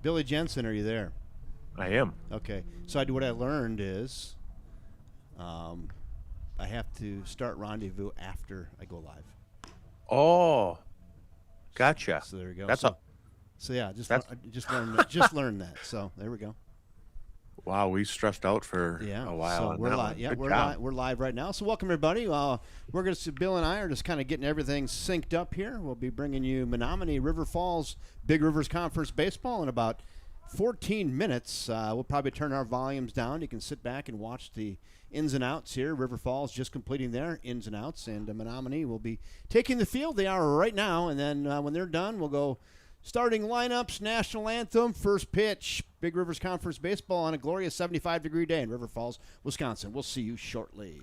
Billy Jensen, are you there? I am. Okay. So what I learned is I have to start Rendezvous after I go live. Oh, gotcha. So there we go. That's So yeah, that's just learned that. So there we go. wow. We stressed out for Yeah. a while. So on we're that live. one. Yeah, Good we're job. live. We're live right now. So welcome everybody. We're going to Bill and I are just kind of getting everything synced up here. We'll be bringing you Menomonie River Falls Big Rivers Conference baseball in about 14 minutes. We'll probably turn our volumes down. You can sit back and watch the ins and outs here. River Falls just completing their ins and outs, and Menomonie will be taking the field. They are right now, and then when they're done, we'll go starting lineups, national anthem, first pitch, Big Rivers Conference baseball on a glorious 75-degree day in River Falls, Wisconsin. We'll see you shortly.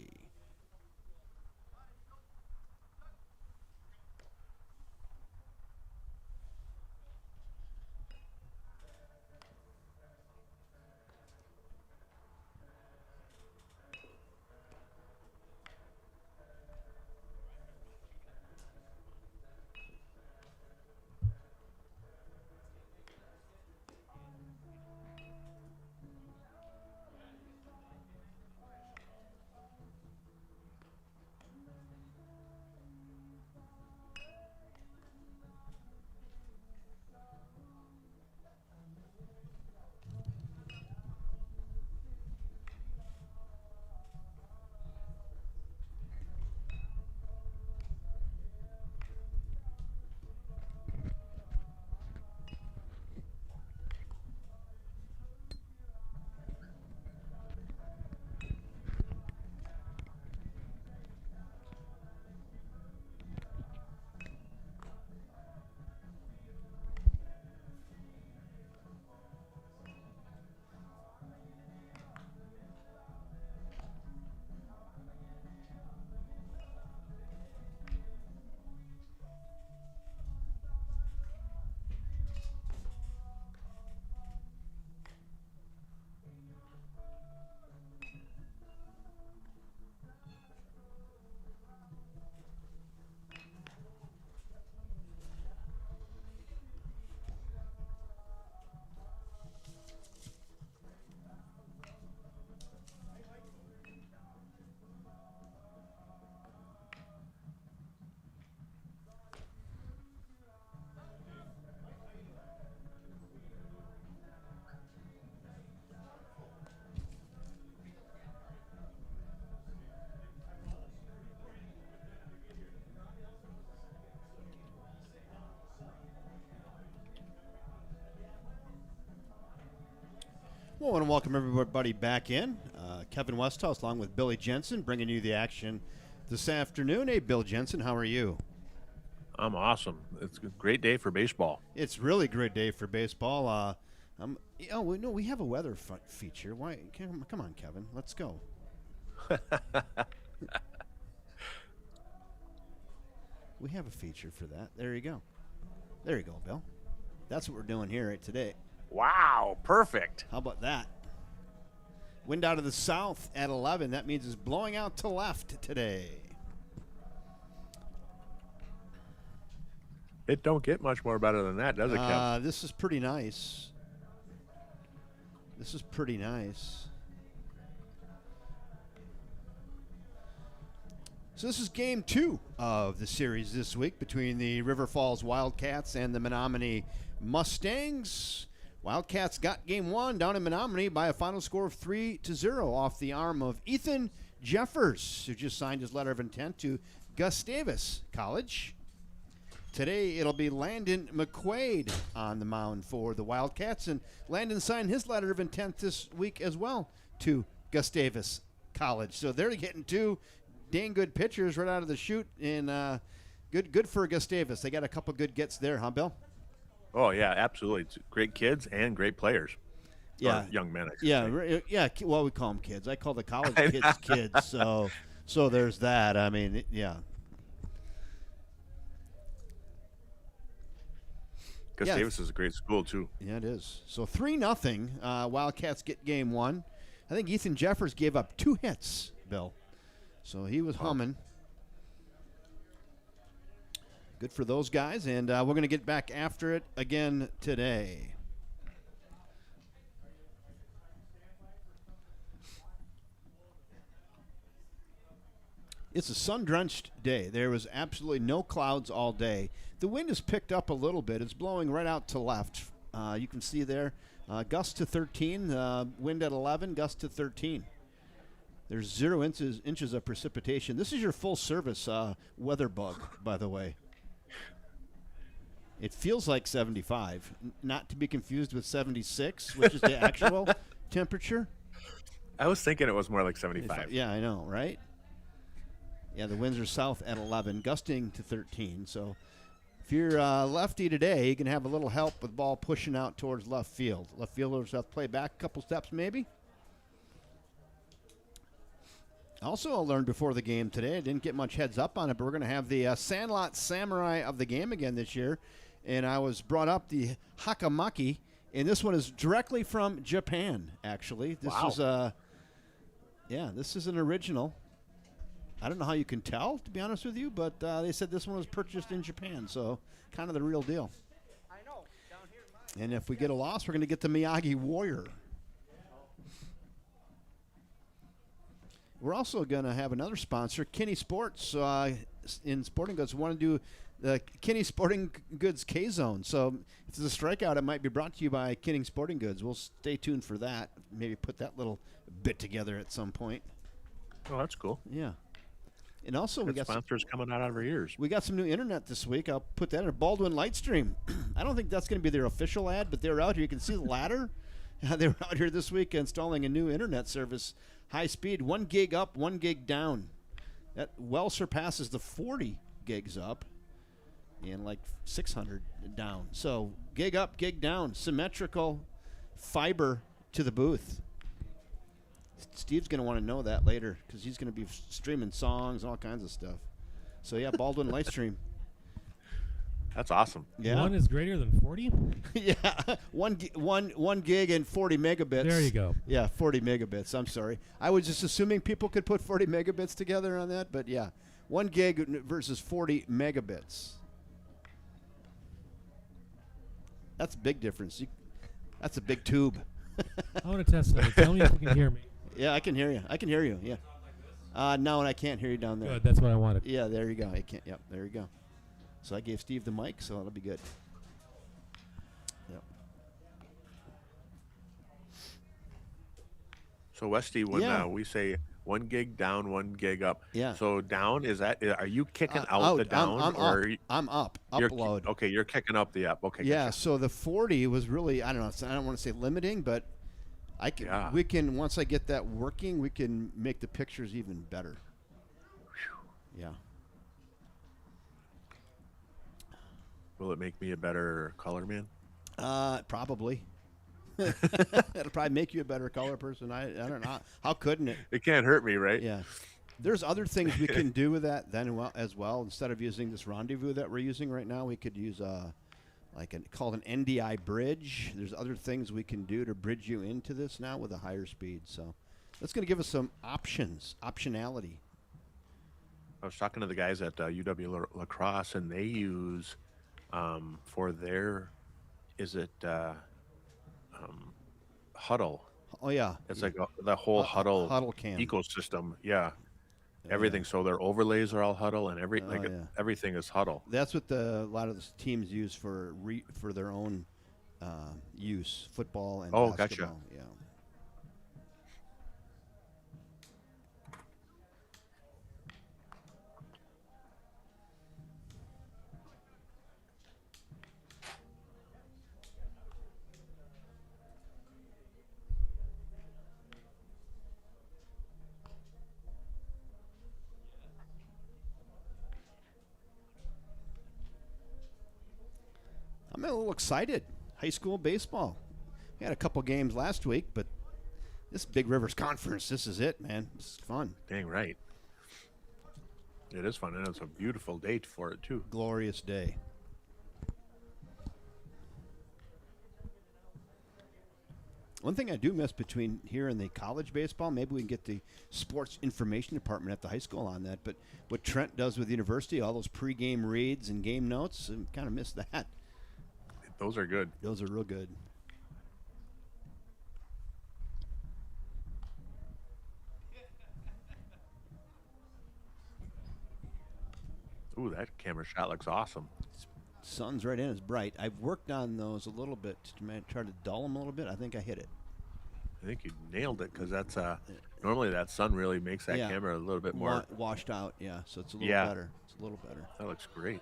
Well, I want to welcome everybody back in. Kevin Westhouse along with Billy Jensen bringing you the action this afternoon. Hey, Bill Jensen, how are you? I'm awesome. It's a great day for baseball. It's really a great day for baseball. We have a weather feature. Why? Come on, Kevin. Let's go. We have a feature for that. There you go. There you go, Bill. That's what we're doing here right today. Wow, perfect. How about that? Wind out of the south at 11. That means it's blowing out to left today. It don't get much more better than that, does it, Kev? This is pretty nice. This is pretty nice. So this is game 2 of the series this week between the River Falls Wildcats and the Menomonie Mustangs. Wildcats got game 1 down in Menomonie by a final score of 3-0 off the arm of Ethan Jeffers, who just signed his letter of intent to Gustavus College. Today it'll be Landon McQuaid on the mound for the Wildcats, and Landon signed his letter of intent this week as well to Gustavus College. So they're getting 2 dang good pitchers right out of the chute, and good for Gustavus. They got a couple good gets there, huh, Bill? Oh, yeah, absolutely. It's great kids and great players. Yeah. Or young men, I should say. Yeah. Well, we call them kids. I call the college kids kids. So there's that. I mean, yeah. Gustavus is a great school, too. Yeah, it is. So 3-0. Wildcats get game 1. I think Ethan Jeffers gave up 2 hits, Bill. So he was humming. Good for those guys, and we're going to get back after it again today. It's a sun-drenched day. There was absolutely no clouds all day. The wind has picked up a little bit. It's blowing right out to left. You can see there, gust to 13, wind at 11, gust to 13. There's 0 inches of precipitation. This is your full-service weather bug, by the way. It feels like 75, not to be confused with 76, which is the actual temperature. I was thinking it was more like 75. Yeah, I know, right? Yeah, the winds are south at 11, gusting to 13. So if you're lefty today, you can have a little help with the ball pushing out towards left field. Left fielders have to play back a couple steps maybe. Also, I learned before the game today, I didn't get much heads up on it, but we're going to have the Sandlot Samurai of the game again this year. And I was brought up the Hakamaki, and this one is directly from Japan, actually. This Wow. this is an original. I don't know how you can tell, to be honest with you, but they said this one was purchased in Japan, so kind of the real deal. I know. Down here, And if we get a loss, we're going to get the Miyagi Warrior. We're also going to have another sponsor, Kinney Sports, in Sporting Goods. We want to do the Kinney Sporting Goods K-Zone. So if there's a strikeout, it might be brought to you by Kinney Sporting Goods. We'll stay tuned for that. Maybe put that little bit together at some point. Oh, that's cool. Yeah. And also, we Good got sponsors coming out of our ears. we got some new internet this week. I'll put that in Baldwin Lightstream. I don't think that's going to be their official ad, but they're out here. You can see the ladder. They were out here this week installing a new internet service, high speed, 1 gig up, 1 gig down. That well surpasses the 40 gigs up and like 600 down. So gig up, gig down, symmetrical fiber to the booth. Steve's going to want to know that later because he's going to be streaming songs and all kinds of stuff. So, yeah, Baldwin Lightstream. That's awesome. Yeah. 1 is greater than 40? Yeah, one gig and 40 megabits. There you go. Yeah, 40 megabits. I'm sorry. I was just assuming people could put 40 megabits together on that, but yeah, 1 gig versus 40 megabits. That's a big difference. That's a big tube. I want to test something. Tell me if you can hear me. Yeah, I can hear you. I can hear you. Yeah. No, and I can't hear you down there. Good. That's what I wanted. Yeah, there you go. I can't. Yep, there you go. So I gave Steve the mic, so that'll be good. Yep. So Westy, when Yeah. we say 1 gig down, 1 gig up. Yeah. So down is that? Are you kicking out Out. the down, I'm or up. I'm up. you're Upload. okay? You're kicking up the up. Okay. Yeah, gotcha. so the 40 was really, I don't know, I don't want to say limiting, but Yeah. we can, once I get that working, we can make the pictures even better. Yeah. Will it make me a better color man? Probably. It'll probably make you a better color person. I don't know. How couldn't it? It can't hurt me, right? Yeah. There's other things we can do with that then as well. Instead of using this rendezvous that we're using right now, we could use called an NDI bridge. There's other things we can do to bridge you into this now with a higher speed. So that's going to give us some optionality. I was talking to the guys at UW La Crosse, and they use for their, is it Huddle? Oh, yeah. It's like the whole Huddle cam. ecosystem. Yeah. Everything. So their overlays are all Huddle, and yeah. everything is Huddle. That's what a lot of the teams use for their own use, football and Gotcha. basketball. Yeah. I'm a little excited. High school baseball. We had a couple games last week, but this Big Rivers Conference, this is it, man. This is fun. Dang right. It is fun, and it's a beautiful date for it too. Glorious day. One thing I do miss between here and the college baseball, maybe we can get the sports information department at the high school on that, but what Trent does with the university, all those pregame reads and game notes, I kind of miss that. Those are good. Those are real good. Ooh, that camera shot looks awesome. Sun's right in. It's bright. I've worked on those a little bit to try to dull them a little bit. I think I hit it. I think you nailed it because that's normally that sun really makes that Yeah. camera a little bit more. Washed out. Yeah, so it's a little Yeah. better. It's a little better. That looks great.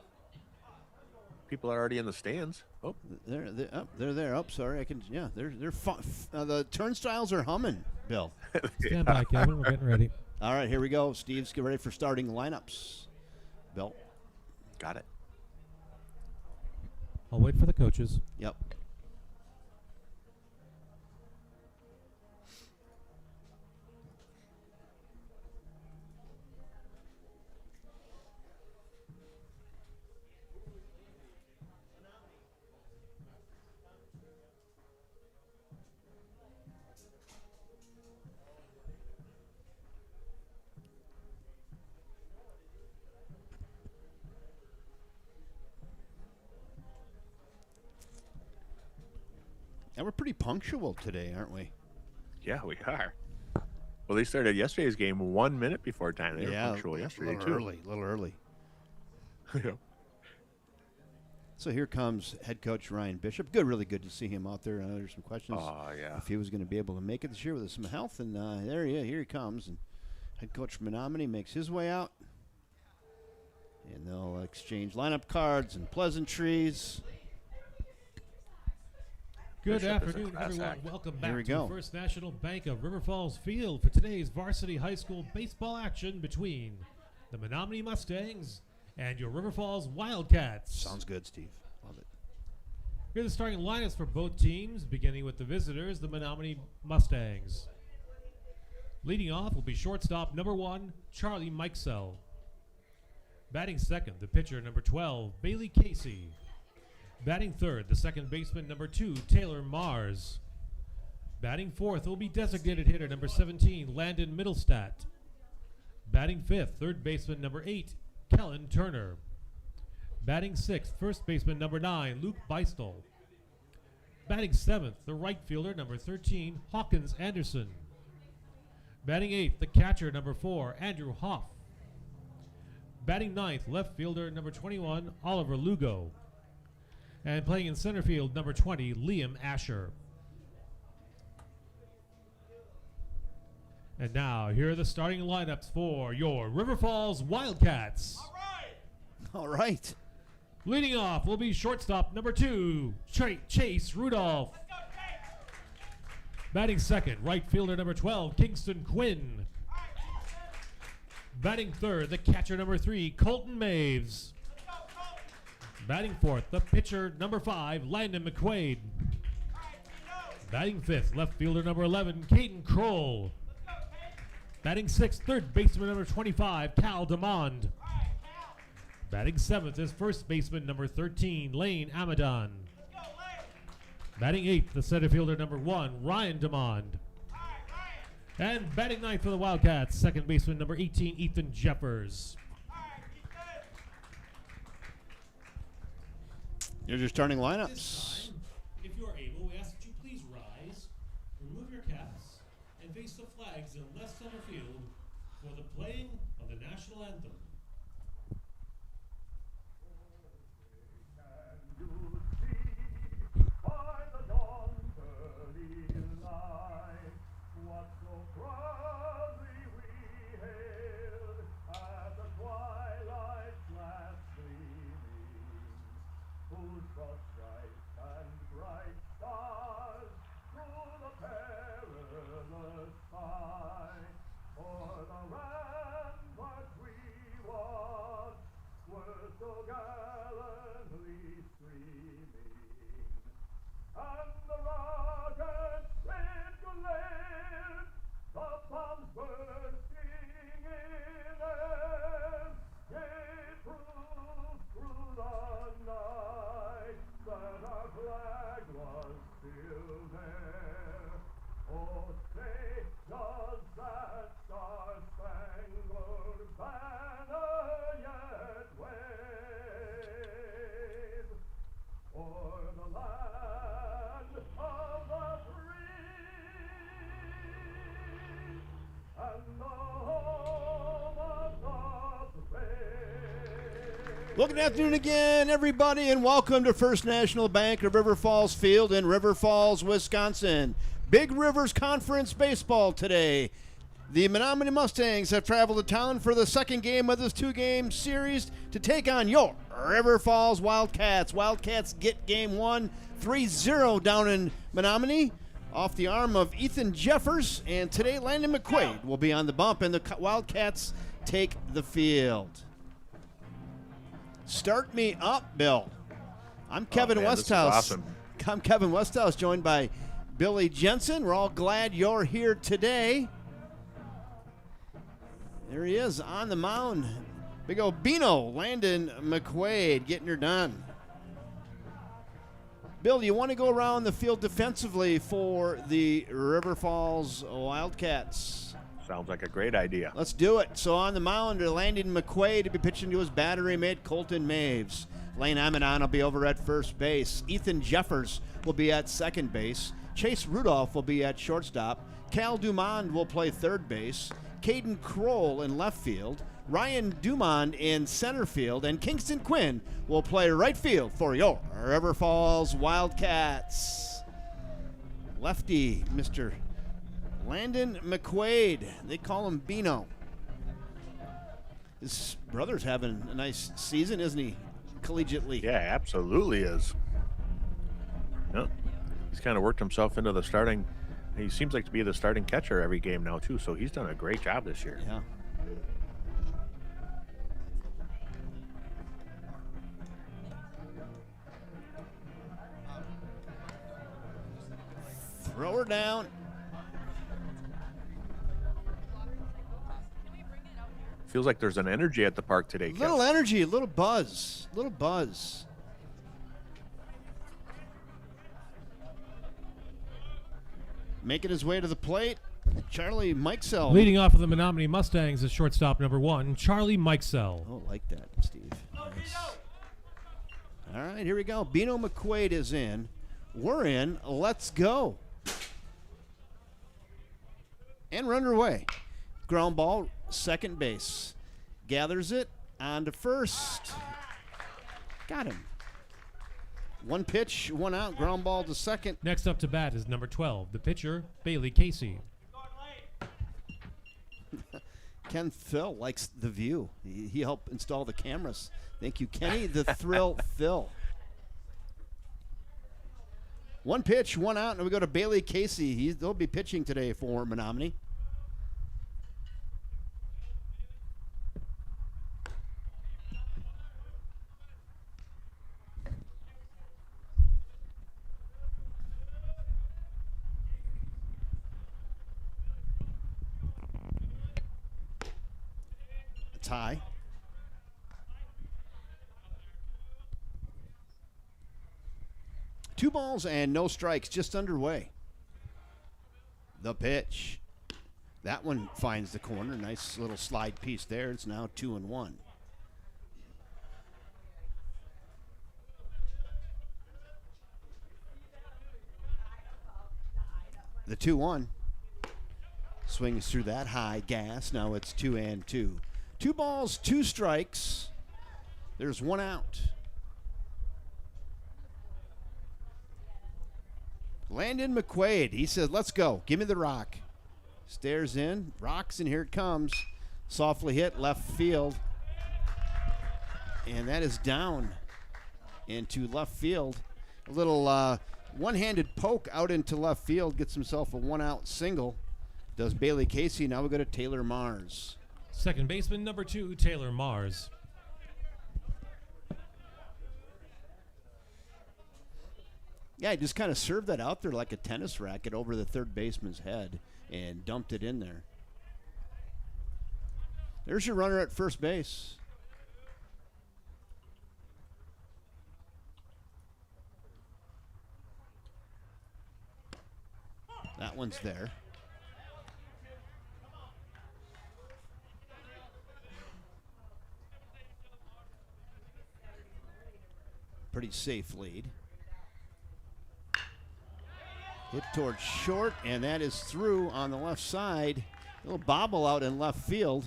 People are already in the stands. Oh, They're there. Oh, sorry. I can. Yeah, they're fun. The turnstiles are humming. Bill. Stand by, Kevin. We're getting ready. All right, here we go. Steve's get ready for starting lineups. Bill. got it. I'll wait for the coaches. Yep. And we're pretty punctual today, aren't we? Yeah, we are. Well, they started yesterday's game 1 minute before time. They were punctual yesterday, a little too. early, a little early. Yeah. So here comes head coach Ryan Bishop. Really good to see him out there. There's some questions Oh, yeah. if he was going to be able to make it this year with some health, and here he comes. And head coach Menomonie makes his way out, and they'll exchange lineup cards and pleasantries. Good Bishop is a afternoon, class everyone. act. Welcome Here we back to go. the First National Bank of River Falls Field for today's varsity high school baseball action between the Menomonie Mustangs and your River Falls Wildcats. Sounds good, Steve. Love it. Here are the starting lineups for both teams, beginning with the visitors, the Menomonie Mustangs. Leading off will be shortstop number 1, Charlie Mikesell. Batting second, the pitcher number 12, Bailey Casey. Batting third, the second baseman number 2, Taylor Mars. Batting fourth will be designated hitter number 17, Landon Middlestat. Batting fifth, third baseman number 8, Kellen Turner. Batting sixth, first baseman number 9, Luke Beistel. Batting seventh, the right fielder number 13, Hawkins Anderson. Batting eighth, the catcher number 4, Andrew Hoff. Batting ninth, left fielder number 21, Oliver Lugo. And playing in center field, number 20, Liam Asher. And now, here are the starting lineups for your River Falls Wildcats. All right. Leading off will be shortstop number 2, Chase Rudolph. Batting second, right fielder number 12, Kingston Quinn. Batting third, the catcher number 3, Colton Maves. Batting fourth, the pitcher number 5, Landon McQuaid. Batting fifth, left fielder number 11, Caden Kroll. Batting sixth, third baseman number 25, Cal Demond. Batting seventh is first baseman number 13, Lane Amadon. Batting eighth, the center fielder number 1, Ryan Demond. And batting ninth for the Wildcats, second baseman number 18, Ethan Jeffers. Here's your starting This lineups. time, if you are able, we ask that you please rise, remove your caps, and face the flags in left center field for the playing of the national anthem. Oh, say, does that star Well, good afternoon again, everybody, and welcome to First National Bank of River Falls Field in River Falls, Wisconsin. Big Rivers Conference baseball today. The Menomonie Mustangs have traveled to town for the second game of this two-game series to take on your River Falls Wildcats. Wildcats get game one, 3-0 down in Menomonie off the arm of Ethan Jeffers, and today Landon McQuaid will be on the bump, and the Wildcats take the field. Start me up, Bill. I'm Kevin Westhouse. Awesome. I'm Kevin Westhouse, joined by Billy Jensen. We're all glad you're here today. There he is on the mound. Big old Beano, Landon McQuaid, getting her done. Bill, do you want to go around the field defensively for the River Falls Wildcats? Sounds like a great idea. Let's do it. So on the mound, Landon McQuaid to be pitching to his battery mate, Colton Maves. Lane Amanon will be over at first base. Ethan Jeffers will be at second base. Chase Rudolph will be at shortstop. Cal Dumond will play third base. Caden Kroll in left field. Ryan Dumond in center field. And Kingston Quinn will play right field for your River Falls Wildcats. Lefty, Mr. Landon McQuaid. They call him Beano. His brother's having a nice season, isn't he? Collegiately. Yeah, absolutely is. Yep. He's kind of worked himself into the starting. He seems like to be the starting catcher every game now, too, so he's done a great job this year. Yeah. Throw her down. Feels like there's an energy at the park today, Kev. Little energy, a little buzz. Little buzz. Making his way to the plate, Charlie Mikesell. Leading off for the Menomonie Mustangs is shortstop number 1, Charlie Mikesell. Oh, like that, Steve. Nice. All right, here we go. Beano McQuaid is in. We're in. Let's go. And we're underway. Ground ball, second base. Gathers it on to first. Got him. One pitch, one out, ground ball to second. Next up to bat is number 12, the pitcher, Bailey Casey. Ken Phil likes the view. He helped install the cameras. Thank you, Kenny. The Thrill Phil. One pitch, one out, and we go to Bailey Casey. They'll be pitching today for Menomonie. Tie. Two balls and no strikes, just underway. The pitch. That one finds the corner. Nice little slide piece there. It's now 2-1. The 2-1. Swings through that high gas. Now it's 2-2. 2 balls, 2 strikes. There's one out. Landon McQuaid, he said, let's go. Give me the rock. Stares in, rocks, and here it comes. Softly hit, left field. And that is down into left field. A little one-handed poke out into left field. Gets himself a one-out single. Does Bailey Casey. Now we go to Taylor Mars. Second baseman number 2, Taylor Mars. Yeah, he just kind of served that out there like a tennis racket over the third baseman's head and dumped it in there. There's your runner at first base. That one's there. Pretty safe lead. Hit towards short, and that is through on the left side. A little bobble out in left field.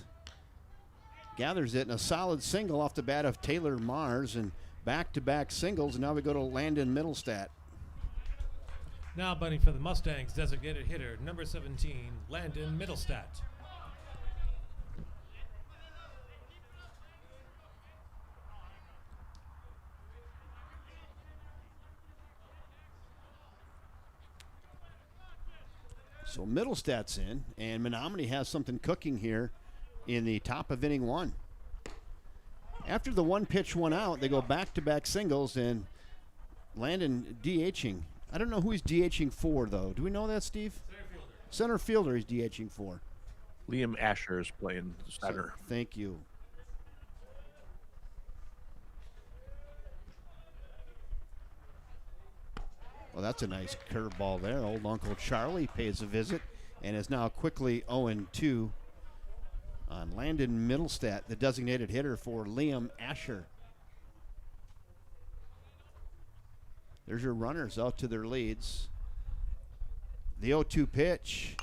gathers it in a solid single off the bat of Taylor Mars, and back-to-back singles. And now we go to Landon Middlestat. Now bunting for the Mustangs, designated hitter, number 17, Landon Middlestat. So Middlestat's in, and Menomonie has something cooking here in the top of inning 1. After the one pitch, one out, they go back-to-back singles, and Landon DHing. I don't know who he's DHing for, though. Do we know that, Steve? Center fielder he's DHing for. Liam Asher is playing center. Thank you. Well, that's a nice curveball there. Old Uncle Charlie pays a visit and is now quickly 0-2 on Landon Middlestat, the designated hitter for Liam Asher. There's your runners out to their leads. The 0-2 pitch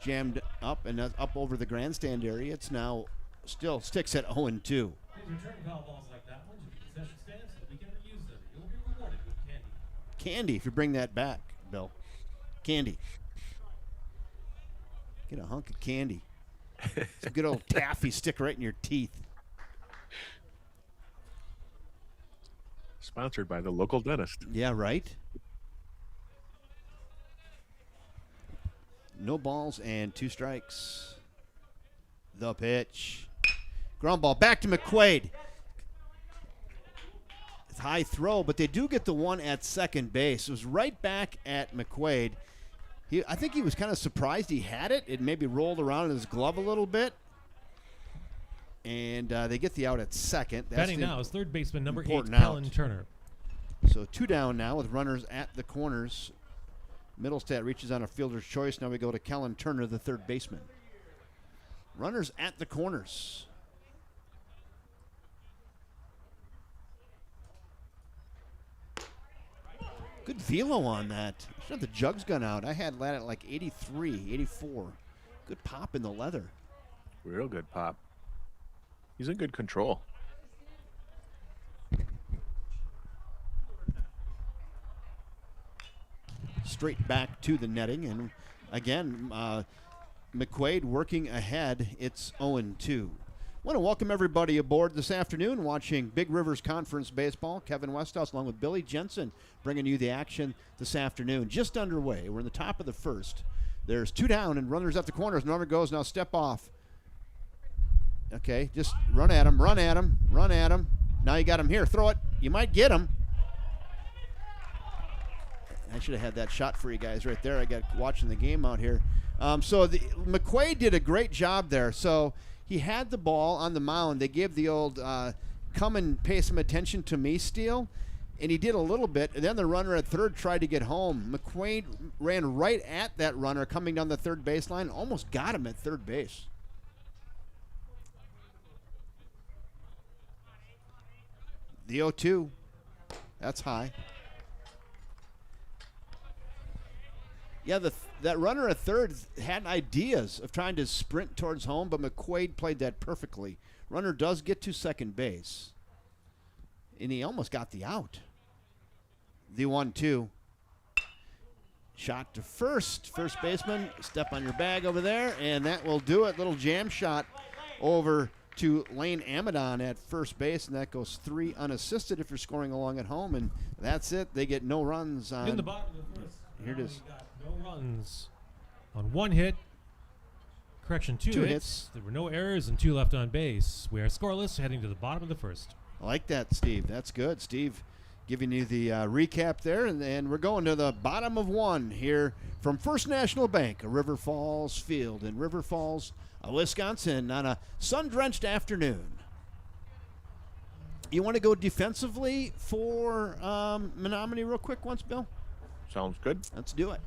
jammed up and up over the grandstand area. It's now still sticks at 0-2. Please return foul balls like that one to the concession stand so that we can reuse them. You'll be rewarded with candy. Candy, if you bring that back, Bill. Candy. Get a hunk of candy. Some good old taffy stick right in your teeth. Sponsored by the local dentist. Yeah, right? No balls and 2 strikes. The pitch. Ground ball back to McQuaid. It's high throw, but they do get the one at second base. It was right back at McQuaid. I think he was kind of surprised he had it. It maybe rolled around in his glove a little bit. And they get the out at second. That's Batting now is third baseman number 8, important out. Kellen Turner. So 2 down now with runners at the corners. Middlestat reaches on a fielder's choice. Now we go to Kellen Turner, the third baseman. Runners at the corners. Good velo on that. Should have the jugs gun out. I had that at like 83, 84. Good pop in the leather. Real good pop. He's in good control. Straight back to the netting. And again, McQuaid working ahead. It's 0-2. Want to welcome everybody aboard this afternoon watching Big Rivers Conference Baseball. Kevin Westhouse along with Billy Jensen bringing you the action this afternoon. Just underway. We're in the top of the first. There's 2 down and runners at the corners. Norman goes, now step off. Okay, just run at him, run at him, run at him. Now you got him here. Throw it. You might get him. I should have had that shot for you guys right there. I got watching the game out here. McQuaid did a great job there. So he had the ball on the mound. They gave the old come and pay some attention to me steal, and he did a little bit. And then the runner at third tried to get home. McQuaid ran right at that runner coming down the third baseline, almost got him at third base. The 0-2, that's high. Yeah, that runner at third had ideas of trying to sprint towards home, but McQuaid played that perfectly. Runner does get to second base, and he almost got the out. The 1-2. Shot to first. First baseman, step on your bag over there, and that will do it. Little jam shot over to Lane Amadon at first base, and that goes 3 unassisted if you're scoring along at home, and that's it. They get no runs on. In the bottom of the first. Here it is. No runs on 1 hit. Correction, 2 hits. There were no errors and 2 left on base. We are scoreless heading to the bottom of the first. I like that, Steve. That's good. Steve giving you the recap there. And we're going to the bottom of 1 here from First National Bank, a River Falls field in River Falls, Wisconsin on a sun-drenched afternoon. You want to go defensively for Menomonie real quick once, Bill? Sounds good. Let's do it.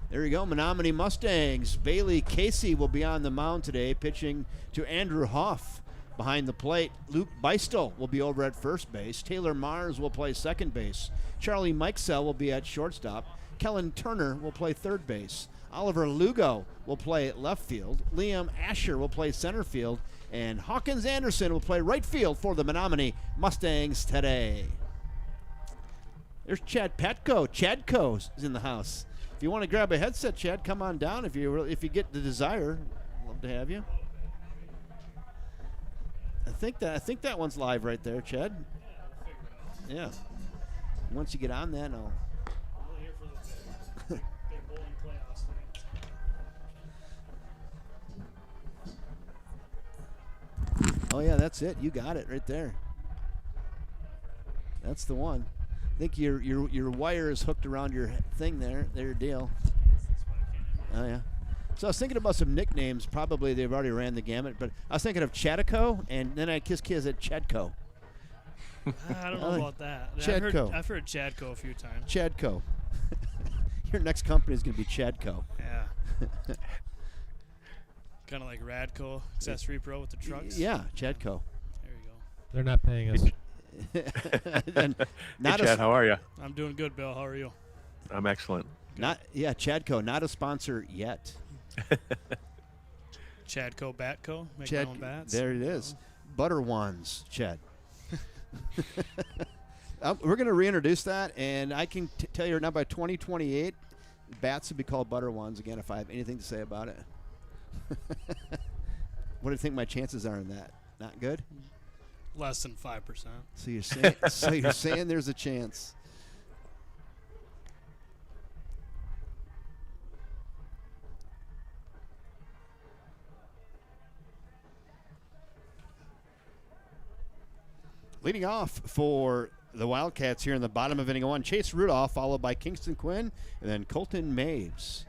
There you go, Menomonie Mustangs. Bailey Casey will be on the mound today, pitching to Andrew Huff behind the plate. Luke Beistel will be over at first base. Taylor Mars will play second base. Charlie Mikesell will be at shortstop. Kellen Turner will play third base. Oliver Lugo will play at left field. Liam Asher will play center field. And Hawkins Anderson will play right field for the Menomonie Mustangs today. There's Chad Petco. Chadco is in the house. If you want to grab a headset, Chad, come on down. If you get the desire, love to have you. I think that one's live right there, Chad. Yeah. Once you get on that, I'll. I'm here for the big bowling playoffs thing. Oh yeah, that's it. You got it right there. That's the one. I think your wire is hooked around your thing there. Their deal. Oh yeah. So I was thinking about some nicknames. Probably they've already ran the gamut, but I was thinking of Chadico, and then I kissed kids at Chadco. I don't know about that. Chadco. I've heard Chadco a few times. Chadco. Your next company is going to be Chadco. Yeah. Kind of like Radco, Accessory Pro with the trucks. Yeah, Chadco. There you go. They're not paying us. And Hey, not Chad, how are you? I'm doing good, Bill. How are you? I'm excellent. Chadco, not a sponsor yet. Chadco Batco. Make Chad, my own bats. there it is. Butter Wands, Chad. We're going to reintroduce that, and I can tell you now by 2028, bats will be called Butter Wands again if I have anything to say about it. What do you think my chances are in that? Not good? Less than 5%. So you're saying there's a chance. Leading off for the Wildcats here in the bottom of inning one, Chase Rudolph, followed by Kingston Quinn, and then Colton Maves.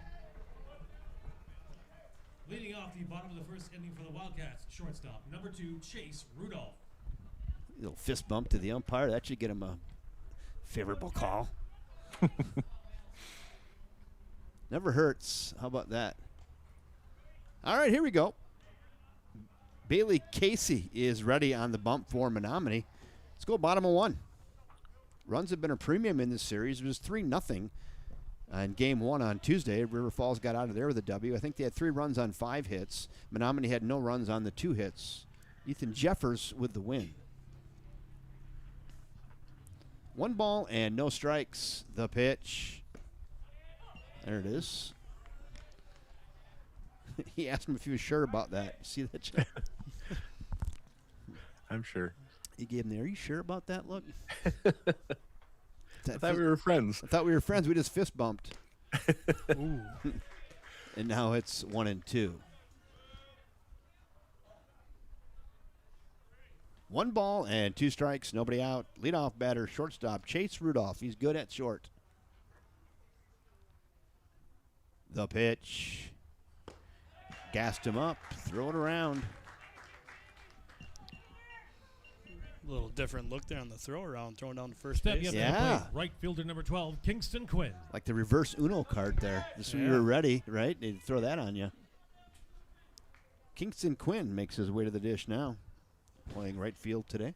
Leading off the bottom of the first inning for the Wildcats, shortstop, number 2, Chase Rudolph. Little fist bump to the umpire. That should get him a favorable call. Never hurts. How about that? All right, here we go. Bailey Casey is ready on the bump for Menomonie. Let's go bottom of one. Runs have been a premium in this series. It was 3-0 in game one on Tuesday. River Falls got out of there with a W. I think they had 3 runs on 5 hits. Menomonie had no runs on the 2 hits. Ethan Jeffers with the win. 1 ball and no strikes. The pitch. There it is. He asked him if he was sure about that. See that? I'm sure. He gave him the, are you sure about that look? I thought we were friends. I thought we were friends. We just fist bumped. Ooh. And now it's 1-2. 1 ball and 2 strikes. Nobody out. Leadoff batter, shortstop, Chase Rudolph. He's good at short. The pitch. Gassed him up. Throw it around. A little different look there on the throw around, throwing down the first Stepping base. up Yeah. to the plate, right fielder number 12, Kingston Quinn. Like the reverse Uno card there. Just when you were ready, right? They'd throw that on you. Kingston Quinn makes his way to the dish now. Playing right field today.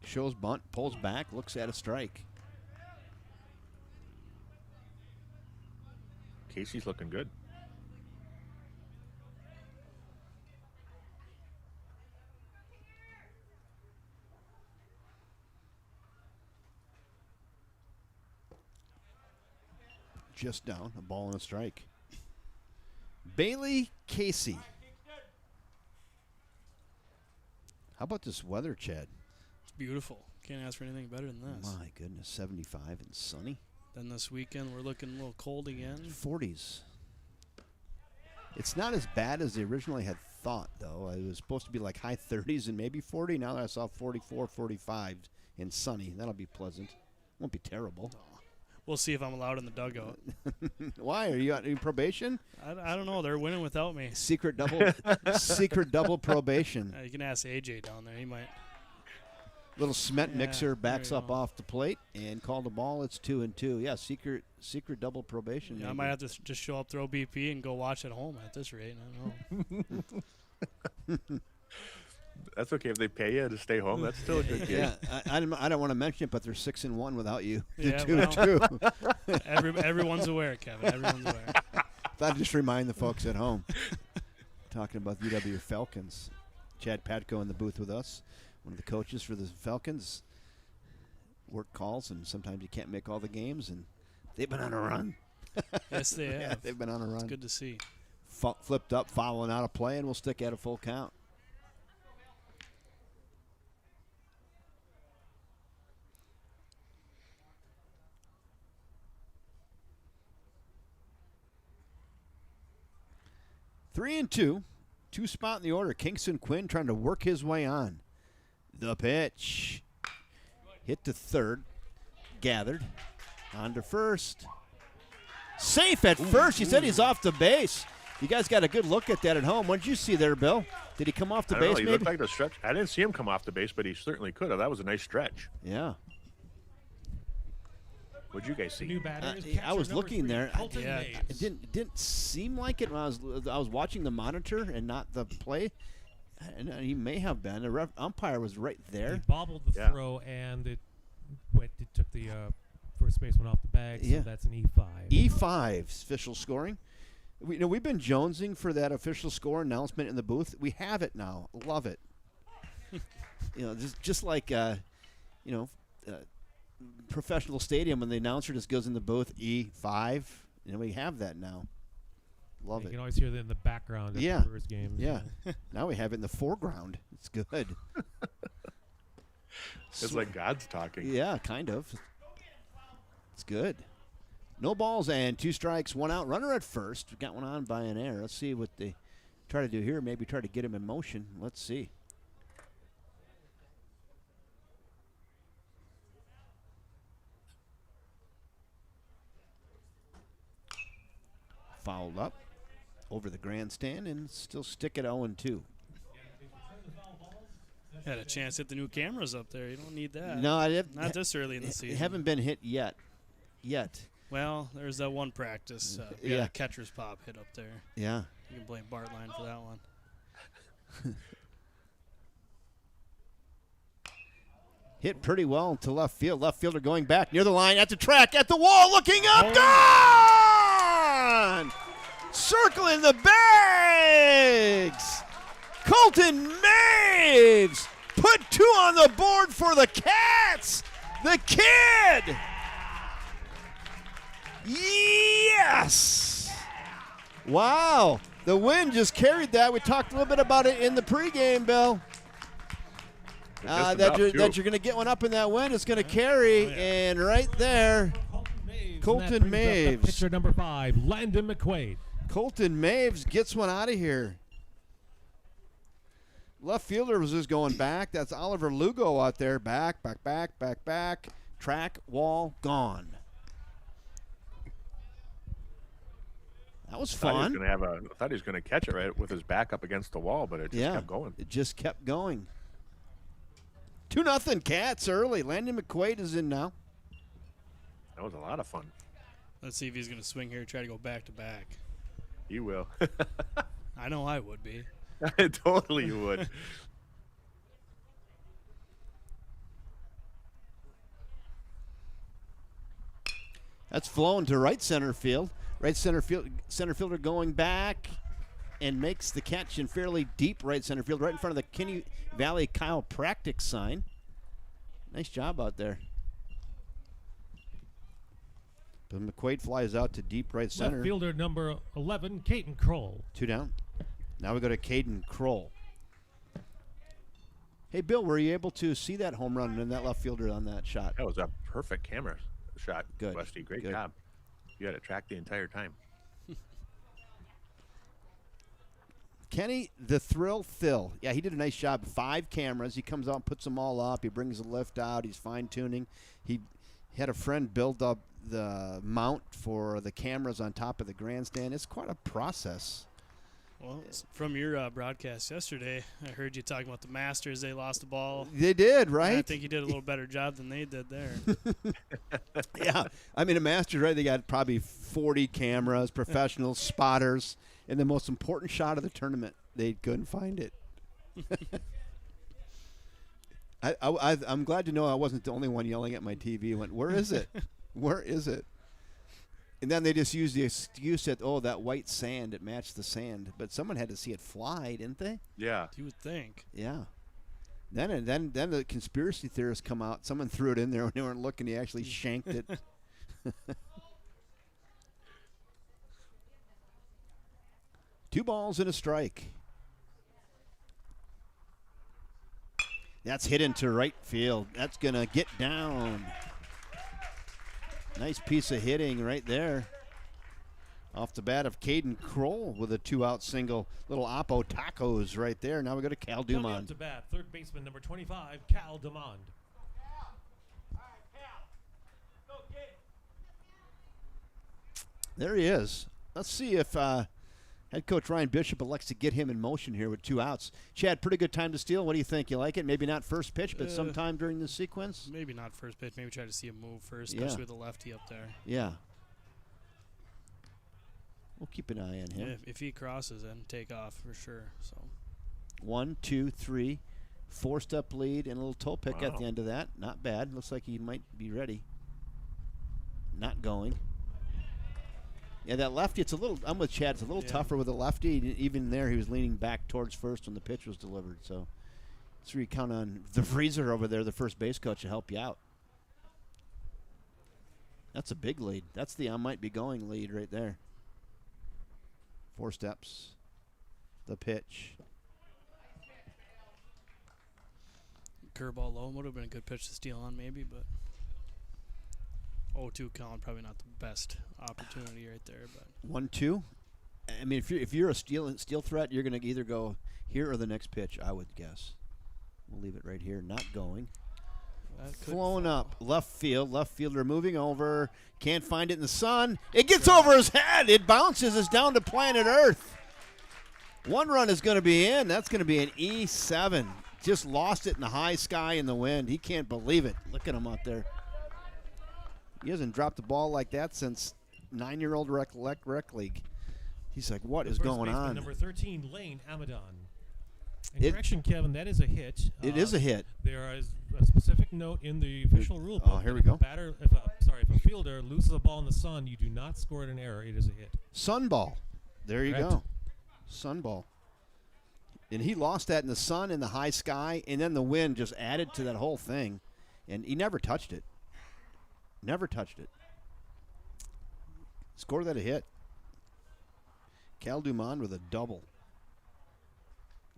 Shows bunt, pulls back, looks at a strike. Casey's looking good. Just down, a ball and a strike. Bailey Casey. How about this weather, Chad? It's beautiful. Can't ask for anything better than this. My goodness, 75 and sunny. Then this weekend, we're looking a little cold again. 40s. It's not as bad as they originally had thought, though. It was supposed to be like high 30s and maybe 40. Now I saw 44, 45 and sunny. That'll be pleasant. Won't be terrible. We'll see if I'm allowed in the dugout. Why? Are you on probation? I don't know. They're winning without me. Secret double probation. You can ask AJ down there. He might. Little cement mixer backs there you up go. off the plate and call the ball. It's 2-2. Yeah, secret double probation. Yeah, I maybe. might have to just show up, throw BP, and go watch at home at this rate. I don't know. That's okay if they pay you to stay home. That's still a good gig. Yeah, I don't want to mention it, but they're 6-1 without you. Yeah, Two, well. two. Everyone's aware, Kevin. Everyone's aware. I'd just remind the folks at home. Talking about UW Falcons. Chad Patko in the booth with us, one of the coaches for the Falcons. Work calls, and sometimes you can't make all the games, and they've been on a run. Yes, they have. Yeah, they've been on a run. It's good to see. Flipped up, fouling out a play, and we'll stick at a full count. Three and two spot in the order. Kingston Quinn trying to work his way on. The pitch. Hit to third. Gathered. On to first. Safe at first. He said he's off the base. You guys got a good look at that at home. What did you see there, Bill? Did he come off the I don't base know. He maybe? looked like the stretch. I didn't see him come off the base, but he certainly could have. That was a nice stretch. Yeah. What'd you guys see? New batter is I catcher was number looking 3, there. Colton Yeah. Maves. It didn't seem like it when I was watching the monitor and not the play. And he may have been. The umpire was right He there. bobbled the Yeah. throw, and it took the first baseman off the bag, so Yeah. that's an E5. E5's official scoring. We've been jonesing for that official score announcement in the booth. We have it now. Love it. Just like professional stadium when the announcer just goes in the booth E5. We have that now. Love You it. can always hear that in the background at Yeah. the Brewers games. Yeah. Now we have it in the foreground. It's good. It's like God's talking. Yeah, kind of. It's good. No balls and 2 strikes, 1 out. Runner at first. We got one on by an error. Let's see what they try to do here. Maybe try to get him in motion. Let's see. Fouled up over the grandstand and still stick at 0-2. Had a chance to hit the new cameras up there. You don't need that. No, Not this early in the season. haven't been hit yet. Well, there's that one practice. We Yeah. got a catcher's pop hit up there. Yeah. You can blame Bartline for that one. Hit pretty well to left field. Left fielder going back near the line, at the track, at the wall, looking up, gone! Circling the bags! Colton Maves put 2 on the board for the Cats! The kid! Yes! Wow. The wind just carried that. We talked a little bit about it in the pregame, Bill. Just That enough, you're too. going to get one up in that wind. It's going to carry, and right there, Colton And that brings up the Maves. pitcher number 5, Landon McQuaid. Colton Maves gets one out of here. Left fielder was just going back. That's Oliver Lugo out there. Back. Track, wall, gone. That was I thought fun. he was going to catch it right with his back up against the wall, but it just kept going. It just kept going. 2-0 Cats early. Landon McQuaid is in now. That was a lot of fun. Let's see if he's going to swing here and try to go back to back. You will. I know I would be. Totally you would. That's flown to right center field. Right center fielder going back and makes the catch in fairly deep right center field, right in front of the Kinney Valley Chiropractic sign. Nice job out there. But McQuaid flies out to deep right center. Left fielder number 11, Caden Kroll. 2 down. Now we go to Caden Kroll. Hey, Bill, were you able to see that home run and that left fielder on that shot? That was a perfect camera shot, Good, Westy. Great good. job. You had it tracked the entire time. Kenny, the Thrill Phil. Yeah, he did a nice job. 5 cameras. He comes out and puts them all up. He brings the lift out. He's fine-tuning. He had a friend build up the mount for the cameras on top of the grandstand. It's quite a process. Well, from your broadcast yesterday, I heard you talking about the Masters. They lost the ball. They did, And right? I think you did a little better job than they did there. Yeah. I mean, the Masters, right, they got probably 40 cameras, professionals, spotters, and the most important shot of the tournament, they couldn't find it. I'm glad to know I wasn't the only one yelling at my TV. I went, where is it? Where is it? And then they just used the excuse that, oh, that white sand, it matched the sand. But someone had to see it fly, didn't they? Yeah. You would think. Yeah. Then the conspiracy theorists come out. Someone threw it in there when they weren't looking. He actually shanked it. 2 balls and a strike. That's hit into right field. That's going to get down. Nice piece of hitting right there. Off the bat of Caden Kroll with a 2-out single. Little Oppo tacos right there. Now we go to Cal Coming up Dumont. to bat, third baseman number 25, Cal Dumont. There he is. Let's see if head coach Ryan Bishop elects to get him in motion here with 2 outs. Chad, pretty good time to steal. What do you think? You like it? Maybe not first pitch, but sometime during the sequence? Maybe not first pitch. Maybe try to see him move first, Yeah. especially with the lefty up there. Yeah. We'll keep an eye on him. If he crosses, then take off for sure. So 1, 2, 3, 4-step lead and a little toe pick at Wow. the end of that. Not bad. Looks like he might be ready. Not going. Yeah, that lefty, it's a little, I'm with Chad, it's a little tougher with the lefty. Even there, he was leaning back towards first when the pitch was delivered. So that's where you count on the freezer over there, the first base coach, to help you out. That's a big lead. That's the I might be going lead right there. 4 steps. The pitch. curveball low would have been a good pitch to steal on maybe, but 0-2 count, probably not the best opportunity right there. But 1-2. I mean, if you're a steal threat, you're going to either go here or the next pitch, I would guess. We'll leave it right here. Not going. that could Flown fall. up. Left field. Left fielder moving over. Can't find it in the sun. It gets over his head. It bounces. It's down to planet Earth. 1 run is going to be in. That's going to be an E7. Just lost it in the high sky in the wind. He can't believe it. Look at him out there. He hasn't dropped the ball like that since 9-year-old rec league. He's like, what is First going baseman, on? Number 13, Lane Amadon. And It- correction, Kevin, that is a hit. It is a hit. There is a specific note in the official rule book. Oh, here that we if go. A batter, if a fielder loses a ball in the sun, you do not score it an error. It is a hit. Sunball. There you Correct. go. Sunball. And he lost that in the sun, in the high sky, and then the wind just added to that whole thing. And he never touched it. Never touched it. Score that a hit. Cal Dumont with a double.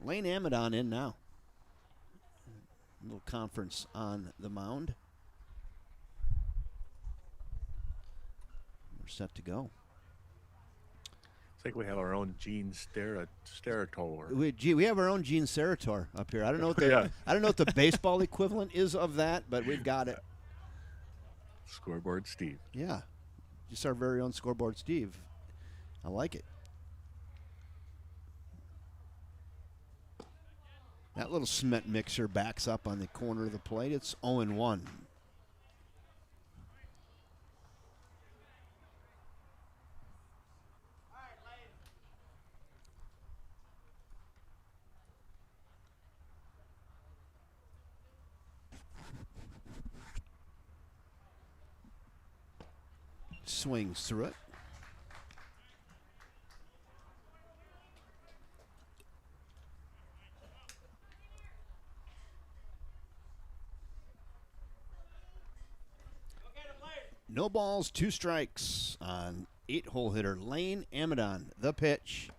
Lane Amadon in now. Little conference on the mound. We're set to go. It's like we have our own Gene Steratore. We have our own Gene Serator up here. I don't know what the Yeah. I don't know what the baseball equivalent is of that, but we've got it. Scoreboard Steve. Yeah, just our very own scoreboard, Steve. I like it. That little cement mixer backs up on the corner of the plate. It's 0-1. Swings through it. No balls, 2 strikes on 8-hole hitter Lane Amadon. The pitch.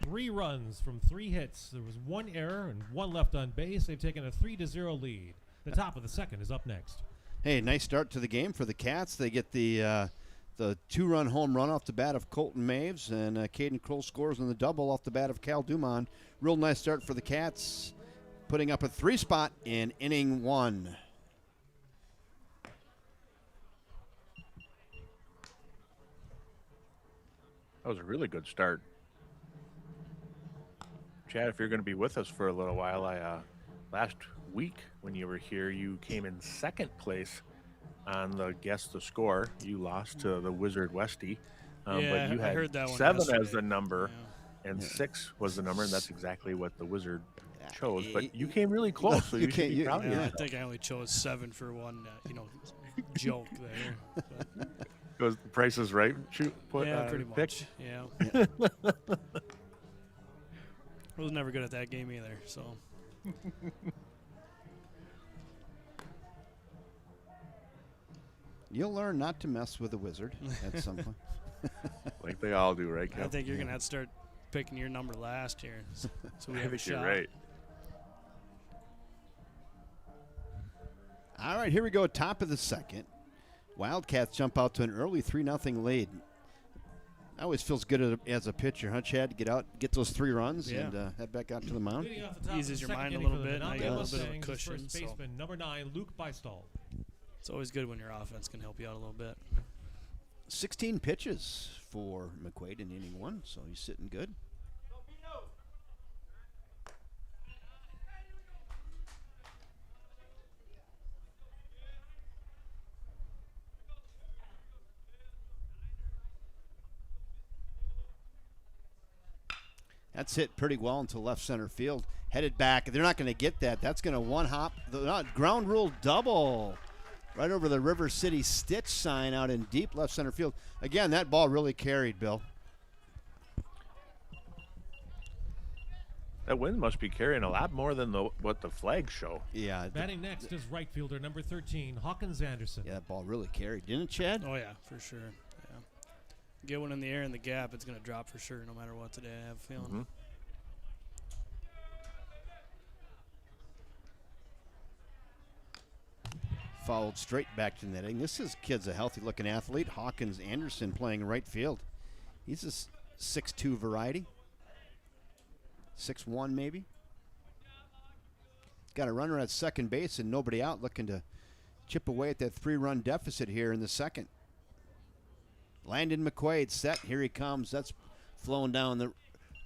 3 runs from 3 hits. There was 1 error and 1 left on base. They've taken a 3-0 lead. The top of the second is up next. Hey, nice start to the game for the Cats. They get the 2-run home run off the bat of Colton Maves, and Caden Kroll scores on the double off the bat of Cal Dumont. Real nice start for the Cats, putting up a 3 spot in inning 1. That was a really good start. Chad, if you're going to be with us for a little while, last week when you were here, you came in 2nd place on the Guess the Score. You lost to the Wizard Westy. Yeah, but you I had heard that one 7 as yesterday. the number, Yeah. and 6 was the number, and that's exactly what the Wizard chose, but you came really close, so you should be proud of Yeah, I yourself. think I only chose 7 for one, joke there. But, Because the Price is Right. yeah, pretty pick. much. Yeah. I was never good at that game either, so. You'll learn not to mess with a wizard at some point. Like they all do, right, I Kev? think you're going to have to start picking your number last year. So we I have a think you're shot. right. All right, here we go. Top of the second. Wildcats jump out to an early 3-0 lead. Always feels good as a pitcher, huh, Chad? To get out, get those 3 runs, Yeah. and head back out to the mound. Leading off the top Eases of your the second mind a inning little for the bit, now you Menomonie got a little bit of a Mustangs, cushion, First so. baseman, number 9, Luke Beistall. It's always good when your offense can help you out a little bit. 16 pitches for McQuaid in inning 1, so he's sitting good. That's hit pretty well into left center field. Headed back. They're not going to get that. That's going to one hop. The ground rule double. Right over the River City Stitch sign out in deep left center field. Again, that ball really carried, Bill. That wind must be carrying a lot more than what the flags show. Yeah. Batting next is right fielder number 13, Hawkins Anderson. Yeah, that ball really carried, didn't it, Chad? Oh, yeah, for sure. Yeah. Get one in the air in the gap, it's going to drop for sure no matter what today, I have a feeling. Mm-hmm. Fouled straight back to netting. This kid's a healthy-looking athlete. Hawkins Anderson playing right field. He's a 6'2" variety. 6'1" maybe. Got a runner at second base and nobody out, looking to chip away at that 3-run deficit here in the second. Landon McQuaid set. Here he comes. That's flowing down the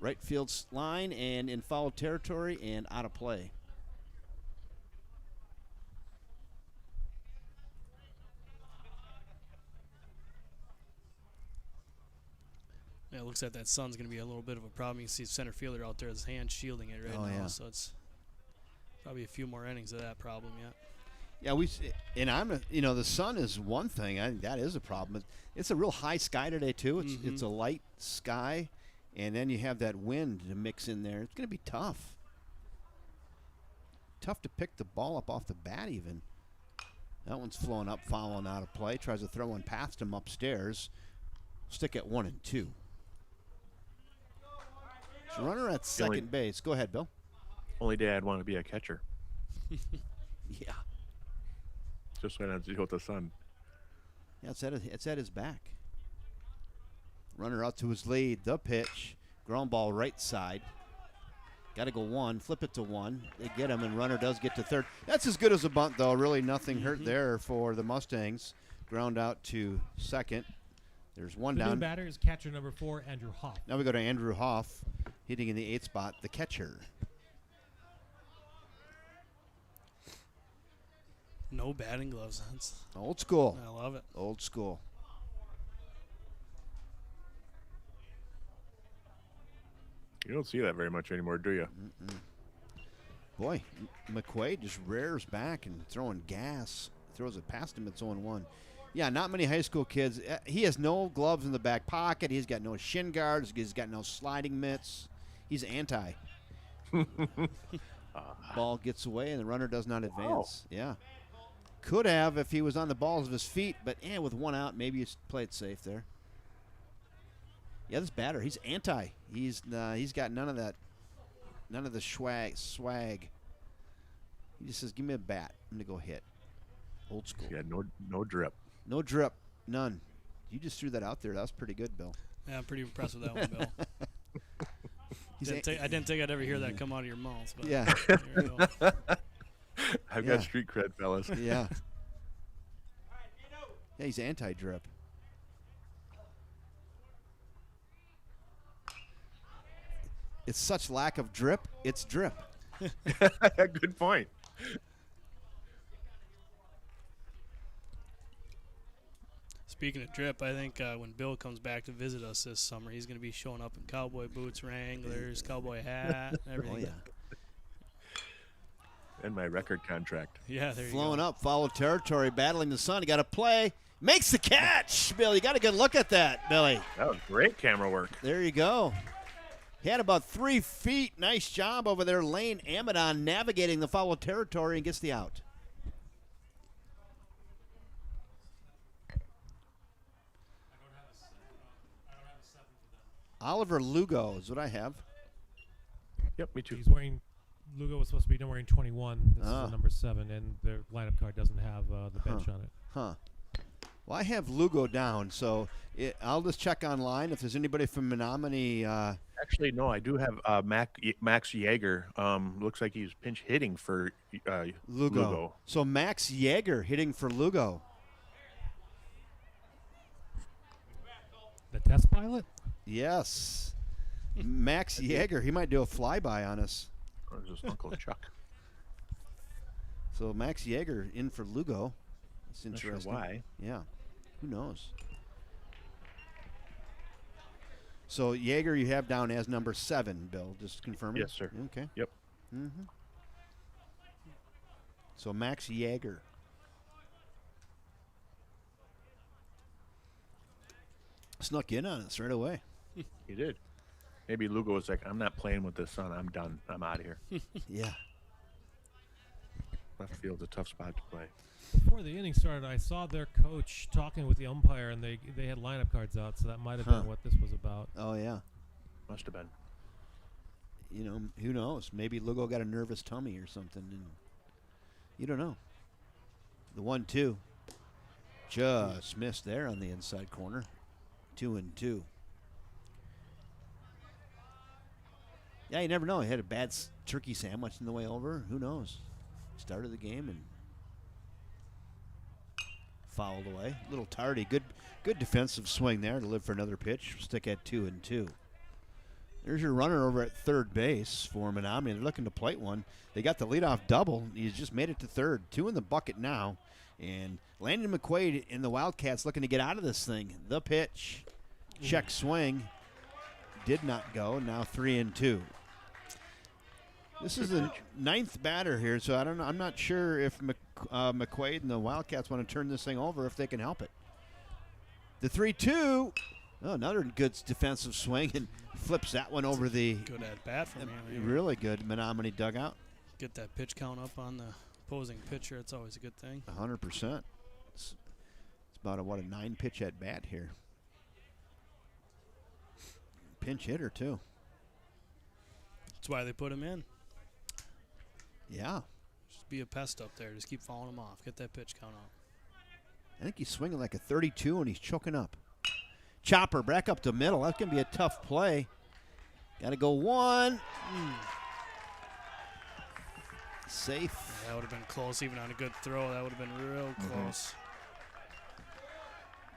right field line and in foul territory and out of play. Yeah, it looks like that sun's going to be a little bit of a problem. You can see the center fielder out there with his hand shielding it right Oh, now, yeah. so it's probably a few more innings of that problem yet. Yeah, the sun is one thing. I think that is a problem. It's a real high sky today too. It's a light sky, and then you have that wind to mix in there. It's going to be tough. Tough to pick the ball up off the bat even. That one's flowing up, fouling out of play. Tries to throw one past him upstairs. Stick at 1 and 2. So runner at second base. Go ahead, Bill. Only day I'd want to be a catcher, Yeah. just so I don't have to deal with the sun. Yeah, it's at his back. Runner out to his lead. The pitch. Ground ball right side. Got to go 1. Flip it to 1. They get him, and runner does get to third. That's as good as a bunt, though. Really nothing hurt there for the Mustangs. Ground out to second. There's one The new down. batter is catcher number 4, Andrew Hoff. Now we go to Andrew Hoff, hitting in the 8th spot, the catcher. No batting gloves. That's, Old school. I love it. Old school. You don't see that very much anymore, do you? Boy, McQuaid just rears back and throwing gas. Throws it past him. It's 0-1. Yeah, not many high school kids. He has no gloves in the back pocket. He's got no shin guards. He's got no sliding mitts. He's anti. Ball gets away, and the runner does not advance. Yeah. Could have if he was on the balls of his feet, but with one out, maybe you play it safe there. Yeah, this batter, he's anti. He's got none of that, none of the swag. He just says, "Give me a bat. I'm gonna go hit." Old school. Yeah, no drip. No drip, none. You just threw that out there. That was pretty good, Bill. Yeah, I'm pretty impressed with that one, Bill. I didn't think I'd ever hear that come out of your mouth. But Yeah. Here we go. I've Yeah. got street cred, fellas. Yeah. Yeah, he's anti-drip. It's such lack of drip. It's drip. Good point. Speaking of drip, I think when Bill comes back to visit us this summer, he's going to be showing up in cowboy boots, Wranglers, cowboy hat, everything. Oh yeah. And my record contract. Yeah, there you Flowing go. up, foul territory, battling the sun. You got to play. Makes the catch, Bill. You got a good look at that, Billy. That was great camera work. There you go. He had about 3 feet. Nice job over there, Lane Amadon, navigating the foul territory and gets the out. Oliver Lugo is what I have. Yep, me too. He's wearing. Lugo was supposed to be wearing 21. This is Ah. the number 7, and their lineup card doesn't have the bench on it. Huh. Well, I have Lugo down, so I'll just check online if there's anybody from Menomonie. Actually, no, I do have Max Yeager. Looks like he's pinch hitting for Lugo. So Max Yeager hitting for Lugo. The test pilot? Yes. Max Yeager. He might do a flyby on us. Or is this Uncle Chuck? So Max Yeager in for Lugo. That's Not sure interesting. why. Yeah. Who knows? So Yeager you have down as number 7, Bill. Just confirming? Yes, sir. Okay. Yep. Mm-hmm. So Max Yeager. Snuck in on us right away. He did. Maybe Lugo was like, I'm not playing with this son. I'm done. I'm out of here. Yeah. Left field's a tough spot to play. Before the inning started, I saw their coach talking with the umpire, and they had lineup cards out, so that might have Huh. been what this was about. Oh, yeah. Must have been. You know, who knows? Maybe Lugo got a nervous tummy or something. And you don't know. The 1-2. Just missed there on the inside corner. 2-2. Yeah, you never know. He had a bad turkey sandwich on the way over. Who knows? Started the game and fouled away. A little tardy. Good defensive swing there to live for another pitch. Stick at 2-2. There's your runner over at third base for Menomonie. They're looking to plate one. They got the leadoff double. He's just made it to third. 2 in the bucket now. And Landon McQuaid in the Wildcats looking to get out of this thing. The pitch. Check swing. Did not go. Now 3-2. This is the 9th batter here, so I don't know. I'm not sure if McQuaid and the Wildcats want to turn this thing over if they can help it. The 3-2. Oh, another good defensive swing and flips that one over the Good at bat from him. really good Menomonie dugout. Get that pitch count up on the opposing pitcher. It's always a good thing. 100%. It's about a 9 pitch at bat here. Pinch hitter too. That's why they put him in. Yeah. Just be a pest up there. Just keep following him off. Get that pitch count up. I think he's swinging like a 32 and he's choking up. Chopper back up to middle. That's going to be a tough play. Got to go 1. Safe. That would have been close. Even on a good throw, that would have been real close.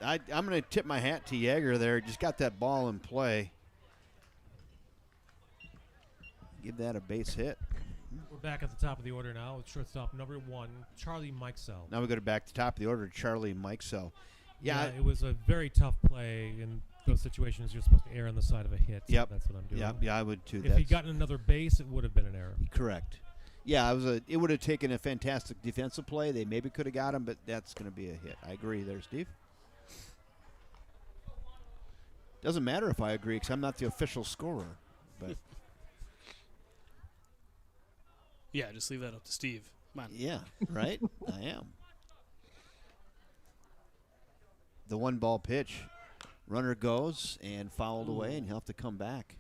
I'm going to tip my hat to Yeager there. Just got that ball in play. Give that a base hit. We're back at the top of the order now with shortstop number 1, Charlie Mikesell. Now we go to back to top of the order, Charlie Mikesell. Yeah, it was a very tough play. In those situations, you're supposed to err on the side of a hit. So Yep. that's what I'm doing. yeah, I would too. If he'd gotten another base, it would have been an error. Correct. Yeah, it would have taken a fantastic defensive play. They maybe could have got him, but that's going to be a hit. I agree there, Steve. Doesn't matter if I agree because I'm not the official scorer. But Yeah, just leave that up to Steve. Come on. yeah, right? I am. The 1-ball pitch. Runner goes and fouled away, and he'll have to come back.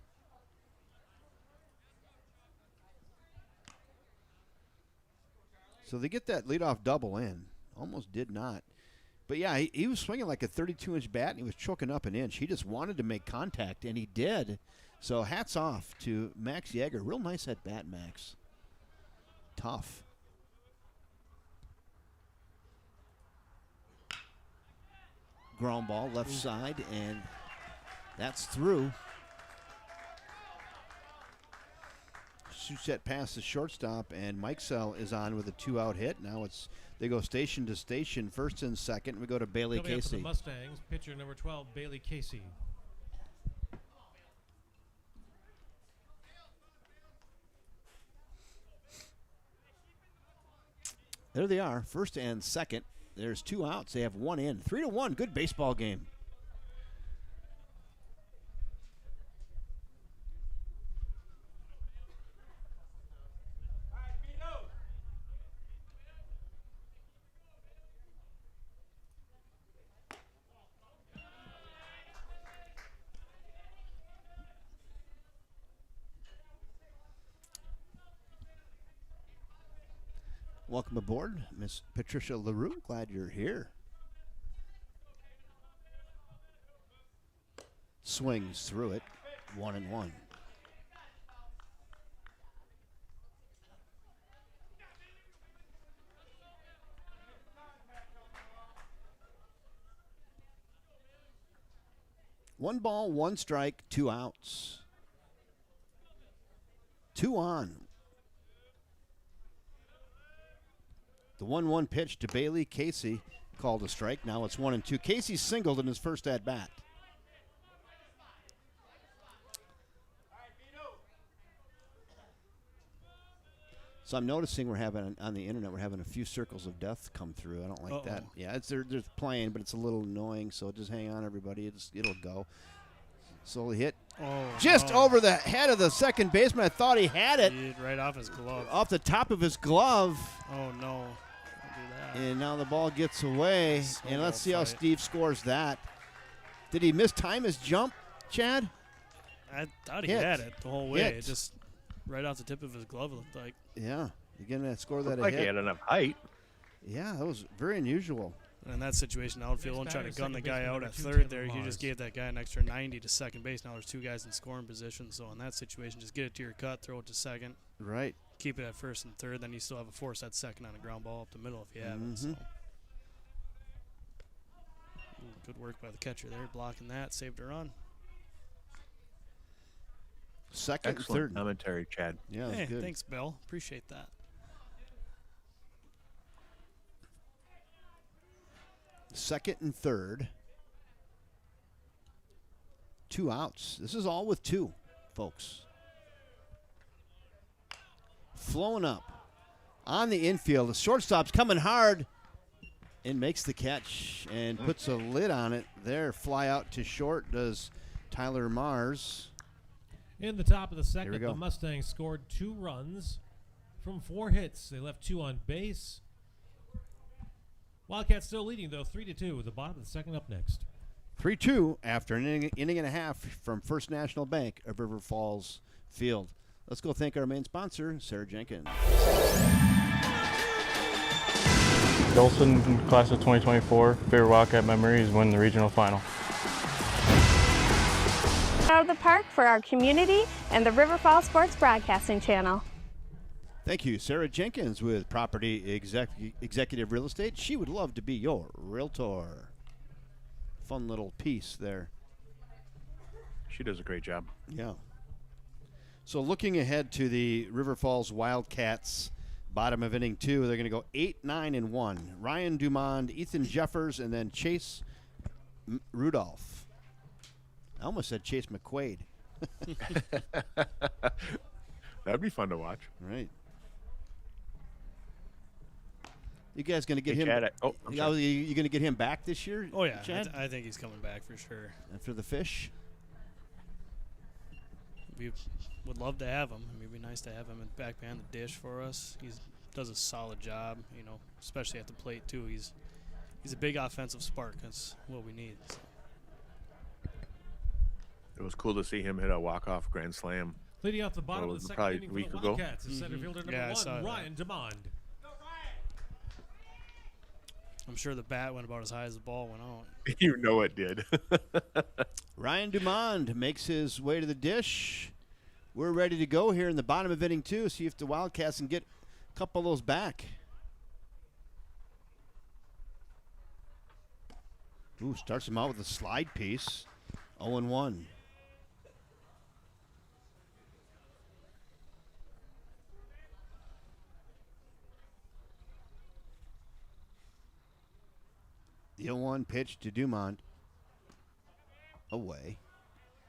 So they get that leadoff double in. Almost did not. But yeah, he was swinging like a 32-inch bat, and he was choking up an inch. He just wanted to make contact, and he did. So hats off to Max Yeager. Real nice at bat, Max. Tough. Ground ball left side, and that's through. Shoots that past the shortstop, and Mikesell is on with a 2-out hit. Now they go station to station, first and second. We go to Bailey Coming up for the Casey. Mustangs, pitcher number 12, Bailey Casey. There they are, first and second. There's 2 outs. They have 1 in. 3-1. Good baseball game. Welcome aboard, Miss Patricia LaRue. Glad you're here. Swings through it, 1-1. One ball, 1 strike, 2 outs. 2 on. The 1-1 pitch to Bailey. Casey called a strike. Now it's 1-2. Casey singled in his first at bat. So I'm noticing we're having on the internet, we're having a few circles of death come through. I don't like that. Yeah, they're playing, but it's a little annoying. So just hang on, everybody. It'll go. Slowly hit. Just over the head of the second baseman. I thought he had it. Right off his glove. Off the top of his glove. Oh, no. And now the ball gets away. And let's see how Steve scores that. Did he mistime his jump, Chad? I thought he had it the whole way. It just right off the tip of his glove, it looked like. Yeah. You going to score that Like ahead? he had enough height. Yeah, that was very unusual. And in that situation, outfield won't try to Next gun batter, the guy second out baseman, at number 2, third Taylor there. You Mars. just gave that guy an extra 90 to second base. Now there's 2 guys in scoring position. So in that situation, just get it to your cut, throw it to second. Right. Keep it at first and third. Then you still have a force at second on a ground ball up the middle if you have it. So. Ooh, good work by the catcher there, blocking that. Saved a run. Second, Excellent third. commentary, Chad. Yeah, that was Hey, good. thanks, Bill. Appreciate that. Second and third. 2 outs. This is all with 2, folks. Flowing up on the infield. The shortstop's coming hard and makes the catch and puts a lid on it there. Fly out to short does Tyler Mars. In the top of the we second, go. the Mustangs scored 2 runs from 4 hits. They left 2 on base. Wildcats still leading, though, 3-2 with the bottom of the second up next. 3-2 after an inning and a half from First National Bank of River Falls Field. Let's go thank our main sponsor, Sarah Jenkins. Dolson, class of 2024, favorite Wildcat memory is winning the regional final. Out of the park for our community and the River Falls Sports Broadcasting Channel. Thank you, Sarah Jenkins with Property Executive Real Estate. She would love to be your realtor. Fun little piece there. She does a great job. Yeah. So looking ahead to the River Falls Wildcats, bottom of inning 2, they're going to go 8-9-1. Ryan Dumond, Ethan Jeffers, and then Chase Rudolph. I almost said Chase McQuaid. That'd be fun to watch. Right. You guys going to get Hey, him? Chad, I'm sorry. You going to get him back this year? Oh, yeah. Chad. I think he's coming back for sure. After the fish. We would love to have him. I mean, it'd be nice to have him back behind the dish for us. He does a solid job, you know, especially at the plate too. He's a big offensive spark. That's what we need. So. It was cool to see him hit a walk-off grand slam. Leading off the bottom Well, of the second probably inning a for week the ago. Wildcats is center fielder number Yeah, I 1, saw that. Ryan Demond. I'm sure the bat went about as high as the ball went out. You know it did. Ryan Dumond makes his way to the dish. We're ready to go here in the bottom of inning 2. See if the Wildcats can get a couple of those back. Ooh, starts him out with a slide piece. 0-1. The 0-1 pitch to Dumont. Away.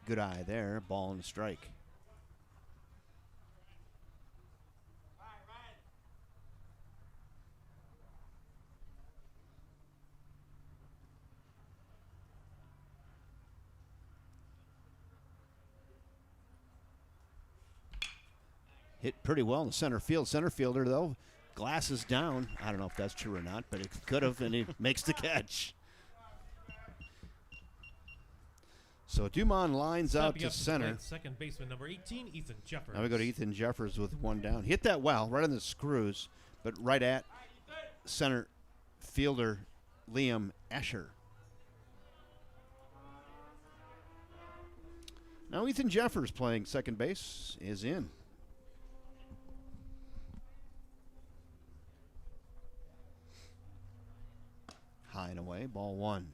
Good eye there. Ball and strike. Hit pretty well in the center field. Center fielder, though, glasses down. I don't know if that's true or not, but it could have, and he makes the catch. So Dumont lines out Stepping to up the center. plate, second baseman number 18, Ethan Jeffers. Now we go to Ethan Jeffers with one down. Hit that well, right on the screws, but right at center fielder Liam Escher. Now Ethan Jeffers playing second base is in. High and away, ball one.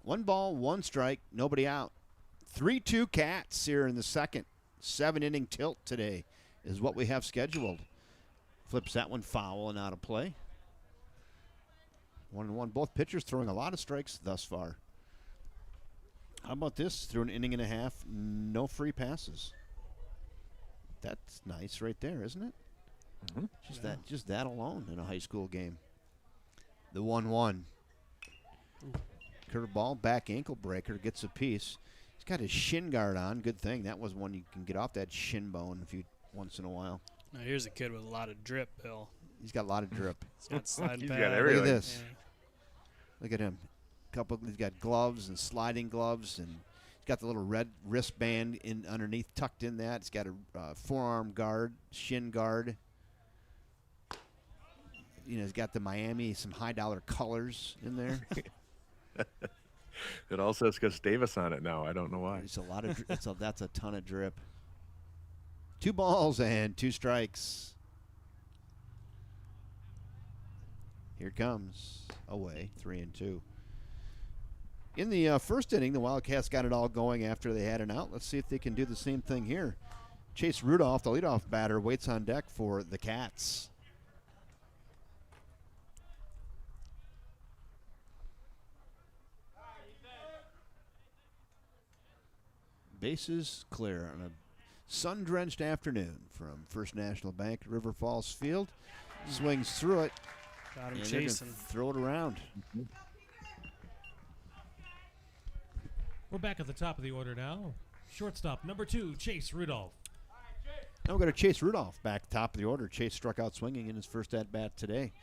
One ball, one strike, nobody out. 3-2 Cats here in the second. 7-inning tilt today is what we have scheduled. Flips that one foul and out of play. 1-1. Both pitchers throwing a lot of strikes thus far. How about this? Through an inning and a half, no free passes. That's nice right there, isn't it? Mm-hmm. Just that alone in a high school game. The 1-1. Curveball, back ankle breaker, gets a piece. He's got his shin guard on. Good thing. That was one you can get off that shin bone once in a while. Now here's a kid with a lot of drip, Bill. He's got a lot of drip. He's got slide He's pad. got Look everything. at this. Yeah. Look at him. He's got gloves and sliding gloves, and he's got the little red wristband in underneath, tucked in that. He's got a forearm guard, shin guard. You know, he's got the Miami, some high-dollar colors in there. It all says Gustavus on it now. I don't know why. There's a lot of that's a ton of drip. 2 balls and 2 strikes. Here it comes. Away, 3-2. In the first inning, the Wildcats got it all going after they had an out. Let's see if they can do the same thing here. Chase Rudolph, the leadoff batter, waits on deck for the Cats. Bases clear on a sun-drenched afternoon from First National Bank at River Falls Field. Swings through it. Got him And they're gonna chasing. throw it around. We're back at the top of the order now. Shortstop number 2, Chase Rudolph. Now we're going to Chase Rudolph back top of the order. Chase struck out swinging in his first at-bat today.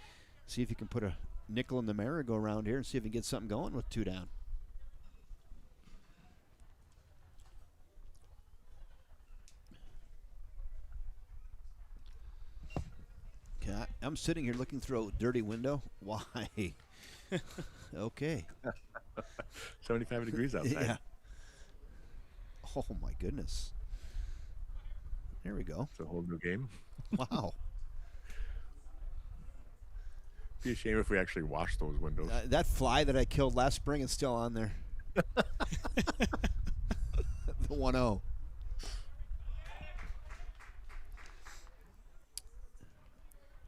See if he can put a nickel in the merry-go-round here and see if he can get something going with 2 down. Okay, I'm sitting here looking through a dirty window. Why? Okay. 75 degrees outside. Yeah. Oh, my goodness. There we go. It's a whole new game. Wow. Be a shame if we actually washed those windows. That fly that I killed last spring is still on there. The 1-0.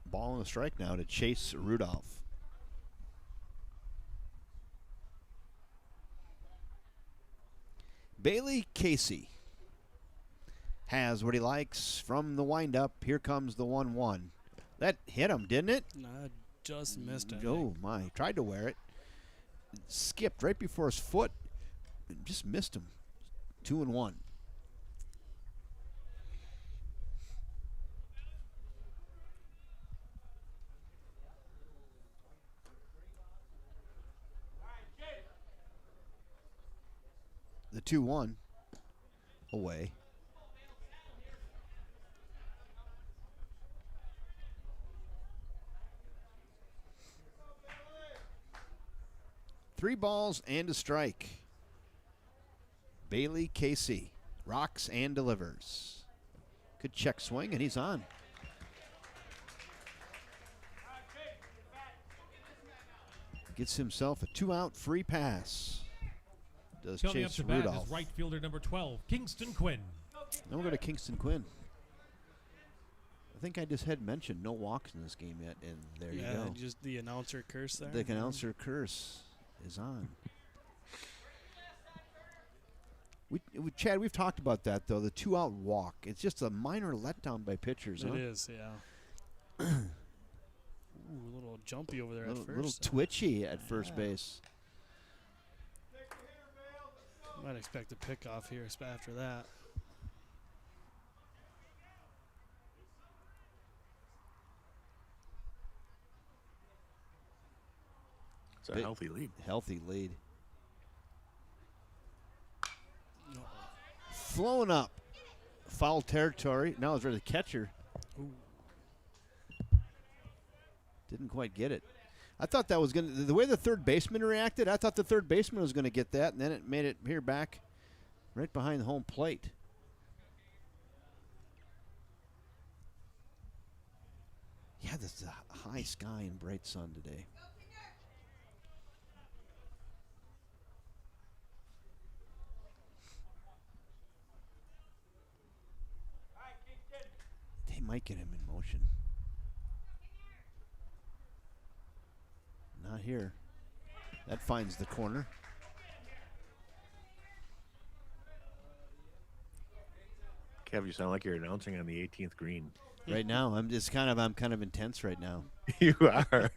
Ball and a strike now to Chase Rudolph. Bailey Casey has what he likes from the windup. Here comes the 1-1. That hit him, didn't it? No, I just missed it. Oh, my. Tried to wear it. Skipped right before his foot. And just missed him. 2-1. The 2-1 away. Three balls and a strike. Bailey Casey rocks and delivers. Good check swing, and he's on. Gets himself a 2-out free pass. Does Coming up Chase to bat Rudolph. is right fielder number 12, Kingston Quinn. Then we'll go to Kingston Quinn. I think I just had mentioned no walks in this game yet, and there you go. Just the announcer curse there. The announcer curse is on. Chad, we've talked about that, though, the 2-out walk. It's just a minor letdown by pitchers. It huh? is, yeah. Ooh, a little jumpy over there A at first. little twitchy at first base. Might expect a pickoff here after that. It's a healthy lead. Healthy lead. Flown up. Foul territory. Now it's really the catcher. Ooh. Didn't quite get it. I thought that was going to, the way the third baseman reacted, I thought the third baseman was going to get that, and then it made it here back right behind the home plate. Yeah, this is a high sky and bright sun today. They might get him in motion. Not here. That finds the corner. Kev, you sound like you're announcing on the 18th green. Right now, I'm kind of intense right now. You are.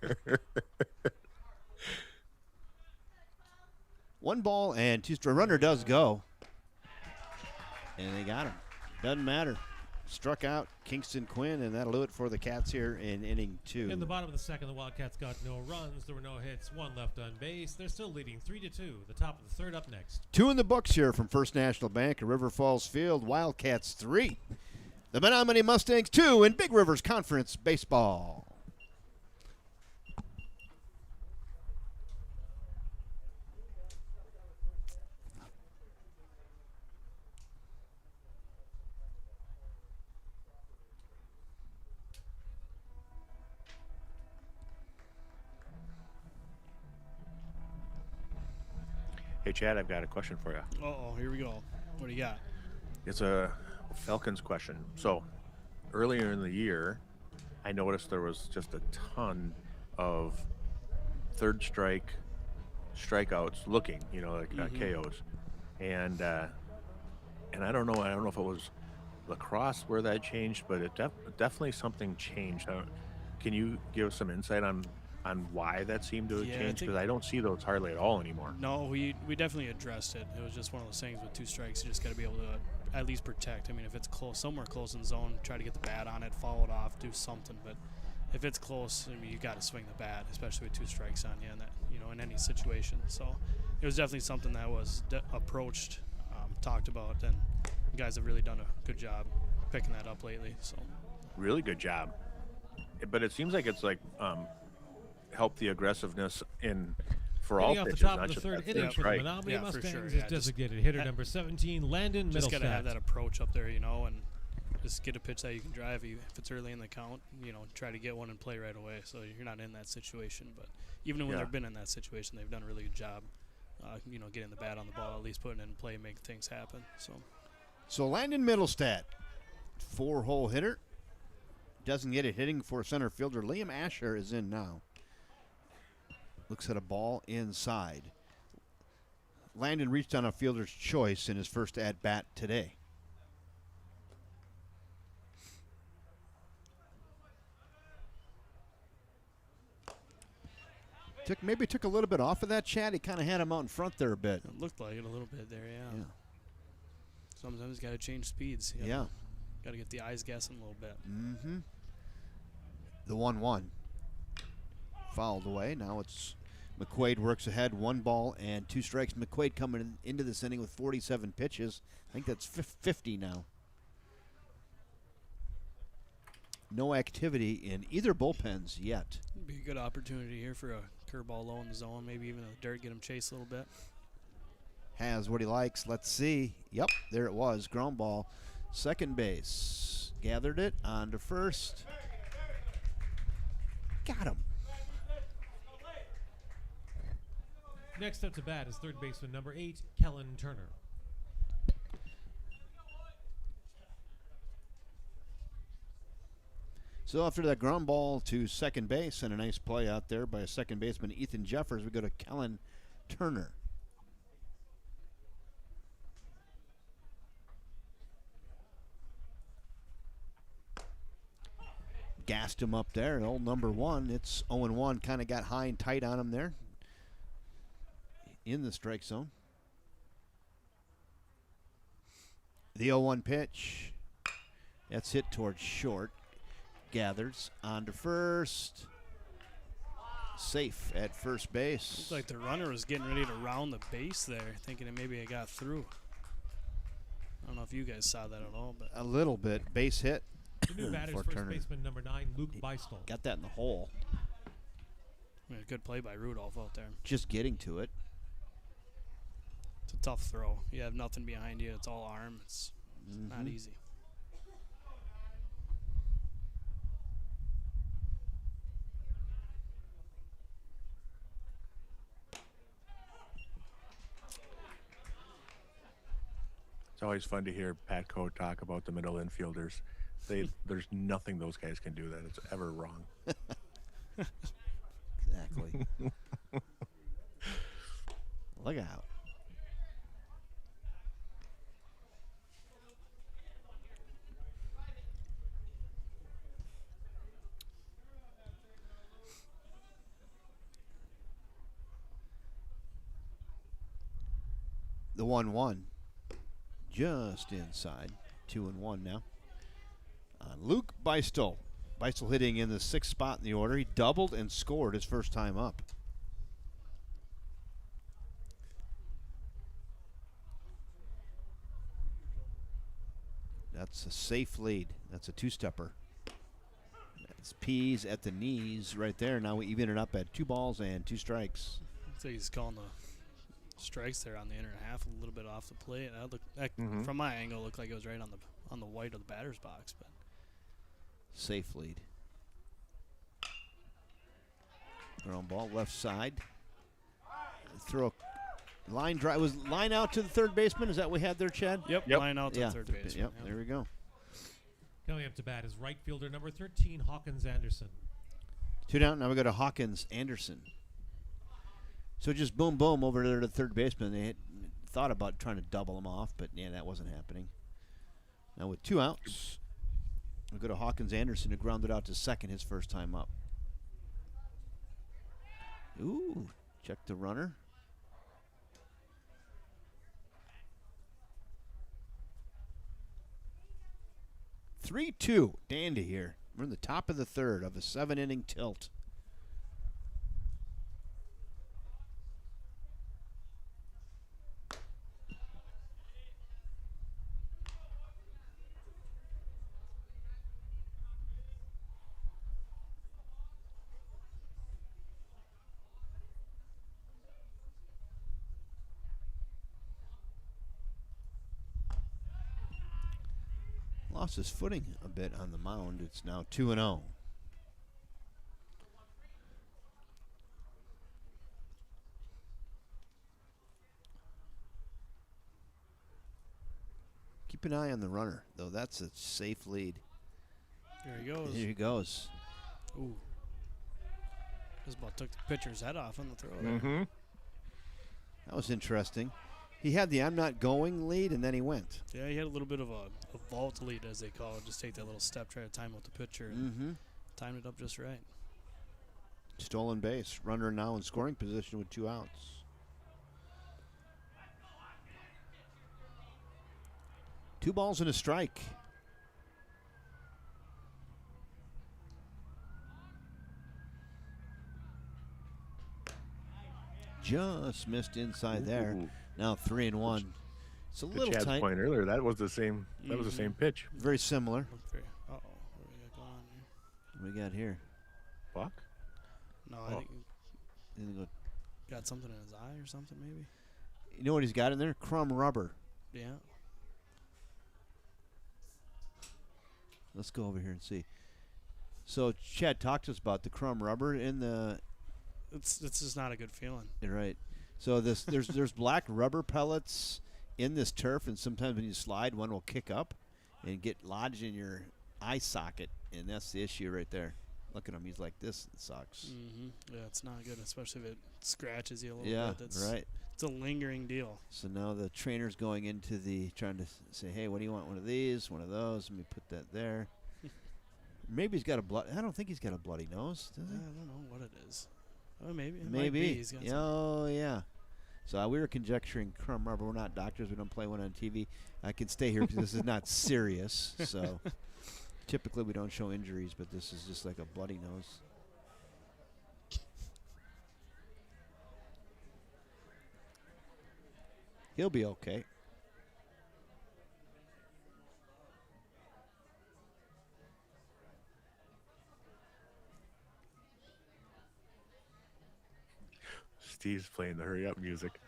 1 ball and 2 strikes. Runner does go. And they got him. Doesn't matter. Struck out Kingston Quinn, and that'll do it for the Cats here in inning 2. In the bottom of the second, the Wildcats got no runs. There were no hits. 1 left on base. They're still leading 3-2. The top of the third up next. 2 in the books here from First National Bank at River Falls Field. Wildcats 3. The Menomonie Mustangs 2 in Big Rivers Conference Baseball. Hey, Chad, I've got a question for you. Uh-oh, here we go. What do you got? It's a Falcons question. So, earlier in the year, I noticed there was just a ton of third strike strikeouts looking, like KOs. And I don't know if it was lacrosse where that changed, but it definitely something changed. Can you give some insight on why that seemed to have changed? Because I don't see those hardly at all anymore. No, we definitely addressed it. It was just one of those things with 2 strikes, you just got to be able to at least protect. I mean, if it's close, somewhere close in zone, try to get the bat on it, follow it off, do something. But if it's close, I mean, you got to swing the bat, especially with 2 strikes on you, and that in any situation. So it was definitely something that was approached, talked about, and you guys have really done a good job picking that up lately. So Really good job. But it seems like it's like help the aggressiveness for all Hitting off the pitches, top not of the just third that inning third for the strike. Menomonie Yeah, for Mustangs sure, is yeah, just designated hitter number 17, Landon just got to have Middlestat. that approach up there, and just get a pitch that you can drive. If it's early in the count, try to get one and play right away, so you're not in that situation. But even when they've been in that situation, they've done a really good job, getting the bat on the ball, at least putting it in play, making things happen. So Landon Middlestat, 4-hole hitter. Doesn't get it hitting for center fielder. Liam Asher is in now. Looks at a ball inside. Landon reached on a fielder's choice in his first at-bat today. Maybe took a little bit off of that, Chad. He kind of had him out in front there a bit. It looked like it a little bit there, Yeah. Sometimes got to change speeds. Yeah. Got to get the eyes guessing a little bit. Mm-hmm. The 1-1. Fouled away. Now it's McQuaid works ahead. 1 ball and 2 strikes. McQuaid coming into this inning with 47 pitches. I think that's 50 now. No activity in either bullpens yet. Be a good opportunity here for a curveball low in the zone, maybe even a dirt, get him chased a little bit. Has what he likes. Let's see. Yep, there it was. Ground ball. Second base. Gathered it on to first. Got him. Next up to bat is third baseman number 8, Kellen Turner. So after that ground ball to second base and a nice play out there by a second baseman, Ethan Jeffers, we go to Kellen Turner. gassed him up there. Old number 1. It's 0-1. Kind of got high and tight on him there in the strike zone. The 0-1 pitch. That's hit towards short. Gathers on to first. Safe at first base. Looked like the runner was getting ready to round the base there, thinking that maybe it got through. I don't know if you guys saw that at all, but A little bit. Base hit. The new batter's for first Turner. baseman number 9, Luke Beistel. Got that in the hole. I mean, a good play by Rudolph out there. Just getting to it. It's a tough throw. You have nothing behind you. It's all arm. It's not easy. It's always fun to hear Pat Coe talk about the middle infielders. There's nothing those guys can do that is ever wrong. Exactly. Look out. The 1-1. Just inside. 2-1 now. Luke Beistel. Beistel hitting in the 6th spot in the order. He doubled and scored his first time up. That's a safe lead. That's a 2-stepper. That's P's at the knees right there. Now we even it up at 2 balls and 2 strikes. So he's calling the strikes there on the inner half, a little bit off the plate. That from my angle, looked like it was right on the white of the batter's box, but Safe lead. Ground ball left side. Throw a line drive. Was line out to the third baseman? Is that what we had there, Chad? Yep. Line out to the third baseman. Yep, there we go. Coming up to bat is right fielder number 13, Hawkins Anderson. 2 down. Now we go to Hawkins Anderson. So just boom, boom over there to the third baseman. They had thought about trying to double him off, but yeah, that wasn't happening. Now with 2 outs, we go to Hawkins Anderson, who grounded out to second his first time up. Ooh, check the runner. Three-two, dandy here. We're in the top of the third of a 7-inning tilt. Lost his footing a bit on the mound. It's now 2-0. Keep an eye on the runner, though. That's a safe lead. There he goes. Here he goes. Ooh. Just about took the pitcher's head off on the throw there. Mm-hmm. That was interesting. He had the I'm not going lead, and then he went. Yeah, he had a little bit of a vault lead, as they call it. Just take that little step, try to time out the pitcher, and timed it up just right. Stolen base. Runner now in scoring position with 2 outs. Two balls and a strike. Just missed inside there. Now 3-1. It's a To little Chad's tight. point earlier, that was the same. That was the same pitch. Very similar. Uh-oh. What do we got going on here? What do we got here? Buck. No, Oh. I think Then we go- he got something in his eye or something, maybe. You know what he's got in there? Crumb rubber. Yeah. Let's go over here and see. So Chad talked to us about the crumb rubber in the. It's just not a good feeling. You're right. So there's black rubber pellets in this turf, and sometimes when you slide, one will kick up and get lodged in your eye socket, and that's the issue right there. Look at him; he's like this. It sucks. Yeah, it's not good, especially if it scratches you a little Yeah, bit. That's, right. It's a lingering deal. So now the trainer's going into the trying to say, "Hey, what do you want? One of these? One of those? Let me put that there." Maybe he's got a blood. I don't think he's got a bloody nose, does I he? don't know what it is. Oh, maybe. It might Maybe. be. He's got some- Oh, yeah. So we were conjecturing. Remember, we're not doctors. We don't play one on TV. I can stay here because this is not serious. So typically we don't show injuries, but this is just like a bloody nose. He'll be okay. Steve's playing the hurry up music.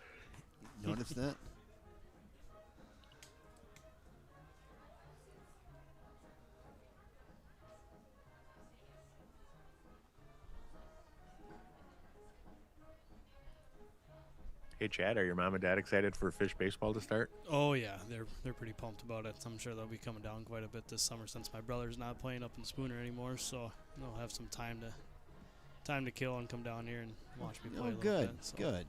Notice that? Hey, Chad, are your mom and dad excited for fish baseball to start? Oh yeah, they're pretty pumped about it. I'm sure they'll be coming down quite a bit this summer since my brother's not playing up in Spooner anymore. So they'll have some time to kill and come down here and watch me play. Oh, a little good, bit, so. good.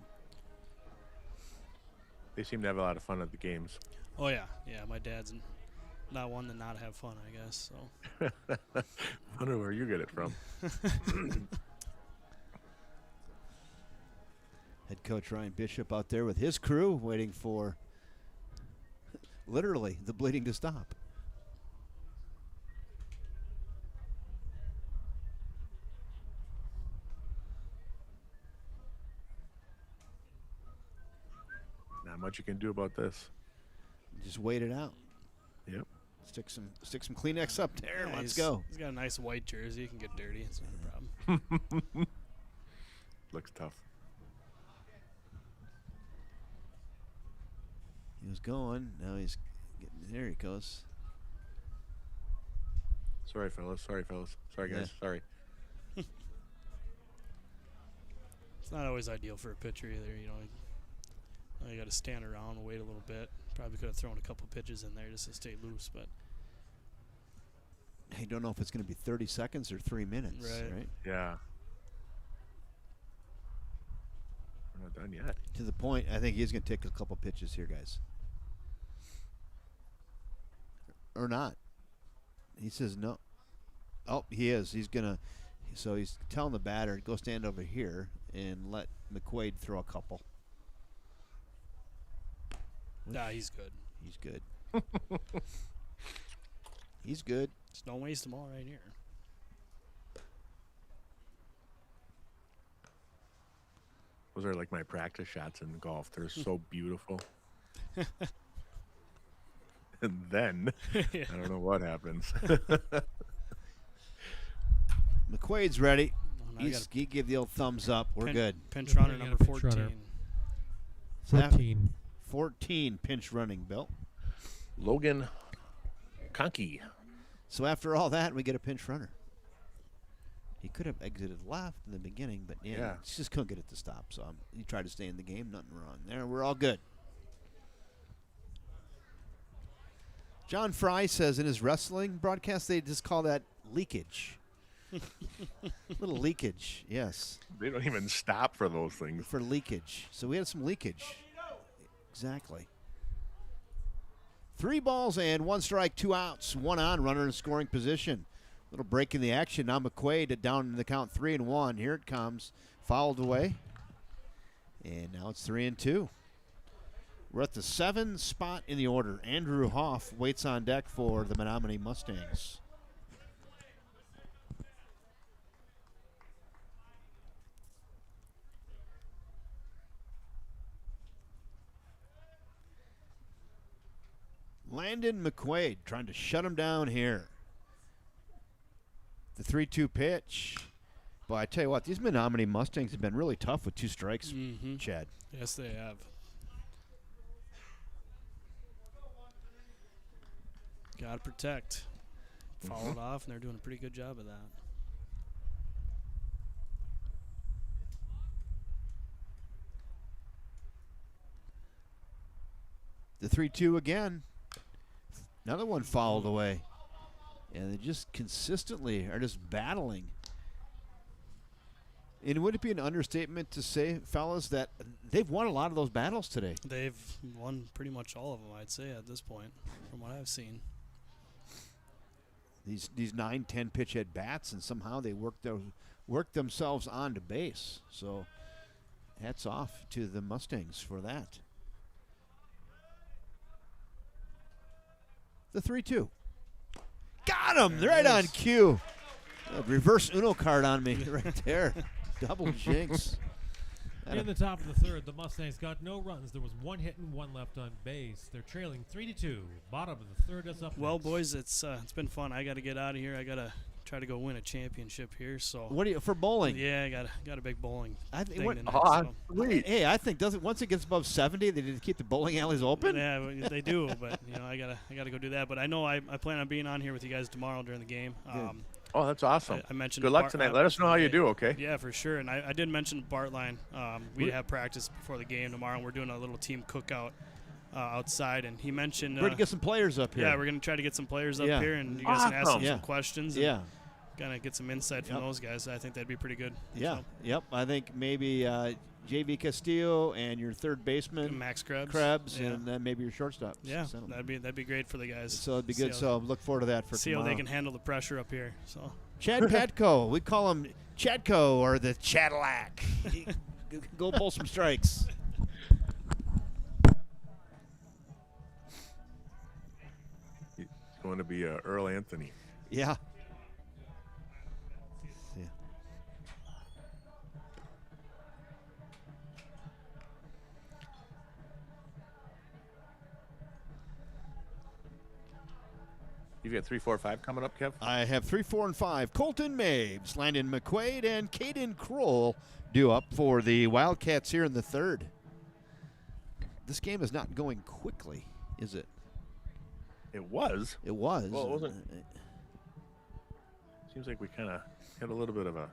They seem to have a lot of fun at the games. Oh yeah, my dad's not one to not have fun, I guess. So Wonder where you get it from. Head coach Ryan Bishop out there with his crew waiting for literally the bleeding to stop. Not much you can do about this. Just wait it out. Yep. Stick some Kleenex up there. Yeah, Let's go. He's got a nice white jersey. He can get dirty. It's not a problem. Looks tough. He was going. Now he's getting. There he goes. Sorry, fellas. Sorry, guys. Yeah. Sorry. It's not always ideal for a pitcher either. You got to stand around and wait a little bit. Probably could have thrown a couple pitches in there just to stay loose, but I don't know if it's going to be 30 seconds or 3 minutes. Right. Yeah. We're not done yet. To the point, I think he's going to take a couple pitches here, guys. Or not. He says no. Oh, he is. He's going to. So he's telling the batter, go stand over here and let McQuaid throw a couple. nah, he's good. He's good. He's good. Just don't waste them all right here. Those are like my practice shots in golf. They're so beautiful. And then, Yeah. I don't know what happens. McQuaid's ready. Oh, now I got He give the old thumbs up. We're pin- good. Pinch runner You got a number pinch 14. runner. So that- 14. 14 pinch running, Bill. Logan Conkey. So after all that, we get a pinch runner. He could have exited left in the beginning, but yeah. He just couldn't get it to stop. So he tried to stay in the game. Nothing wrong there. We're all good. John Fry says in his wrestling broadcast, they just call that leakage. Little leakage, yes, They don't even stop for those things. for leakage. So we had some leakage. Exactly. 3 balls and 1 strike, 2 outs, 1 on, runner in scoring position. Little break in the action. Now McQuaid down in the count 3-1. Here it comes. Fouled away. And now it's 3-2. We're at the 7 spot in the order. Andrew Hoff waits on deck for the Menomonie Mustangs. Landon McQuaid trying to shut him down here. The 3-2 pitch. Boy, I tell you what, these Menomonie Mustangs have been really tough with 2 strikes, Mm-hmm. Chad. Yes, they have. Got to protect. Foul it off, and they're doing a pretty good job of that. The 3-2 again. Another one fouled away. And they just consistently are just battling. And would it be an understatement to say, fellas, that they've won a lot of those battles today? They've won pretty much all of them, I'd say, at this point, from what I've seen. these 9-10 pitch at bats, and somehow they work themselves onto base. So hats off to the Mustangs for that. The 3-2. Got him right on cue. Reverse Uno card on me right there. Double jinx. In the top of the third, the Mustangs got no runs. There was 1 hit and 1 left on base. They're trailing 3-2. Bottom of the third is up. Well, next. boys, it's been fun. I got to get out of here. I got to try to go win a championship here. So What do you for bowling? yeah, I got a big bowling I think thing what- tonight. Oh, so. sweet. Hey, I think once it gets above 70, they need to keep the bowling alleys open. Yeah, well, they do, but I gotta go do that. But I know I plan on being on here with you guys tomorrow during the game. Oh, that's awesome. I mentioned Good luck tonight. Let us know how you do, okay? Yeah, for sure. And I did mention Bartline. We have practice before the game tomorrow, and we're doing a little team cookout outside. And he mentioned We're going to get some players up here. yeah, we're gonna try to get some players up Yeah. here, and you guys can ask them Awesome. Yeah. some questions. And Yeah. kind of get some insight from those guys. I think that'd be pretty good. Yeah. So, Yep. I think maybe JV Castillo and your third baseman, Max Krebs. Krebs, Yeah. and then maybe your shortstop. Yeah, Send 'em. that'd be great for the guys. So it'd be See good. how- So look forward to that for see tomorrow. how they can handle the pressure up here. So Chad Petco. We call him Chadco or the Cadillac. Go pull some strikes. It's going to be Earl Anthony. Yeah. Yeah. You've got 3, 4, 5 coming up, Kev? I have 3, 4, and 5. Colton Mabes, Landon McQuaid, and Caden Kroll due up for the Wildcats here in the third. This game is not going quickly, is it? It was. It was. Well, it wasn't. Seems like we kind of had a little bit of a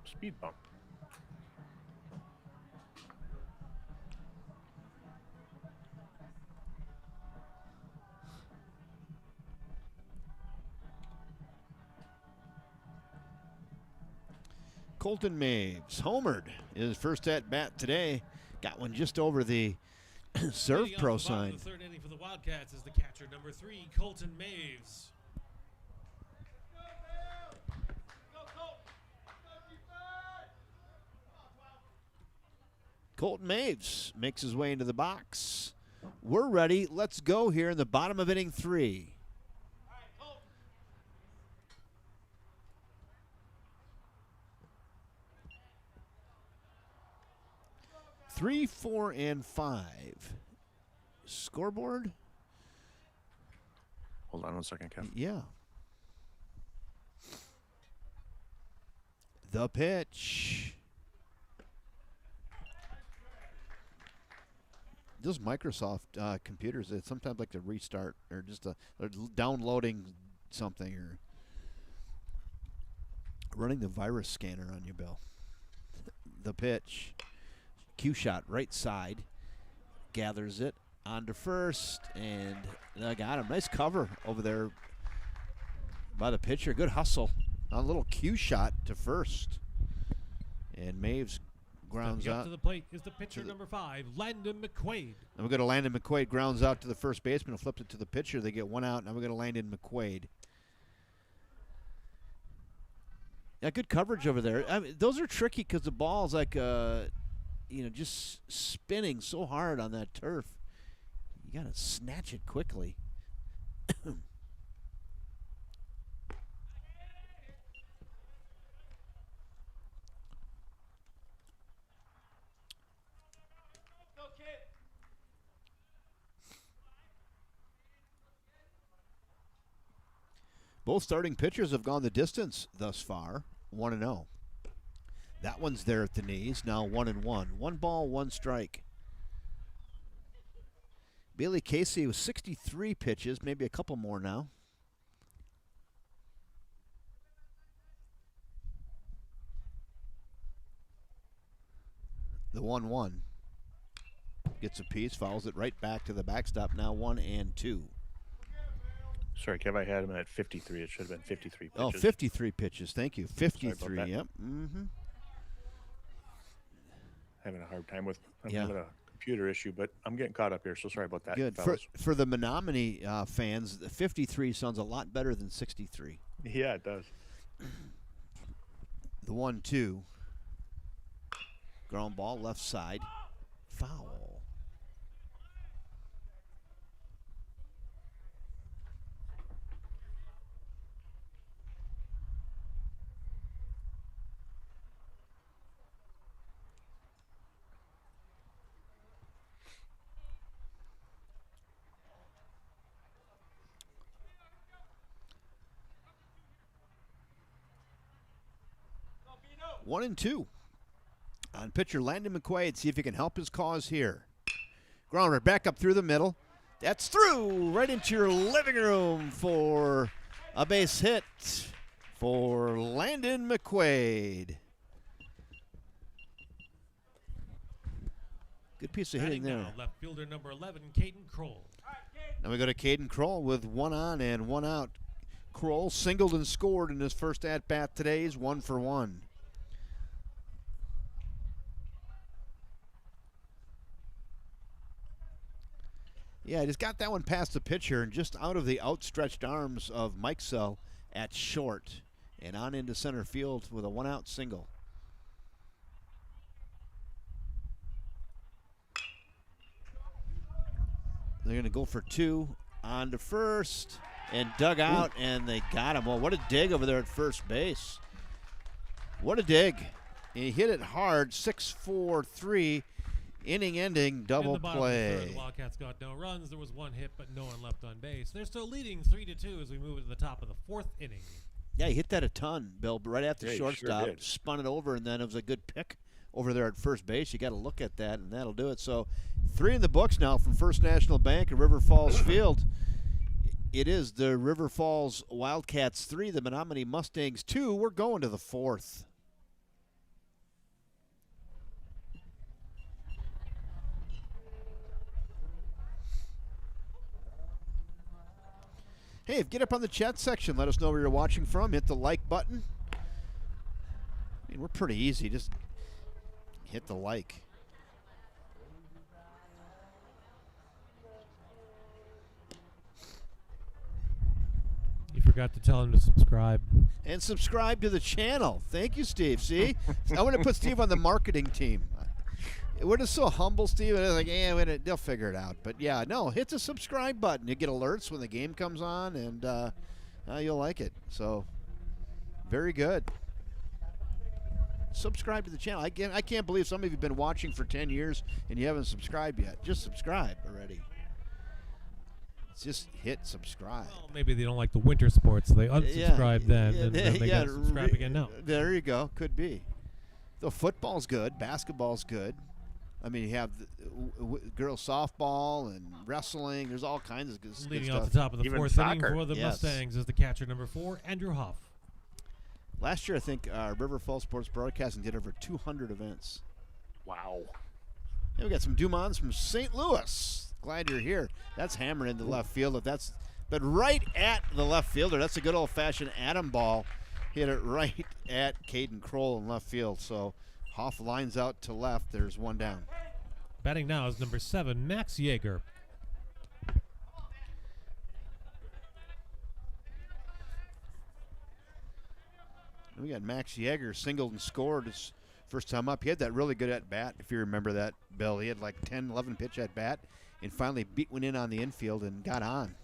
speed bump. Colton Mabes, homered, his first at bat today. Got one just over the Serve Leading off Pro the bottom sign. of the third inning for the Wildcats is the catcher, number 3, Colton Maves. Colton Mabes makes his way into the box. We're ready. Let's go here in the bottom of inning 3. Three, 4, and 5. Scoreboard? Hold on 1 second, Kev. Yeah. The pitch. Those Microsoft computers, they sometimes like to restart or just they're downloading something or running the virus scanner on you, Bill. The pitch. Cue shot right side. Gathers it onto first, and I got him. Nice cover over there by the pitcher. Good hustle. A little cue shot to first. And Maves grounds Stepping up out. to the plate is the pitcher, number 5, Landon McQuaid. And we're going to Landon McQuaid. Grounds out to the first baseman and flipped it to the pitcher. They get one out. Now we're going to Landon McQuaid. Yeah, good coverage over there. I mean, those are tricky because the ball's like, just spinning so hard on that turf. You got to snatch it quickly. Both starting pitchers have gone the distance thus far, 1-0. That one's there at the knees, now 1-1. 1 ball, 1 strike. Bailey Casey with 63 pitches, maybe a couple more now. The 1-1 gets a piece, fouls it right back to the backstop, now 1-2. Sorry, Kev, I had him at 53. It should have been 53 pitches. Oh, 53 pitches. Thank you. 53. that. Yep. Mm-hmm. Having a hard time with. I'm Yeah. having a computer issue, but I'm getting caught up here, so sorry about that. Good. For the Menomonie fans, the 53 sounds a lot better than 63. Yeah, it does. The 1-2. Ground ball, left side. Foul. One and two. On pitcher Landon McQuaid, see if he can help his cause here. Grounder back up through the middle. That's through right into your living room for a base hit for Landon McQuaid. Good piece of hitting there. Now, left fielder number 11, Caden Kroll. Now we go to Caden Kroll with one on and one out. Kroll singled and scored in his first at-bat today. He's 1 for 1. Yeah, just got that one past the pitcher and just out of the outstretched arms of Mike Sell at short and on into center field with a one-out single. They're going to go for two on to first and dug out, and they got him. Well, what a dig over there at first base. What a dig. He hit it hard, 6-4-3. Inning-ending double In the bottom play. Of the third, the Wildcats got no runs. There was one hit, but no one left on base. They're still leading 3-2 as we move to the top of the fourth inning. Yeah, he hit that a ton, Bill, right at the Yeah, he shortstop. sure did. Spun it over, and then it was a good pick over there at first base. You got to look at that, and that'll do it. So 3 in the books now from First National Bank at River Falls Field. It is the River Falls Wildcats 3, the Menomonie Mustangs 2. We're going to the fourth. Hey, get up on the chat section. Let us know where you're watching from. Hit the like button. I mean, we're pretty easy. Just hit the like. You forgot to tell him to subscribe. And subscribe to the channel. Thank you, Steve. See? I want to put Steve on the marketing team. We're just so humble, Steve. And it's like, they'll figure it out. But yeah, no, hit the subscribe button. You get alerts when the game comes on, and you'll like it. So, very good. Subscribe to the channel. I can't believe some of you have been watching for 10 years and you haven't subscribed yet. Just subscribe already. Just hit subscribe. Well, maybe they don't like the winter sports, so they unsubscribe then, and then they got to subscribe again now. There you go. Could be. The football's good. Basketball's good. I mean, you have girls softball and wrestling. There's all kinds of good stuff. Leading off the top of the Even fourth inning soccer. for the Yes. Mustangs is the catcher number 4, Andrew Huff. Last year, I think River Falls Sports Broadcasting did over 200 events. Wow. And we got some Dumons from St. Louis. Glad you're here. That's hammered into left field. But right at the left fielder. That's a good old-fashioned Adam ball. Hit it right at Caden Kroll in left field. So Hoff lines out to left. There's one down. Batting now is number 7, Max Yeager. And we got Max Yeager singled and scored his first time up. He had that really good at-bat, if you remember that, Bill. He had like 10, 11 pitch at-bat and finally beat one in on the infield and got on.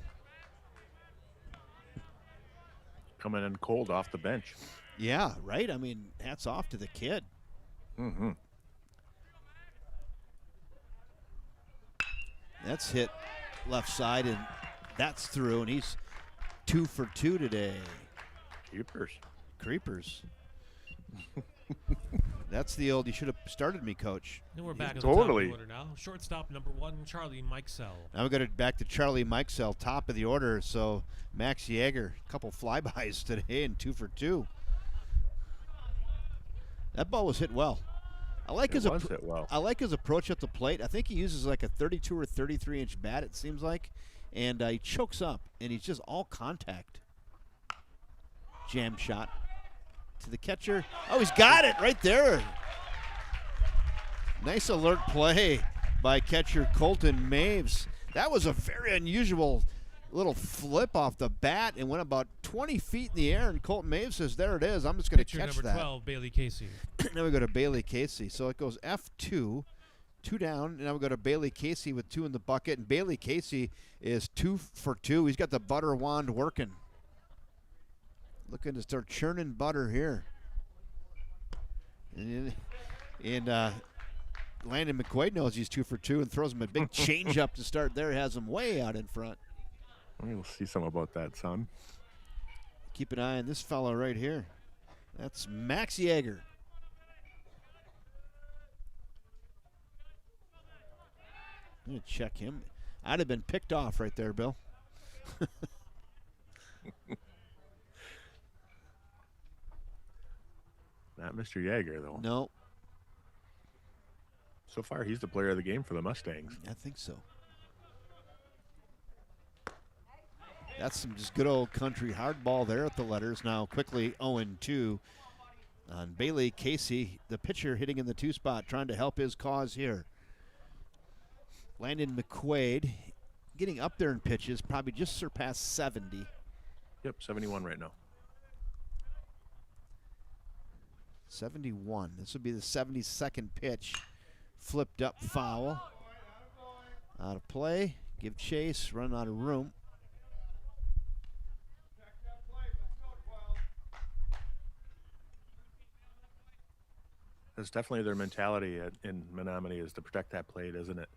Coming in cold off the bench. Yeah, right? I mean, hats off to the kid. Mm-hmm. That's hit left side, and that's through, and he's 2 for 2 today. Creepers. That's the old, you should have started me, coach. And we're back at Totally. the top of the order now. Shortstop number 1, Charlie Mikesell. Now we go back to Charlie Mikesell, top of the order. So Max Yeager, a couple flybys today and 2 for 2. That ball was hit well. I like his approach at the plate. I think he uses like a 32 or 33 inch bat, it seems like, and he chokes up, and he's just all contact. Jam shot to the catcher. Oh, he's got it right there. Nice alert play by catcher Colton Maves. That was a very unusual little flip off the bat and went about 20 feet in the air, and Colton Maves says, there it is, I'm just going to Pitcher catch number that. 12, Bailey Casey. Now we go to Bailey Casey. So it goes F2, 2 down, and now we go to Bailey Casey with 2 in the bucket, and Bailey Casey is 2 for 2. He's got the butter wand working. Looking to start churning butter here. And Landon McQuaid knows he's 2 for 2 and throws him a big change up to start there. Has him way out in front. We'll see some about that, son. Keep an eye on this fellow right here. That's Max Yeager. I'm going to check him. I'd have been picked off right there, Bill. Not Mr. Yeager, though. No, So far, he's the player of the game for the Mustangs. I think so. That's some just good old country hard ball there at the letters. Now quickly 0-2 on Bailey Casey, the pitcher hitting in the 2 spot, trying to help his cause here. Landon McQuaid getting up there in pitches, probably just surpassed 70. Yep, 71 right now. 71. This would be the 72nd pitch. Flipped up foul. Out of play. Give chase. Run out of room. That's definitely their mentality in Menomonie, is to protect that plate, isn't it?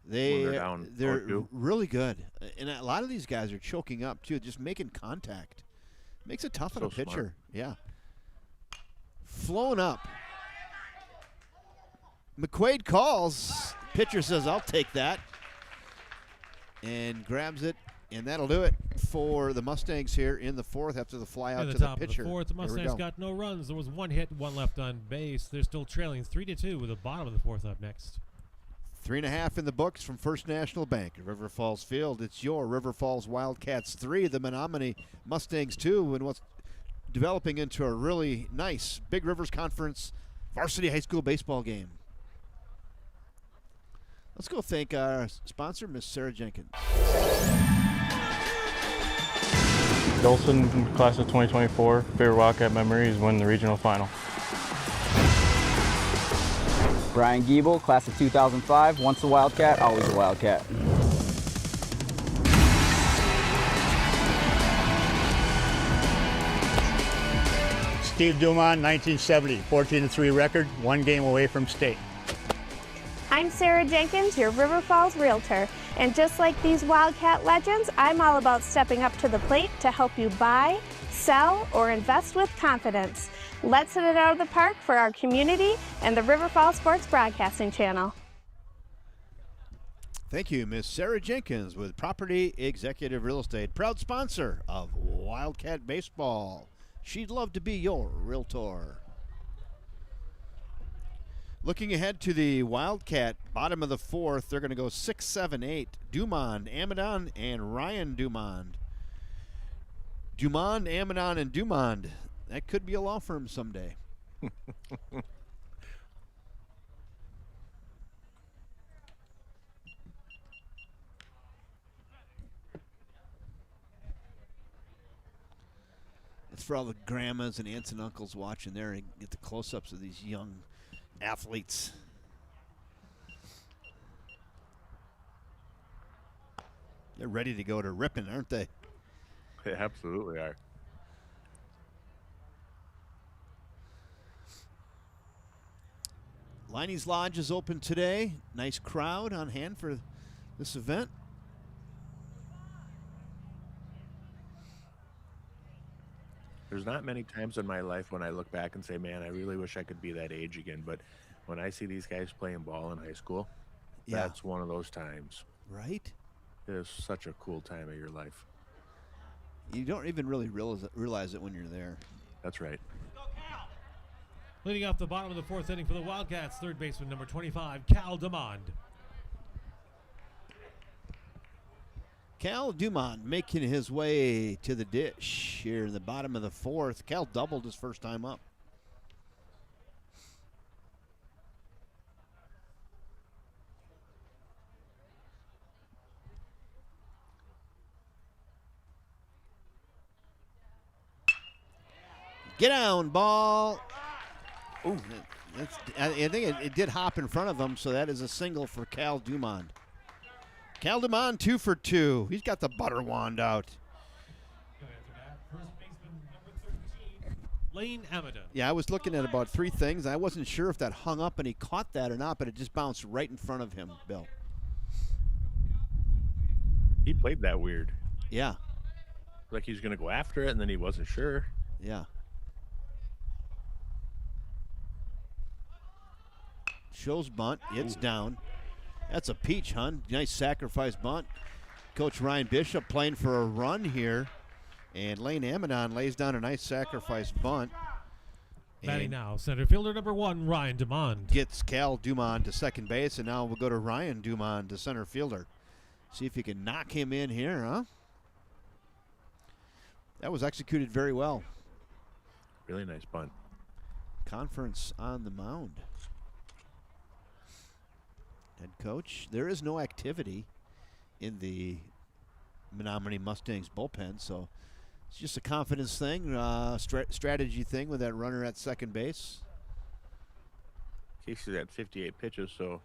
They're down 0-2. really good. And a lot of these guys are choking up, too, just making contact. Makes it tough on a So pitcher. smart. Yeah. Flown up. McQuaid calls. Pitcher says, I'll take that. And grabs it. And that'll do it for the Mustangs here in the 4th after the fly out At to the the top pitcher. of the 4th, the Here we Mustangs go. got no runs. There was 1 hit, 1 left on base. They're still trailing 3-2 with the bottom of the 4th up next. 3.5 in the books from First National Bank at River Falls Field. It's your River Falls Wildcats 3, the Menomonie Mustangs 2, and what's developing into a really nice Big Rivers Conference varsity high school baseball game. Let's go thank our sponsor, Miss Sarah Jenkins. Dolson, class of 2024, favorite Wildcat memory is winning the regional final. Brian Giebel, class of 2005, once a Wildcat, always a Wildcat. Steve Dumont, 1970, 14-3 record, 1 game away from state. I'm Sarah Jenkins, your River Falls Realtor. And just like these Wildcat legends, I'm all about stepping up to the plate to help you buy, sell, or invest with confidence. Let's hit it out of the park for our community and the River Falls Sports Broadcasting Channel. Thank you, Miss Sarah Jenkins with Property Executive Real Estate, proud sponsor of Wildcat Baseball. She'd love to be your realtor. Looking ahead to the Wildcat, bottom of the 4th, they're going to go 6, 7, 8. Dumond, Amadon, and Ryan Dumond. Dumond, Amadon, and Dumond. That could be a law firm someday. It's for all the grandmas and aunts and uncles watching there and get the close-ups of these young athletes. They're ready to go to Ripon, aren't they? They absolutely are. Liney's Lodge is open today. Nice crowd on hand for this event. There's not many times in my life when I look back and say, man, I really wish I could be that age again. But when I see these guys playing ball in high school, Yeah. that's one of those times. Right? It is such a cool time of your life. You don't even really realize it when you're there. That's right. Leading off the bottom of the 4th inning for the Wildcats, third baseman number 25, Cal Dumond. Cal Dumont making his way to the dish here in the bottom of the 4th. Cal doubled his first time up. Get down, ball. Ooh, I think it did hop in front of him, so that is a single for Cal Dumond. Cal Dumond 2 for 2. He's got the butter wand out. First baseman number 13, Lane Amadon. Yeah, I was looking at about 3 things. I wasn't sure if that hung up and he caught that or not, but it just bounced right in front of him, Bill. He played that weird. Yeah. Like he was going to go after it, and then he wasn't sure. Yeah. Shows bunt. It's down. That's a peach, hun. Nice sacrifice bunt. Coach Ryan Bishop playing for a run here. And Lane Amadon lays down a nice sacrifice bunt. Batting now, center fielder number 1, Ryan Dumond. Gets Cal Dumond to second base, and now we'll go to Ryan Dumond to center fielder. See if he can knock him in here, huh? That was executed very well. Really nice bunt. Conference on the mound. Head coach, there is no activity in the Menomonie Mustangs bullpen, so it's just a confidence thing, strategy thing with that runner at second base. Casey's at 58 pitches, so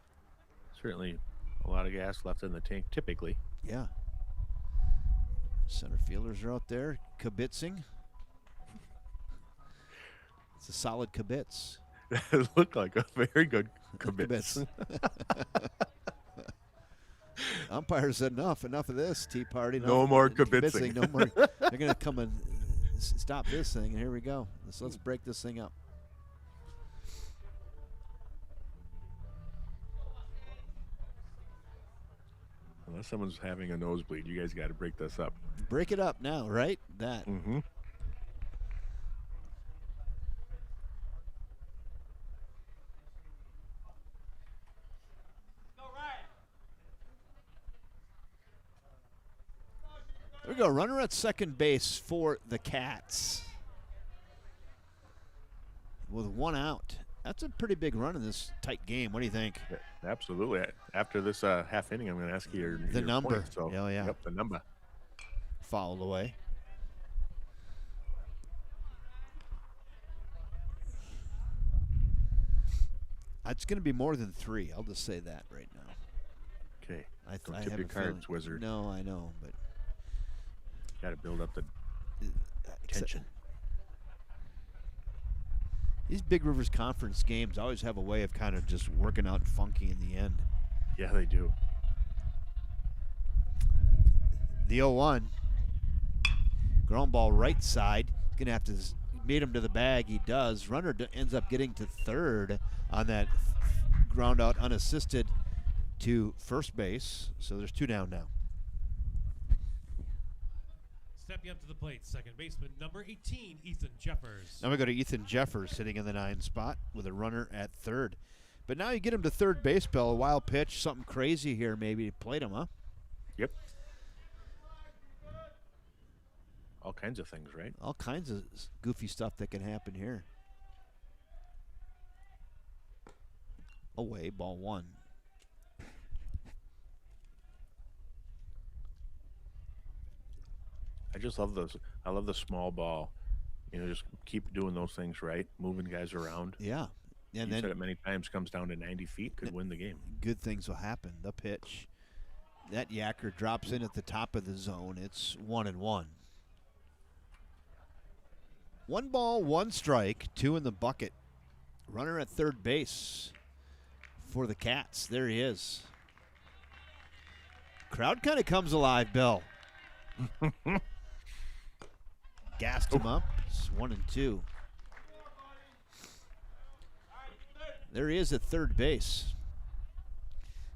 certainly a lot of gas left in the tank typically. Yeah. Center fielders are out there kibitzing. It's a solid kibitz. It looked like a very good kibitz. Umpire said enough of this tea party. No more kibitzing. No more. They're going to come and stop this thing, and here we go. Let's break this thing up. Unless someone's having a nosebleed, you guys got to break this up. Break it up now, right? That. Mm-hmm. There we go. Runner at second base for the Cats. With 1 out. That's a pretty big run in this tight game. What do you think? Yeah, absolutely. After this half inning, I'm going to ask you your number. Point, so, oh, yeah. Yep, the number. Fouled away. It's going to be more than 3. I'll just say that right now. Okay. Don't I tip have your a cards, feeling. wizard. No, I know, but Got to build up the tension. These Big Rivers Conference games always have a way of kind of just working out funky in the end. Yeah, they do. The 0-1. Ground ball right side. Going to have to meet him to the bag. He does. Runner ends up getting to third on that ground out unassisted to first base. So there's 2 down now. Stepping up to the plate, second baseman number 18, Ethan Jeffers. Now we go to Ethan Jeffers sitting in the 9 spot with a runner at third. But now you get him to third base, Bill. A wild pitch, something crazy here maybe. Played him, huh? Yep. All kinds of things, right? All kinds of goofy stuff that can happen here. Away, ball 1. I just love those. I love the small ball. You know, just keep doing those things right, moving guys around. Yeah. And you then said it many times, comes down to 90 feet, could win the game. Good things will happen. The pitch. That yacker drops in at the top of the zone. It's 1-1. 1 ball, 1 strike, 2 in the bucket. Runner at third base for the Cats. There he is. Crowd kind of comes alive, Bill. Gassed him up. It's 1-2. There he is at third base.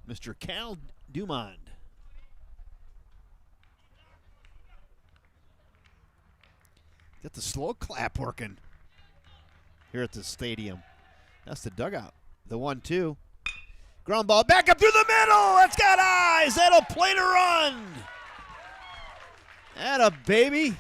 Mr. Cal Dumond. Got the slow clap working here at the stadium. That's the dugout. The 1-2. Ground ball back up through the middle. That's got eyes. That'll play to run. Atta baby.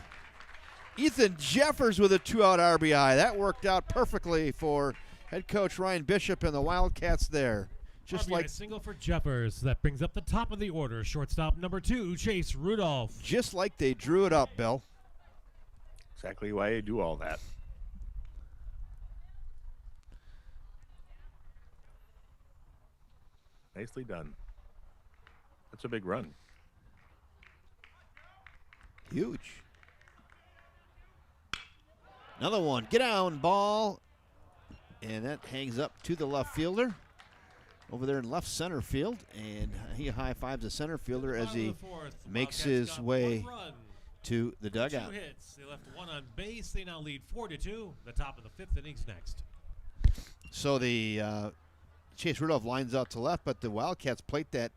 Ethan Jeffers with a 2-out RBI. That worked out perfectly for head coach Ryan Bishop and the Wildcats there. Just RBI like single for Jeffers. That brings up the top of the order. Shortstop number 2, Chase Rudolph. Just like they drew it up, Bill. Exactly why you do all that. Nicely done. That's a big run. Huge. Another one. Get down ball. And that hangs up to the left fielder over there in left center field. And he high-fives the center fielder as he makes his way to the dugout. 2 hits. They left one on base. They now lead 4-2. The top of the 5th innings next. So the Chase Rudolph lines out to left, but the Wildcats plate that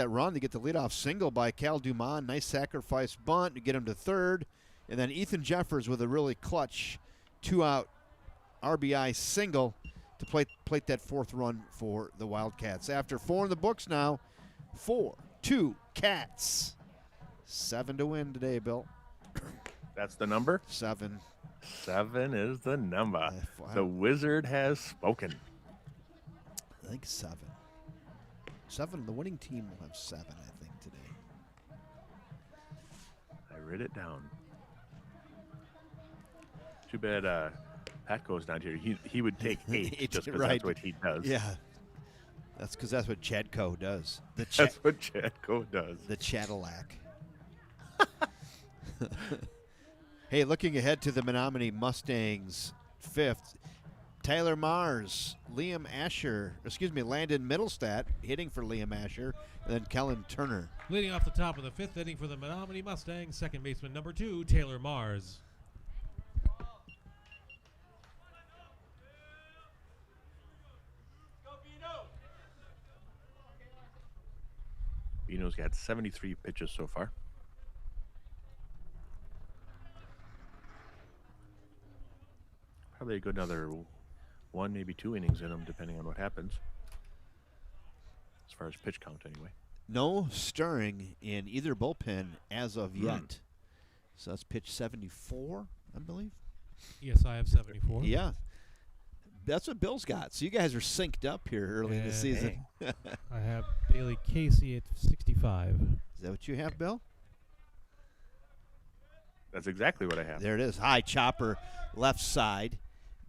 run to get the leadoff single by Cal Dumont. Nice sacrifice bunt to get him to third. And then Ethan Jeffers with a really clutch 2-out RBI single to plate that 4th run for the Wildcats. After 4 in the books now, 4-2 Cats. 7 to win today, Bill. That's the number? 7. 7 is the number. The Wizard has spoken. I think 7. 7. The winning team will have 7, I think, today. I wrote it down. Too bad Pat goes down here. He would take 8 just because that's what he does. Yeah. That's because that's what Chadco does. That's what Chadco does. The Cadillac. Hey, looking ahead to the Menomonie Mustangs 5th, Tyler Mars, Landon Middlestat hitting for Liam Asher, and then Kellen Turner. Leading off the top of the 5th inning for the Menomonie Mustangs, second baseman number 2, Taylor Mars. Bino's got 73 pitches so far. Probably a good another 1, maybe 2 innings in him, depending on what happens. As far as pitch count, anyway. No stirring in either bullpen as of yet. So that's pitch 74, I believe. Yes, I have 74. Yeah. That's what Bill's got. So you guys are synced up here early in the season. I have Bailey Casey at 65. Is that what you have, Bill? That's exactly what I have. There it is. High chopper, left side.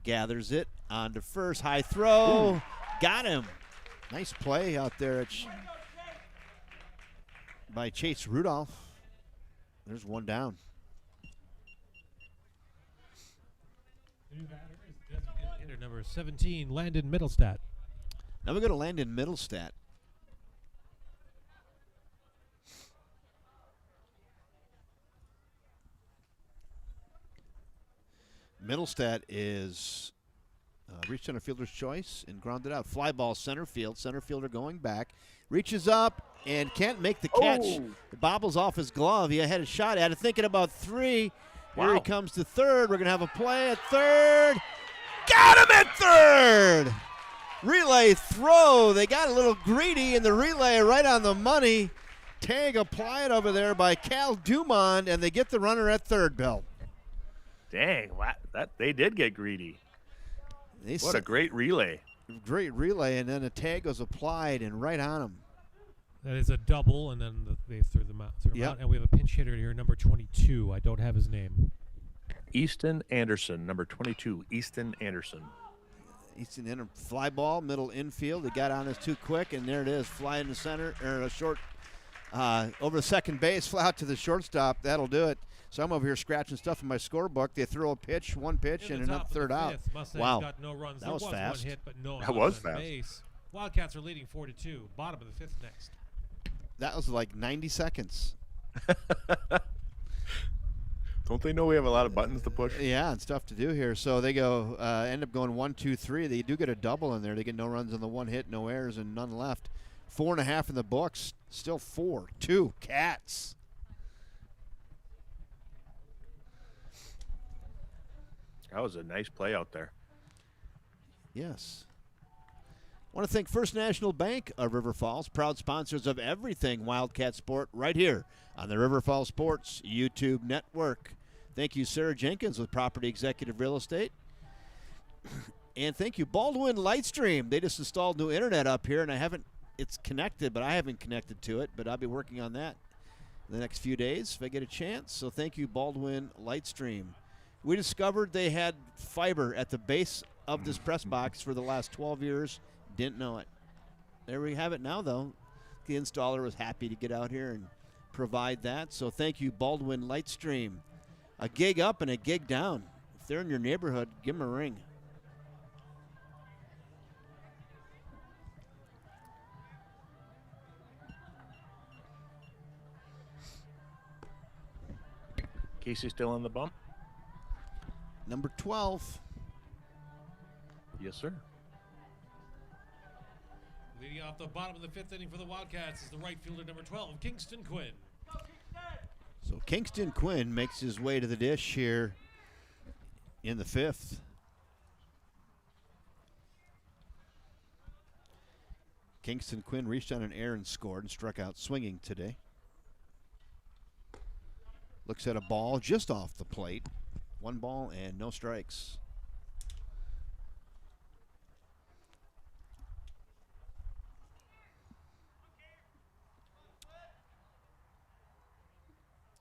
Gathers it onto first. High throw. Ooh. Got him. Nice play out there by Chase Rudolph. There's one down. Hitter number 17, Landon Middlestat. Now we go to Landon Middlestat. Middlestat is reached center fielder's choice and grounded out. Fly ball center field. Center fielder going back. Reaches up and can't make the catch. It bobbles off his glove. He had a shot at it, thinking about 3. Wow. Here he comes to third. We're going to have a play at third. Got him at third! Relay throw. They got a little greedy in the relay right on the money. Tag applied over there by Cal Dumont, and they get the runner at third, Bill. Dang, they did get greedy. What a great relay. Great relay, and then a tag was applied and right on him. That is a double, and then they threw them out. And we have a pinch hitter here, number 22. I don't have his name. Easton Anderson, number 22, Easton Anderson. Easton, fly ball, middle infield. He got on us too quick, and there it is. Fly in the center, or a short, over the second base, fly out to the shortstop. That'll do it. So I'm over here scratching stuff in my scorebook. They throw a pitch, one pitch, and an third out. Wow, got no runs. That was fast. One hit, but no that was fast. Base. Wildcats are leading 4-2. Bottom of the 5th next. That was like 90 seconds. Don't they know we have a lot of buttons to push? Yeah, and stuff to do here. So they go, end up going 1, 2, 3. They do get a double in there. They get no runs on the one hit, no errors, and none left. 4.5 in the books. Still 4-2 Cats. That was a nice play out there. Yes. I want to thank First National Bank of River Falls, proud sponsors of everything Wildcat Sport right here on the River Falls Sports YouTube network. Thank you, Sarah Jenkins with Property Executive Real Estate. And thank you, Baldwin Lightstream. They just installed new internet up here, and it's connected, but I haven't connected to it, but I'll be working on that in the next few days if I get a chance. So thank you, Baldwin Lightstream. We discovered they had fiber at the base of this press box for the last 12 years. Didn't know it. there we have it now, though. The installer was happy to get out here and provide that. So thank you, Baldwin Lightstream. A gig up and a gig down. If they're in your neighborhood, give them a ring. Casey still on the bump? Number 12. Yes, sir. Leading off the bottom of the 5th inning for the Wildcats is the right fielder, number 12, Kingston Quinn. So Kingston Quinn makes his way to the dish here in the 5th. Kingston Quinn reached on an error and scored and struck out swinging today. Looks at a ball just off the plate. 1 ball and no strikes.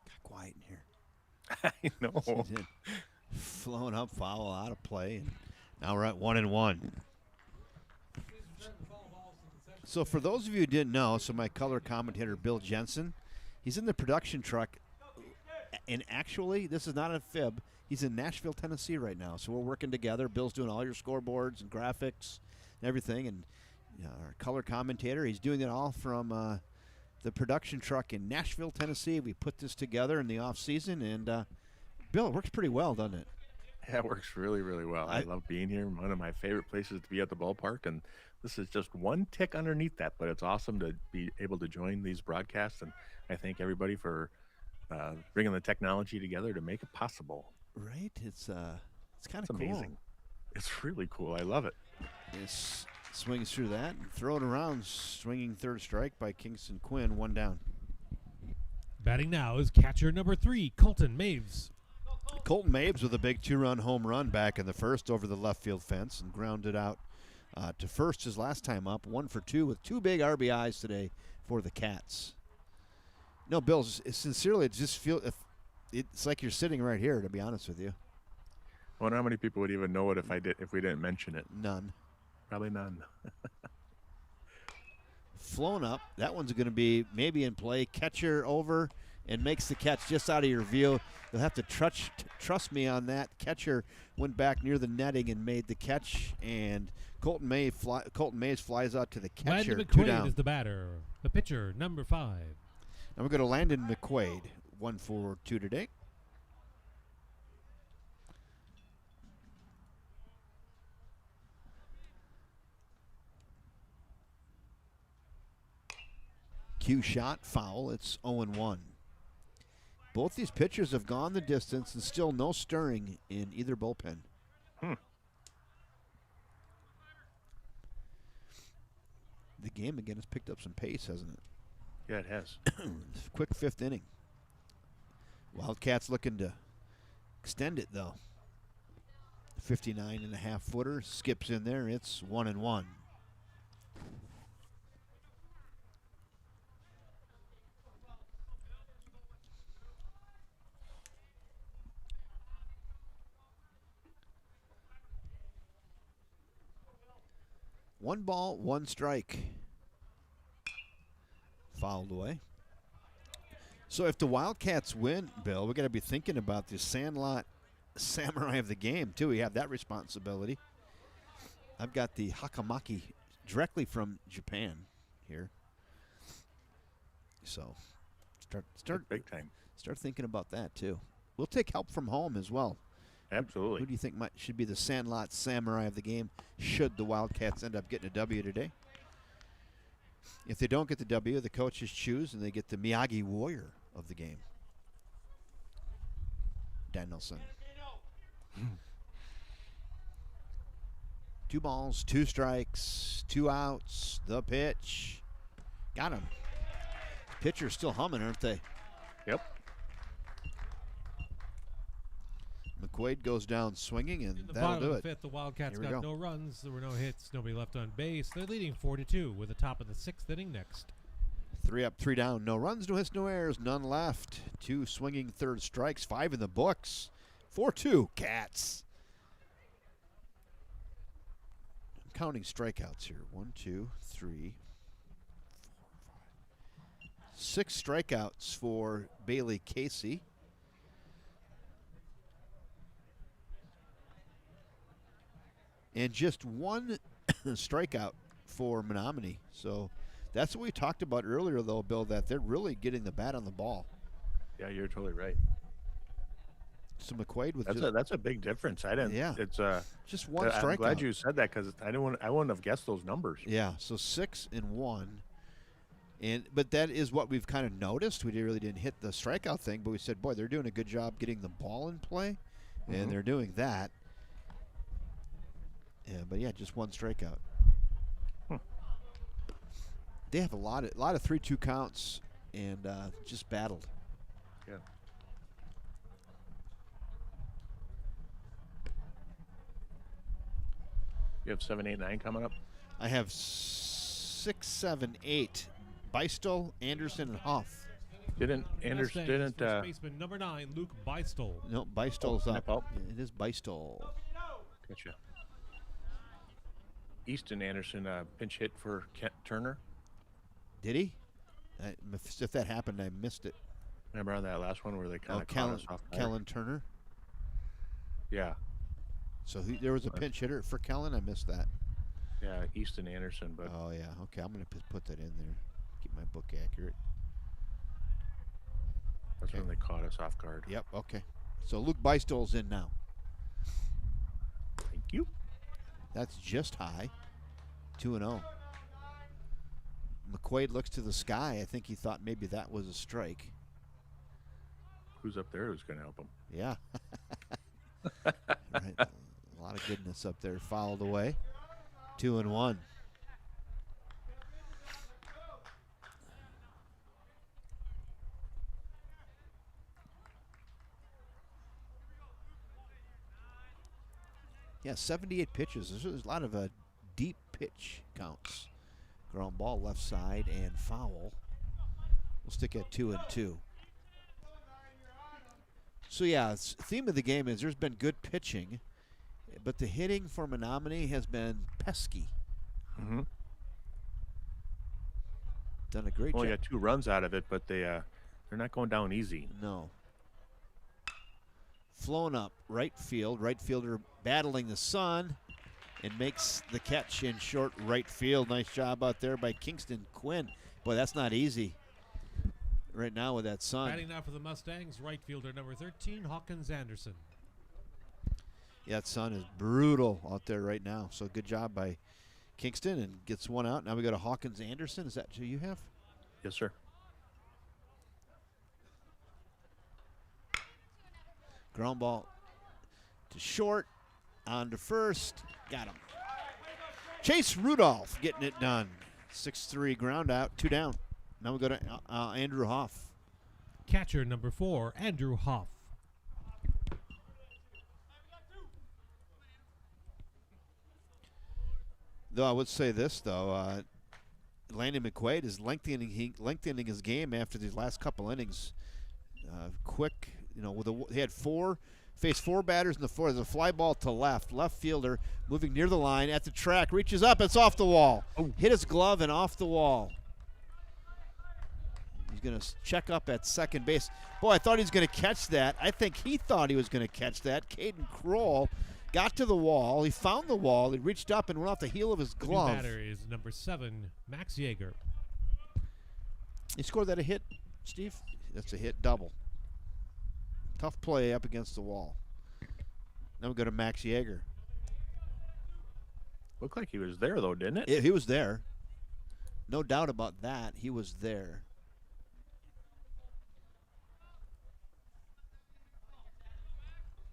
Got quiet in here. I know. Flowing up, foul, out of play. And now we're at 1-1. So for those of you who didn't know, so my color commentator, Bill Jensen, he's in the production truck. And actually, this is not a fib. He's in Nashville, Tennessee right now. So we're working together. Bill's doing all your scoreboards and graphics and everything. And our color commentator, he's doing it all from the production truck in Nashville, Tennessee. We put this together in the off season, and Bill, it works pretty well, doesn't it? Yeah, it works really, really well. I love being here. One of my favorite places to be at the ballpark, and this is just one tick underneath that, but it's awesome to be able to join these broadcasts, and I thank everybody for bringing the technology together to make it possible. Right? It's kind of amazing. Cool. It's really cool. I love it. This swings through that and throw it around. Swinging third strike by Kingston Quinn. 1 down. Batting now is catcher number 3, Colton Maves. Colton Maves with a big 2-run home run back in the first over the left field fence and grounded out to first his last time up. 1 for 2 with 2 big RBIs today for the Cats. No, Bill, sincerely, it just feels it's like you're sitting right here, to be honest with you. I wonder how many people would even know it if we didn't mention it. None. Probably none. Flown up. That one's going to be maybe in play. Catcher over and makes the catch just out of your view. You'll have to trust me on that. Catcher went back near the netting and made the catch, and Colton Mays flies out to the catcher. Landon 2 McQuaid down. is the batter. The pitcher, number 5. Now we're going to Landon McQuaid. 1 for 2 today. Cue shot, foul. It's 0-1. Both these pitchers have gone the distance and still no stirring in either bullpen. The game again has picked up some pace, hasn't it? Yeah, it has. Quick 5th inning. Wildcats looking to extend it, though. 59.5 footer skips in there. It's 1-1. One ball, 1 strike. Fouled away. So if the Wildcats win, Bill, we got to be thinking about the Sandlot Samurai of the game, too. We have that responsibility. I've got the Hakamaki directly from Japan here. So start big time. Start thinking about that, too. We'll take help from home as well. Absolutely. Who do you think should be the Sandlot Samurai of the game should the Wildcats end up getting a W today? If they don't get the W, the coaches choose and they get the Miyagi Warrior of the game. Danielson. 2 balls, 2 strikes, 2 outs, the pitch. Got him. Pitcher's still humming, aren't they? Yep. McQuaid goes down swinging, and In the that'll bottom do of it. the 5th, the Wildcats Here we got go. no runs. There were no hits, nobody left on base. They're leading 4-2 with the top of the 6th inning next. 3 up, 3 down. No runs, no hits, no errors, none left. 2 swinging third strikes, 5 in the books. 4-2, Cats. I'm counting strikeouts here. 1, 2, 3, 6 strikeouts for Bailey Casey. And just 1 strikeout for Menomonie. So that's what we talked about earlier, though, Bill, that they're really getting the bat on the ball. Yeah, you're totally right. So McQuaid with That's a big difference. I didn't. Yeah. It's just 1 strikeout. I'm glad you said that because I wouldn't have guessed those numbers. Yeah. So 6 and 1. But that is what we've kind of noticed. We really didn't hit the strikeout thing, but we said, boy, they're doing a good job getting the ball in play, and they're doing that. Yeah, but yeah, just 1 strikeout. They have a lot of 3-2 counts and just battled. Yeah. You have 7, 8, 9 coming up. I have 6, 7, 8. Beistel, Anderson, and Hoff. Didn't Anderson? Mustangs, Didn't first baseman number 9, Luke Beistel. No, Beistel's up. up. It is Beistel. Gotcha. Easton Anderson pinch hit for Kent Turner. Did he? If that happened, I missed it. Remember on that last one where they kind of caught us off guard? Kellen Turner. Yeah. So there was a pinch hitter for Kellen. I missed that. Yeah, Easton Anderson. But oh yeah, okay. I'm gonna put that in there. Keep my book accurate. That's when they caught us off guard. Yep. Okay. So Luke Beistel's in now. Thank you. That's just high. 2-0. McQuaid looks to the sky. I think he thought maybe that was a strike. Who's up there who's going to help him? Yeah. Right. A lot of goodness up there. Fouled away. 2-1. Yeah, 78 pitches. There's a lot of deep pitch counts. Ground ball left side and foul. We'll stick at 2-2. So yeah, theme of the game is there's been good pitching, but the hitting for Menomonie has been pesky. Mm-hmm. Done a great job. Only got 2 runs out of it, but they're not going down easy. No. Flown up right field. Right fielder battling the sun and makes the catch in short right field. Nice job out there by Kingston Quinn. Boy, that's not easy right now with that sun. Batting now for the Mustangs, right fielder number 13, Hawkins Anderson. Yeah, that sun is brutal out there right now. So good job by Kingston and gets 1 out. Now we go to Hawkins Anderson. Is that who you have? Yes, sir. Ground ball to short, on to first, got him. Chase Rudolph getting it done. 6-3 ground out, 2 down. Now we go to Andrew Hoff. Catcher number 4, Andrew Hoff. Though I would say this, though, Landon McQuaid is lengthening his game after these last couple innings. Quick, he had faced 4 batters in the 4th. There's a fly ball to left fielder moving near the line at the track, reaches up, it's off the wall. Oh. Hit his glove and off the wall. He's going to check up at second base. Boy, I thought he was going to catch that. I think he thought he was going to catch that. Caden Kroll got to the wall. He found the wall. He reached up and went off the heel of his glove. The new batter is number 7, Max Yeager. He scored that a hit, Steve? That's a hit double. Tough play up against the wall. Now we go to Max Yeager. Looked like he was there, though, didn't it? He was there. No doubt about that. He was there.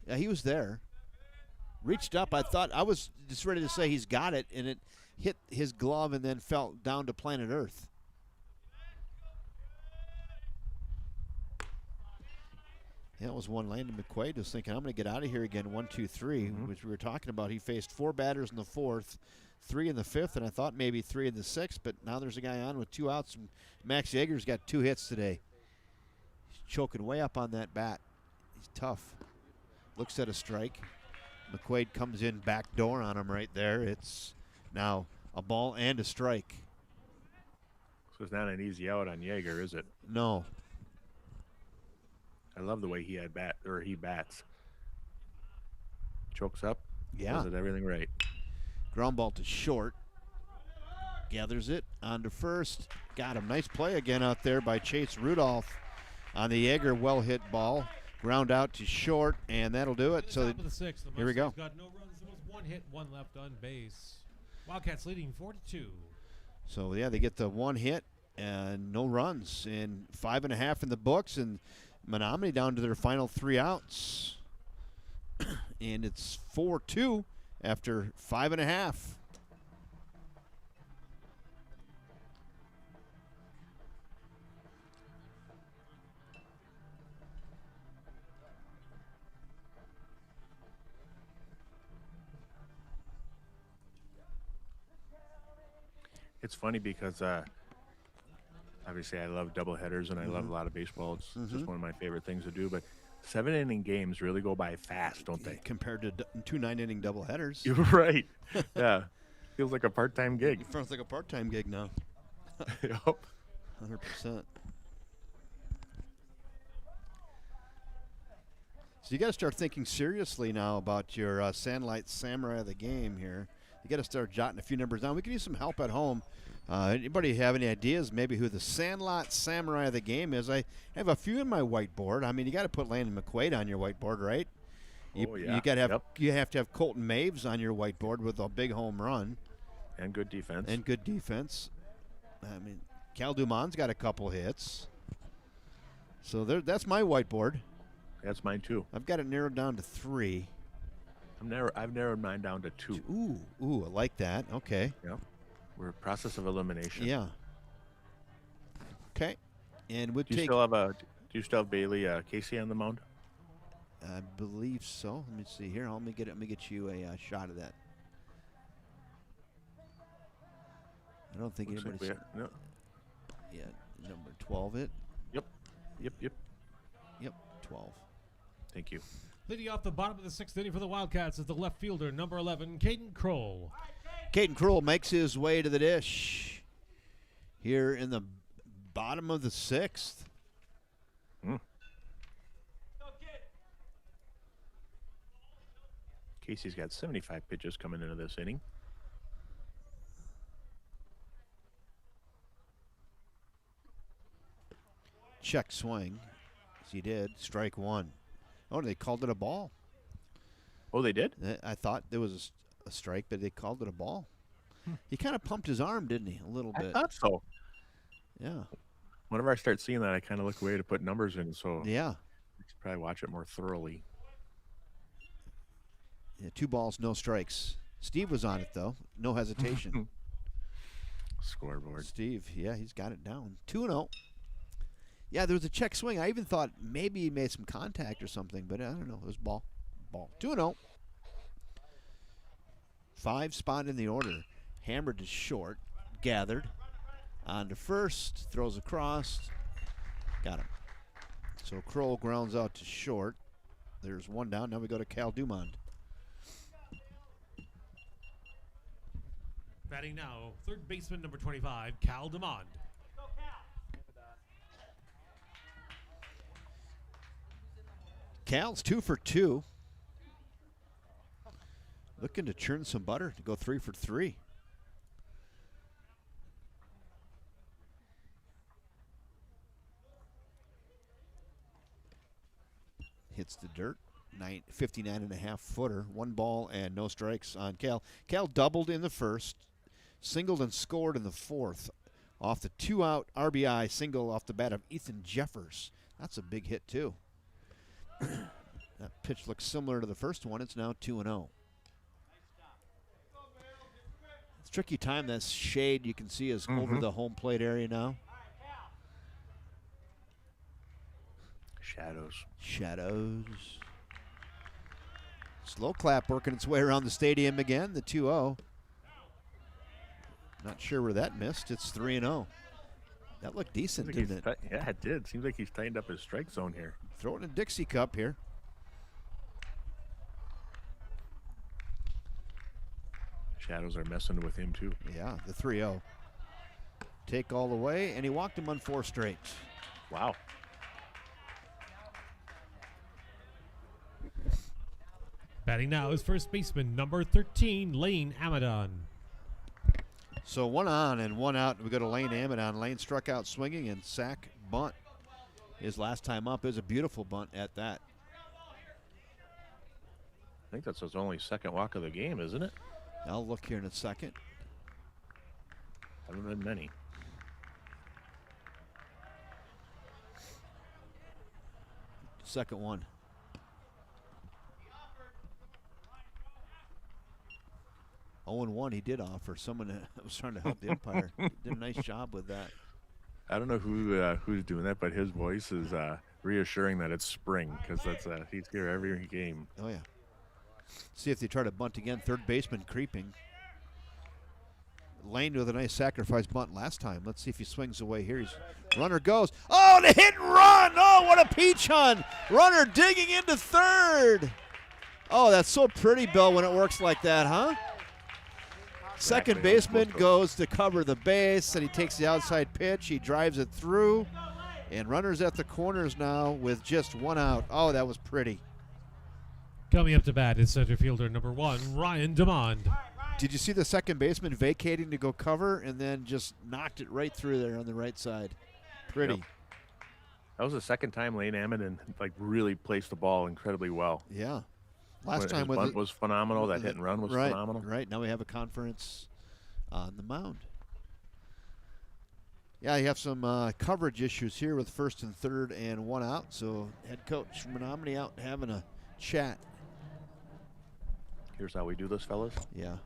Yeah, he was there. Reached up. I was just ready to say he's got it, and it hit his glove and then fell down to planet Earth. Yeah, it was one Landon McQuaid was thinking, I'm going to get out of here again, 1, 2, 3, which we were talking about. He faced 4 batters in the 4th, 3 in the 5th, and I thought maybe 3 in the 6th, but now there's a guy on with 2 outs, and Max Yeager's got 2 hits today. He's choking way up on that bat. He's tough. Looks at a strike. McQuaid comes in back door on him right there. It's now a ball and a strike. So it's not an easy out on Yeager, is it? No. I love the way he bats. Chokes up. Yeah. Does it everything right. Ground ball to short. Gathers it onto first. Got him. Nice play again out there by Chase Rudolph on the Yeager well hit ball. Ground out to short, and that'll do it. So Top of the sixth, the here we go. Mustangs got no runs. There was one hit, one left on base. Wildcats leading 4-2. So yeah, they get the one hit and no runs, and 5.5 in the books, and Menomonie down to their final 3 outs. And it's 4-2 after 5.5. It's funny because obviously I love doubleheaders and I love a lot of baseball. It's just one of my favorite things to do. But 7-inning games really go by fast, don't they? Compared to 2 9-inning doubleheaders. You're right. Yeah. Feels like a part-time gig. It feels like a part-time gig now. Yep. 100%. So you got to start thinking seriously now about your Sandlight Samurai of the game here. You got to start jotting a few numbers down. We can use some help at home. Anybody have any ideas maybe who the Sandlot Samurai of the game is? I have a few in my whiteboard. I mean, you got to put Landon McQuaid on your whiteboard, right? Yeah. You have to have Colton Maves on your whiteboard with a big home run And good defense. and good defense. I mean, Cal Dumond's got a couple hits. So that's my whiteboard. That's mine too. I've got it narrowed down to 3. I've narrowed mine down to 2. Ooh, I like that. Okay. Yeah. We're in process of elimination. Yeah. Okay. And we'll Do you take. still have Bailey Casey on the mound? I believe so. Let me see here. Let me get you a shot of that. I don't think Looks like anybody's. no. Yeah, number 12. Yep. 12. Thank you. Leading off the bottom of the 6th inning for the Wildcats is the left fielder, number 11, Caden Kroll. Caden Kroll makes his way to the dish here in the bottom of the 6th. Casey's got 75 pitches coming into this inning. Check swing. As he did. Strike 1. Oh, they called it a ball. Oh, they did? I thought there was a strike, but they called it a ball. He kind of pumped his arm, didn't he? A little bit. I thought so. Yeah. Whenever I start seeing that, I kind of look away to put numbers in. So Yeah. I should probably watch it more thoroughly. Yeah, 2 balls, no strikes. Steve was on it, though. No hesitation. Scoreboard. Steve, yeah, he's got it down. 2-0. Yeah, there was a check swing. I even thought maybe he made some contact or something, but I don't know. It was ball. 2-0. 5 spot in the order. Hammered to short. Gathered. On to first. Throws across. Got him. So Kroll grounds out to short. There's 1 down. Now we go to Cal Dumond. Batting now, third baseman, number 25, Cal Dumond. Cal's 2 for 2. Looking to churn some butter to go 3 for 3. Hits the dirt. 59.5 footer. 1 ball and no strikes on Cal. Cal doubled in the first, singled and scored in the 4th off the 2-out RBI single off the bat of Ethan Jeffers. That's a big hit too. That pitch looks similar to the first one. It's now 2-0. It's a tricky time. That shade you can see is over the home plate area now. Shadows. Slow clap working its way around the stadium again. The 2-0. Not sure where that missed. It's 3-0. That looked decent, didn't it? Yeah, it did. Seems like he's tightened up his strike zone here. Throw it in a Dixie cup here. Shadows are messing with him too. Yeah, the 3-0. take all the way, and he walked him on 4 straight. Wow. Batting now is first baseman number 13, Lane Amadon. So 1 on and 1 out. We go to Lane Amadon. Lane struck out swinging and sack bunt. His last time up is a beautiful bunt at that. I think that's his only second walk of the game, isn't it? I'll look here in a second. Haven't been many. Second one. Oh, and 1 he did offer. Someone was trying to help the umpire. Did a nice job with that. I don't know who's doing that, but his voice is reassuring that it's spring because that's he's here every game. Oh, yeah. See if they try to bunt again. Third baseman creeping. Lane with a nice sacrifice bunt last time. Let's see if he swings away here. Runner goes. Oh, the hit and run. Oh, what a peach hunt. Runner digging into third. Oh, that's so pretty, Bill, when it works like that, huh? Second baseman goes to cover the base, and he takes the outside pitch. He drives it through, and runners at the corners now with just 1 out. Oh, that was pretty. Coming up to bat is center fielder number 1, Ryan DeMond. Did you see the second baseman vacating to go cover and then just knocked it right through there on the right side? Pretty. Yep. That was the second time Lane Amadon really placed the ball incredibly well. Yeah. Last time his bunt was phenomenal. That hit and run was phenomenal. Right. Now we have a conference on the mound. Yeah, you have some coverage issues here with first and third and 1 out. So head coach Menomonie out having a chat. Here's how we do this, fellas. Yeah.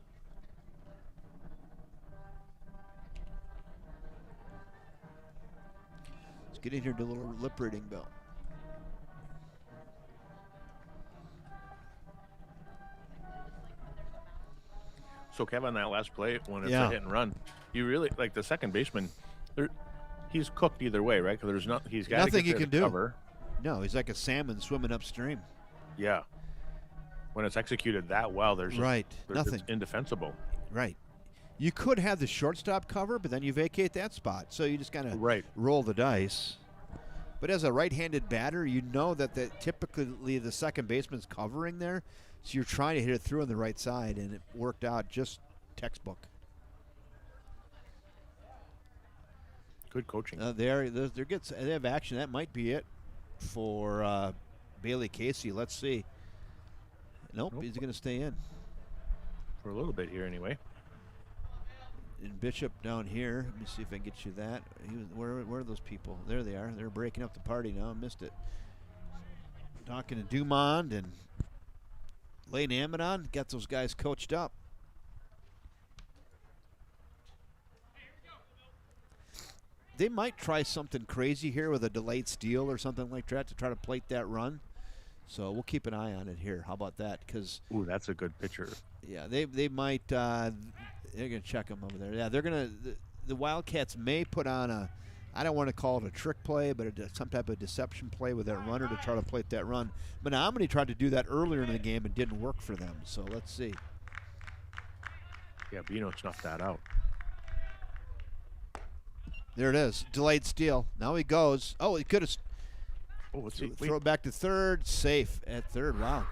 Let's get in here and do a little lip reading, Bill. So, Kevin, that last play, when it's a hit and run, you really, like the second baseman, he's cooked either way, right? Because he's got nothing he can do. Cover. No, he's like a salmon swimming upstream. Yeah. When it's executed that well, there's nothing. It's indefensible. Right. You could have the shortstop cover, but then you vacate that spot. So you just kind of roll the dice. But as a right-handed batter, you know that typically the second baseman's covering there. So you're trying to hit it through on the right side, and it worked out just textbook. Good coaching. They have action. That might be it for Bailey Casey. Let's see. Nope. He's going to stay in. For a little bit here anyway. And Bishop down here. Let me see if I can get you that. Where are those people? There they are. They're breaking up the party now. I missed it. Talking to Dumond and Lane Amadon. Got those guys coached up. They might try something crazy here with a delayed steal or something like that to try to plate that run. So we'll keep an eye on it here. How about that? Ooh, that's a good pitcher. Yeah, they might. They're gonna check them over there. Yeah, they're gonna. The Wildcats may put on I don't want to call it a trick play, but some type of deception play with that runner to try to plate that run. Menomonie tried to do that earlier in the game and didn't work for them. So let's see. Yeah, Bino snuffed that out. There it is. Delayed steal. Now he goes. Oh, he could have. Oh, let's see. Throw it back to third. Safe at third. Wow.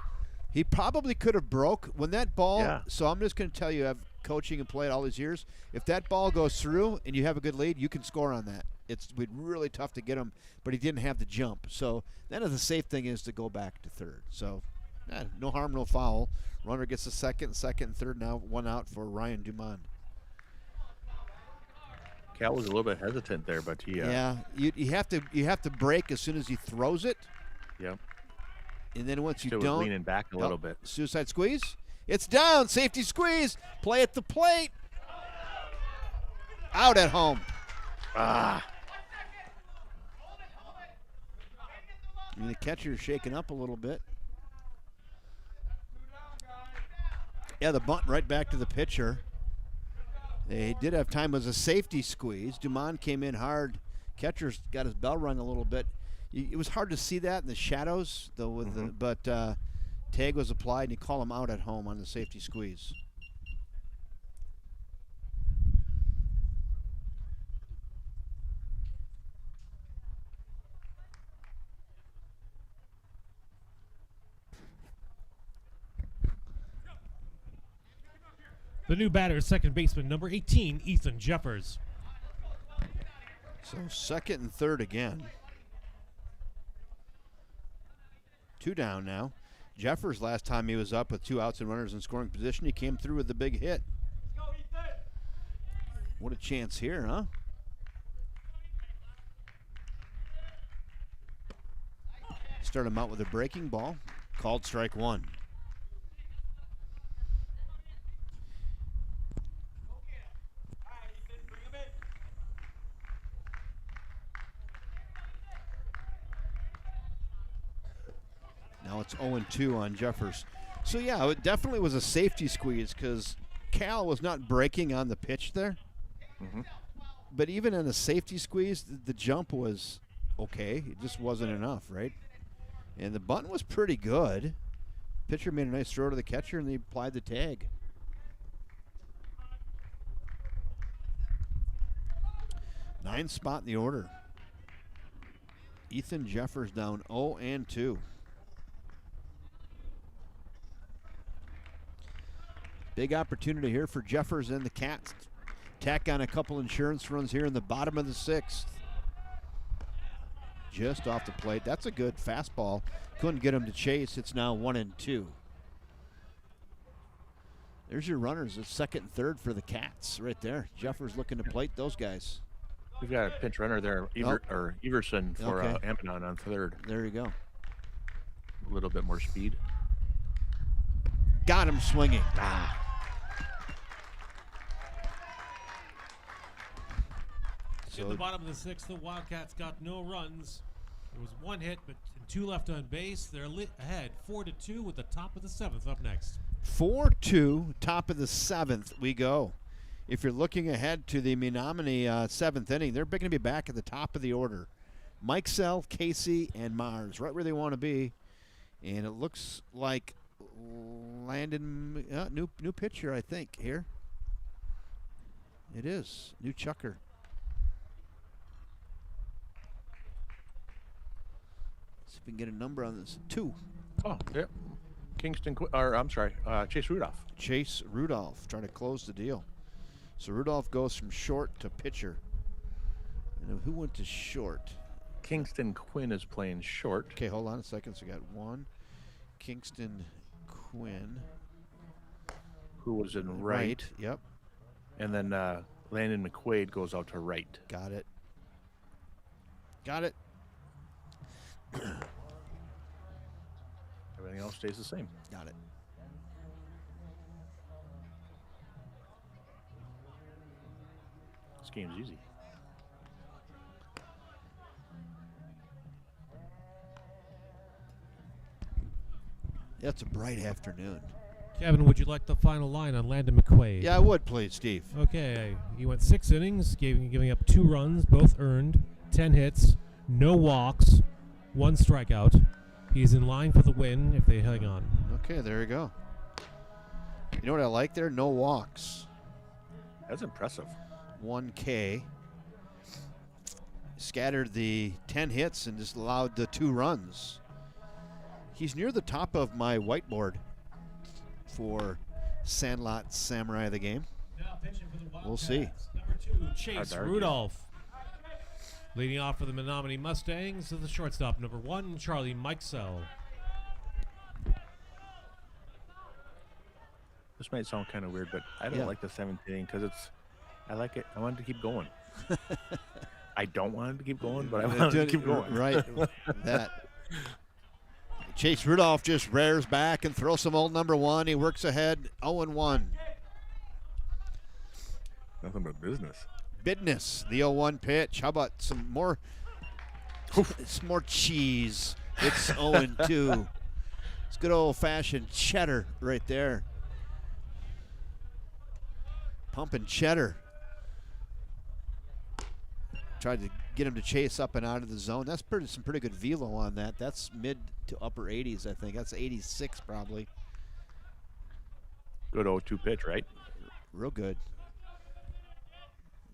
He probably could have broke when that ball. Yeah. So I'm just going to tell you, I've coaching and played all these years. If that ball goes through and you have a good lead, you can score on that. It's really tough to get him, but he didn't have the jump. So then the safe thing is to go back to third. So no harm, no foul. Runner gets a second, and third. Now 1 out for Ryan Dumond. Cal was a little bit hesitant there, but he. You have to break as soon as he throws it. Yep. And then once you Still don't, leaning back a little bit. Suicide squeeze. It's down. Safety squeeze. Play at the plate. Out at home. Ah. I mean, the catcher is shaking up a little bit. Yeah, the bunt right back to the pitcher. They did have time as a safety squeeze. Dumond came in hard. Catcher's got his bell rung a little bit. It was hard to see that in the shadows, though. But tag was applied, and he called him out at home on the safety squeeze. The new batter, second baseman, number 18, Ethan Jeffers. So second and third again. 2 down now. Jeffers, last time he was up with 2 outs and runners in scoring position, he came through with the big hit. What a chance here, huh? Start him out with a breaking ball. Called strike 1. Now it's 0-2 on Jeffers. So yeah, it definitely was a safety squeeze because Cal was not breaking on the pitch there. Mm-hmm. But even in a safety squeeze, the jump was okay. It just wasn't enough, right? And the bunt was pretty good. Pitcher made a nice throw to the catcher, and they applied the tag. Ninth spot in the order. Ethan Jeffers down 0-2. Big opportunity here for Jeffers and the Cats. Tack on a couple insurance runs here in the bottom of the 6th. Just off the plate. That's a good fastball. Couldn't get him to chase. It's now 1-2. There's your runners at second and third for the Cats right there. Jeffers looking to plate those guys. We've got a pinch runner there, Everson for Amidon on third. There you go. A little bit more speed. Got him swinging. In the bottom of the 6th, the Wildcats got no runs. There was 1 hit, but 2 left on base. They're ahead 4-2 with the top of the 7th up next. 4-2, top of the 7th we go. If you're looking ahead to the Menomonie 7th inning, they're going to be back at the top of the order. Mike Sell, Casey, and Mars, right where they want to be. And it looks like Landon, new pitcher, I think, here. It is, new chucker. See if we can get a number on this. 2. Oh, yeah. Chase Rudolph. Chase Rudolph trying to close the deal. So Rudolph goes from short to pitcher. And who went to short? Kingston Quinn is playing short. Okay, hold on a second. So we got 1. Kingston Quinn. Who was in right. Yep. And then Landon McQuaid goes out to right. Got it. Got it. Everything else stays the same. Got it. This game's easy. Yeah, it's a bright afternoon. Kevin, would you like the final line on Landon McQuaid? Yeah, I would, please, Steve. Okay, he went 6 innings, giving up 2 runs, both earned, 10 hits, no walks, 1 strikeout. He's in line for the win if they hang on. Okay, there you go. You know what I like there? No walks. That's impressive. 1 K. Scattered the 10 hits and just allowed the 2 runs. He's near the top of my whiteboard for Sandlot Samurai of the game. Now pitching for the Wildcats. We'll see. Number 2, Chase Rudolph. Leading off for the Menomonie Mustangs is the shortstop, number 1, Charlie Mikesell. This might sound kind of weird, but I don't like the 7th inning because I like it. I want it to keep going. I don't want it to keep going, but I want it to keep going. Right. That. Chase Rudolph just rears back and throws some old number 1. He works ahead 0-1. Nothing but business. Business, the 0-1 pitch. How about some more? It's more cheese. It's 0-2. It's good old-fashioned cheddar right there. Pumping cheddar. Tried to get him to chase up and out of the zone. That's some pretty good velo on that. That's mid to upper 80s, I think. That's 86 probably. Good 0-2 pitch, right? Real good.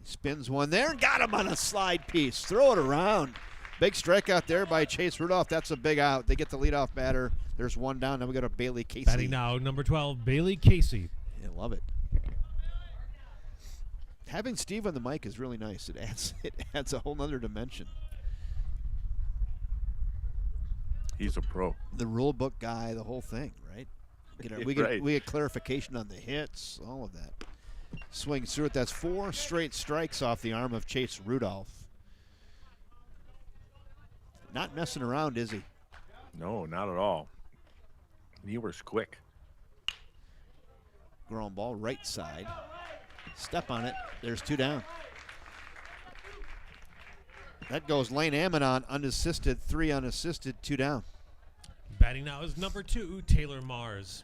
Spins one there and got him on a slide piece. Throw it around. Big strikeout there by Chase Rudolph. That's a big out. They get the leadoff batter. There's 1 down. Now we got a Bailey Casey. Batting now, number 12, Bailey Casey. I love it. Having Steve on the mic is really nice. It adds a whole nother dimension. He's a pro. The rule book guy, the whole thing, right? We get clarification on the hits, all of that. Swings through it. That's 4 straight strikes off the arm of Chase Rudolph. Not messing around, is he? No, not at all. He was quick. Ground ball, right side. Step on it. There's 2 down. That goes Lane Amidon unassisted, 3 unassisted, 2 down. Batting now is number 2, Taylor Mars.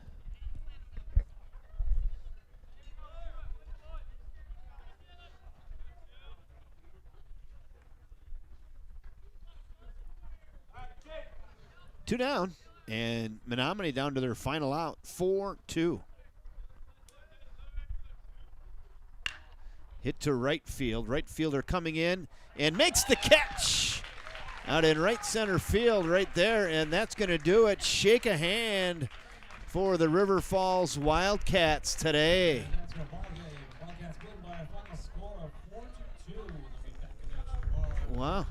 Two down, and Menomonie down to their final out, 4-2. Hit to right field. Right fielder coming in and makes the catch. Out in right center field right there, and that's going to do it. Shake a hand for the River Falls Wildcats today. Wow.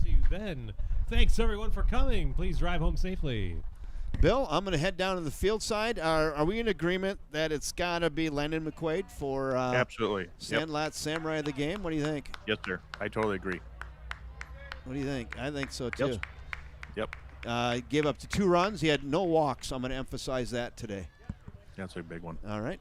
See you then. Thanks, everyone, for coming. Please drive home safely. Bill, I'm going to head down to the field side. Are we in agreement that it's got to be Landon McQuaid for Absolutely. Sandlot Samurai of the game? What do you think? Yes, sir. I totally agree. What do you think? I think so, too. Yep. Gave up to 2 runs. He had no walks. I'm going to emphasize that today. That's a big one. All right.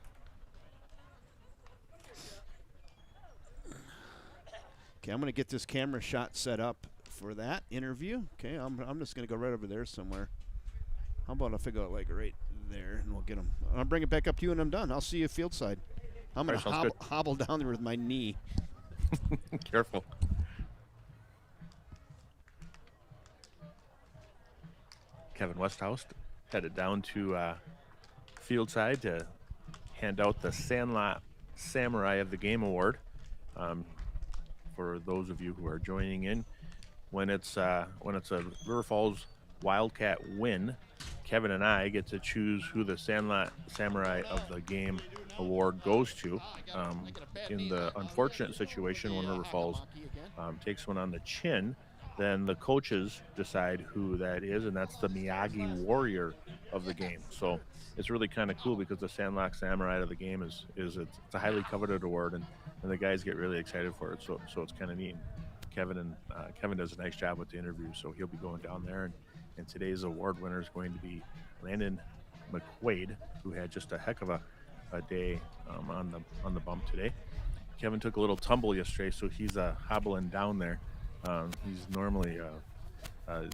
Okay, I'm going to get this camera shot set up for that interview. Okay, I'm just going to go right over there somewhere. How about if I go like right there and we'll get him. I'll bring it back up to you and I'm done. I'll see you field side. I'm going to hobble down there with my knee. Careful. Kevin Westhouse headed down to field side to hand out the Sandlot Samurai of the Game Award. For those of you who are joining in, when it's a River Falls Wildcat win, Kevin and I get to choose who the Sandlot Samurai of the Game award goes to. In the unfortunate situation when River Falls takes one on the chin, then the coaches decide who that is, and that's the Miyagi Warrior of the game. So it's really kind of cool because the Sandlot Samurai of the game is it's a highly coveted award, and the guys get really excited for it. So it's kind of neat. Kevin does a nice job with the interview, so he'll be going down there. And today's award winner is going to be Landon McQuaid, who had just a heck of a day on the bump today. Kevin took a little tumble yesterday, so he's hobbling down there. He's normally a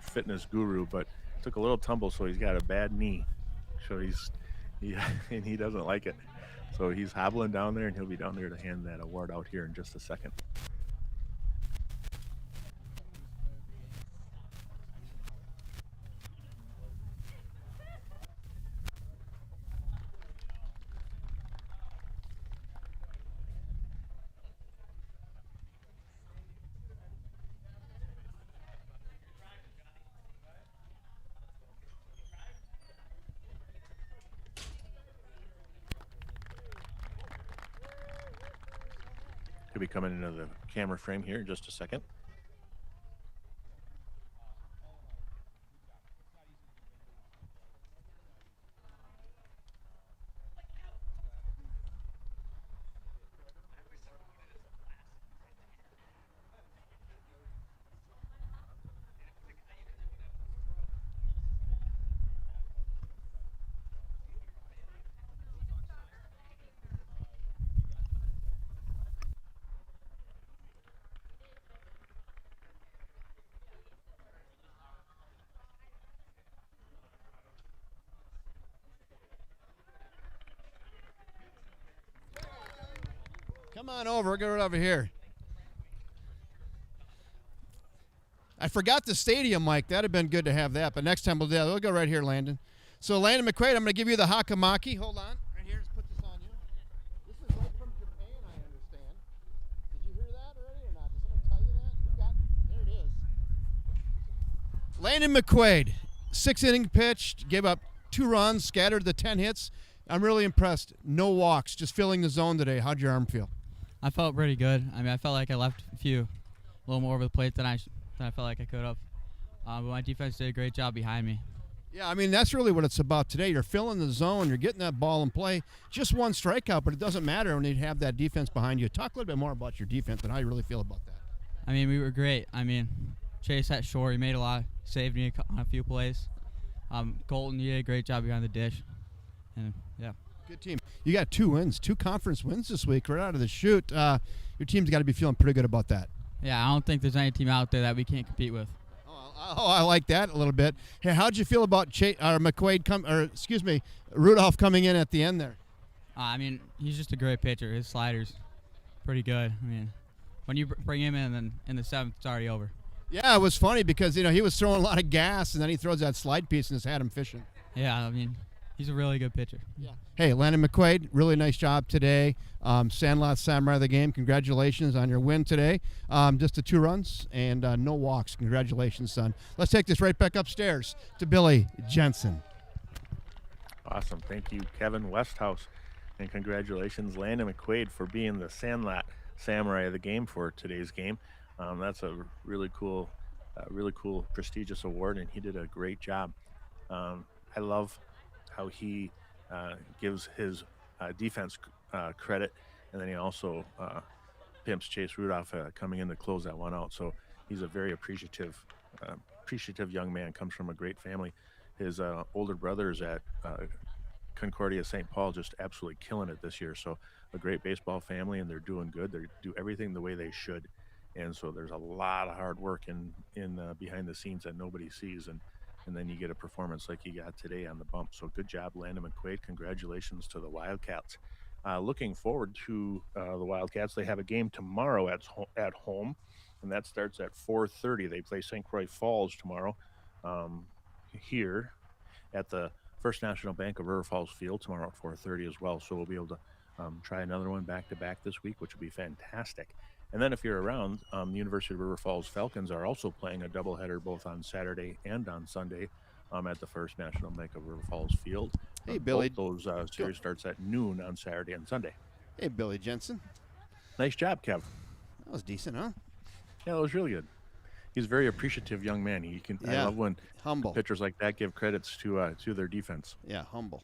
fitness guru, but took a little tumble, so he's got a bad knee. So he doesn't like it. So he's hobbling down there, and he'll be down there to hand that award out here in just a second. He'll be coming into the camera frame here in just a second. Come on over. Get right over here. I forgot the stadium mic. That'd have been good to have that, but next time we'll do that. We'll go right here, Landon. So, Landon McQuaid, I'm going to give you the hakamaki. Hold on. Right here. Let's put this on you. This is right from Japan, I understand. Did you hear that already or not? Did someone tell you that? There it is. Landon McQuaid, 6 innings pitched, gave up 2 runs, scattered the 10 hits. I'm really impressed. No walks, just filling the zone today. How'd your arm feel? I felt pretty good. I mean, I felt like I left a little more over the plate than I felt like I could have. But my defense did a great job behind me. Yeah, I mean, that's really what it's about today. You're filling the zone. You're getting that ball in play. Just one strikeout, but it doesn't matter when you have that defense behind you. Talk a little bit more about your defense and how you really feel about that. I mean, we were great. I mean, Chase at short, he made a lot, saved me on a few plays. Colton, he did a great job behind the dish. And, yeah. Good team. You got 2 wins, 2 conference wins this week right out of the chute. Your team's got to be feeling pretty good about that. Yeah, I don't think there's any team out there that we can't compete with. Oh, I like that a little bit. Hey, how'd you feel about Rudolph coming in at the end there? I mean, he's just a great pitcher. His slider's pretty good. I mean, when you bring him in, and then in the 7th, it's already over. Yeah, it was funny because, he was throwing a lot of gas, and then he throws that slide piece and it's had him fishing. Yeah, I mean, he's a really good pitcher. Yeah. Hey, Landon McQuaid, really nice job today. Sandlot Samurai of the game, congratulations on your win today. Just the 2 runs and no walks. Congratulations, son. Let's take this right back upstairs to Billy Jensen. Awesome. Thank you, Kevin Westhouse. And congratulations, Landon McQuaid, for being the Sandlot Samurai of the game for today's game. That's a really cool, prestigious award, and he did a great job. I love how he gives his defense credit, and then he also pimps Chase Rudolph coming in to close that one out. So he's a very appreciative young man, comes from a great family. His older brothers at Concordia St. Paul just absolutely killing it this year. So a great baseball family, and they're doing good. They do everything the way they should. And so there's a lot of hard work in behind the scenes that nobody sees. And then you get a performance like you got today on the bump. So good job, Landon McQuaid. Congratulations to the Wildcats. Looking forward to the Wildcats. They have a game tomorrow at home, and that starts at 4:30. They play St. Croix Falls tomorrow here at the First National Bank of River Falls Field tomorrow at 4:30 as well. So we'll be able to try another one back-to-back this week, which will be fantastic. And then if you're around, the University of River Falls Falcons are also playing a doubleheader both on Saturday and on Sunday at the First National Bank of River Falls Field. Hey, Billy. Both those series starts at noon on Saturday and Sunday. Hey, Billy Jensen. Nice job, Kev. That was decent, huh? Yeah, that was really good. He's a very appreciative young man. I love when humble pitchers like that give credits to their defense. Yeah, humble.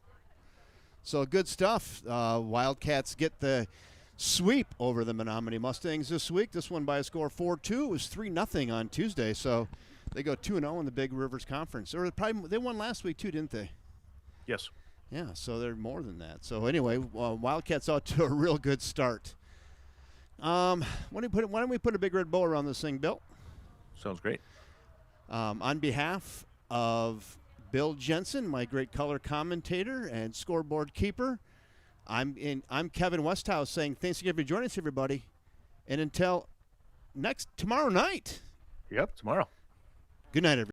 So good stuff. Wildcats get the sweep over the Menomonie Mustangs this week. This one by a score of 4-2. It was 3-0 on Tuesday. So they go 2-0 in the Big Rivers Conference. Or they won last week too, didn't they? Yes. Yeah, so they're more than that. So anyway, Wildcats out to a real good start. Why don't we put a big red bow around this thing, Bill? Sounds great. On behalf of Bill Jensen, my great color commentator and scoreboard keeper, I'm Kevin Westhouse saying thanks again for joining us, everybody. And until tomorrow night. Yep, tomorrow. Good night, everybody.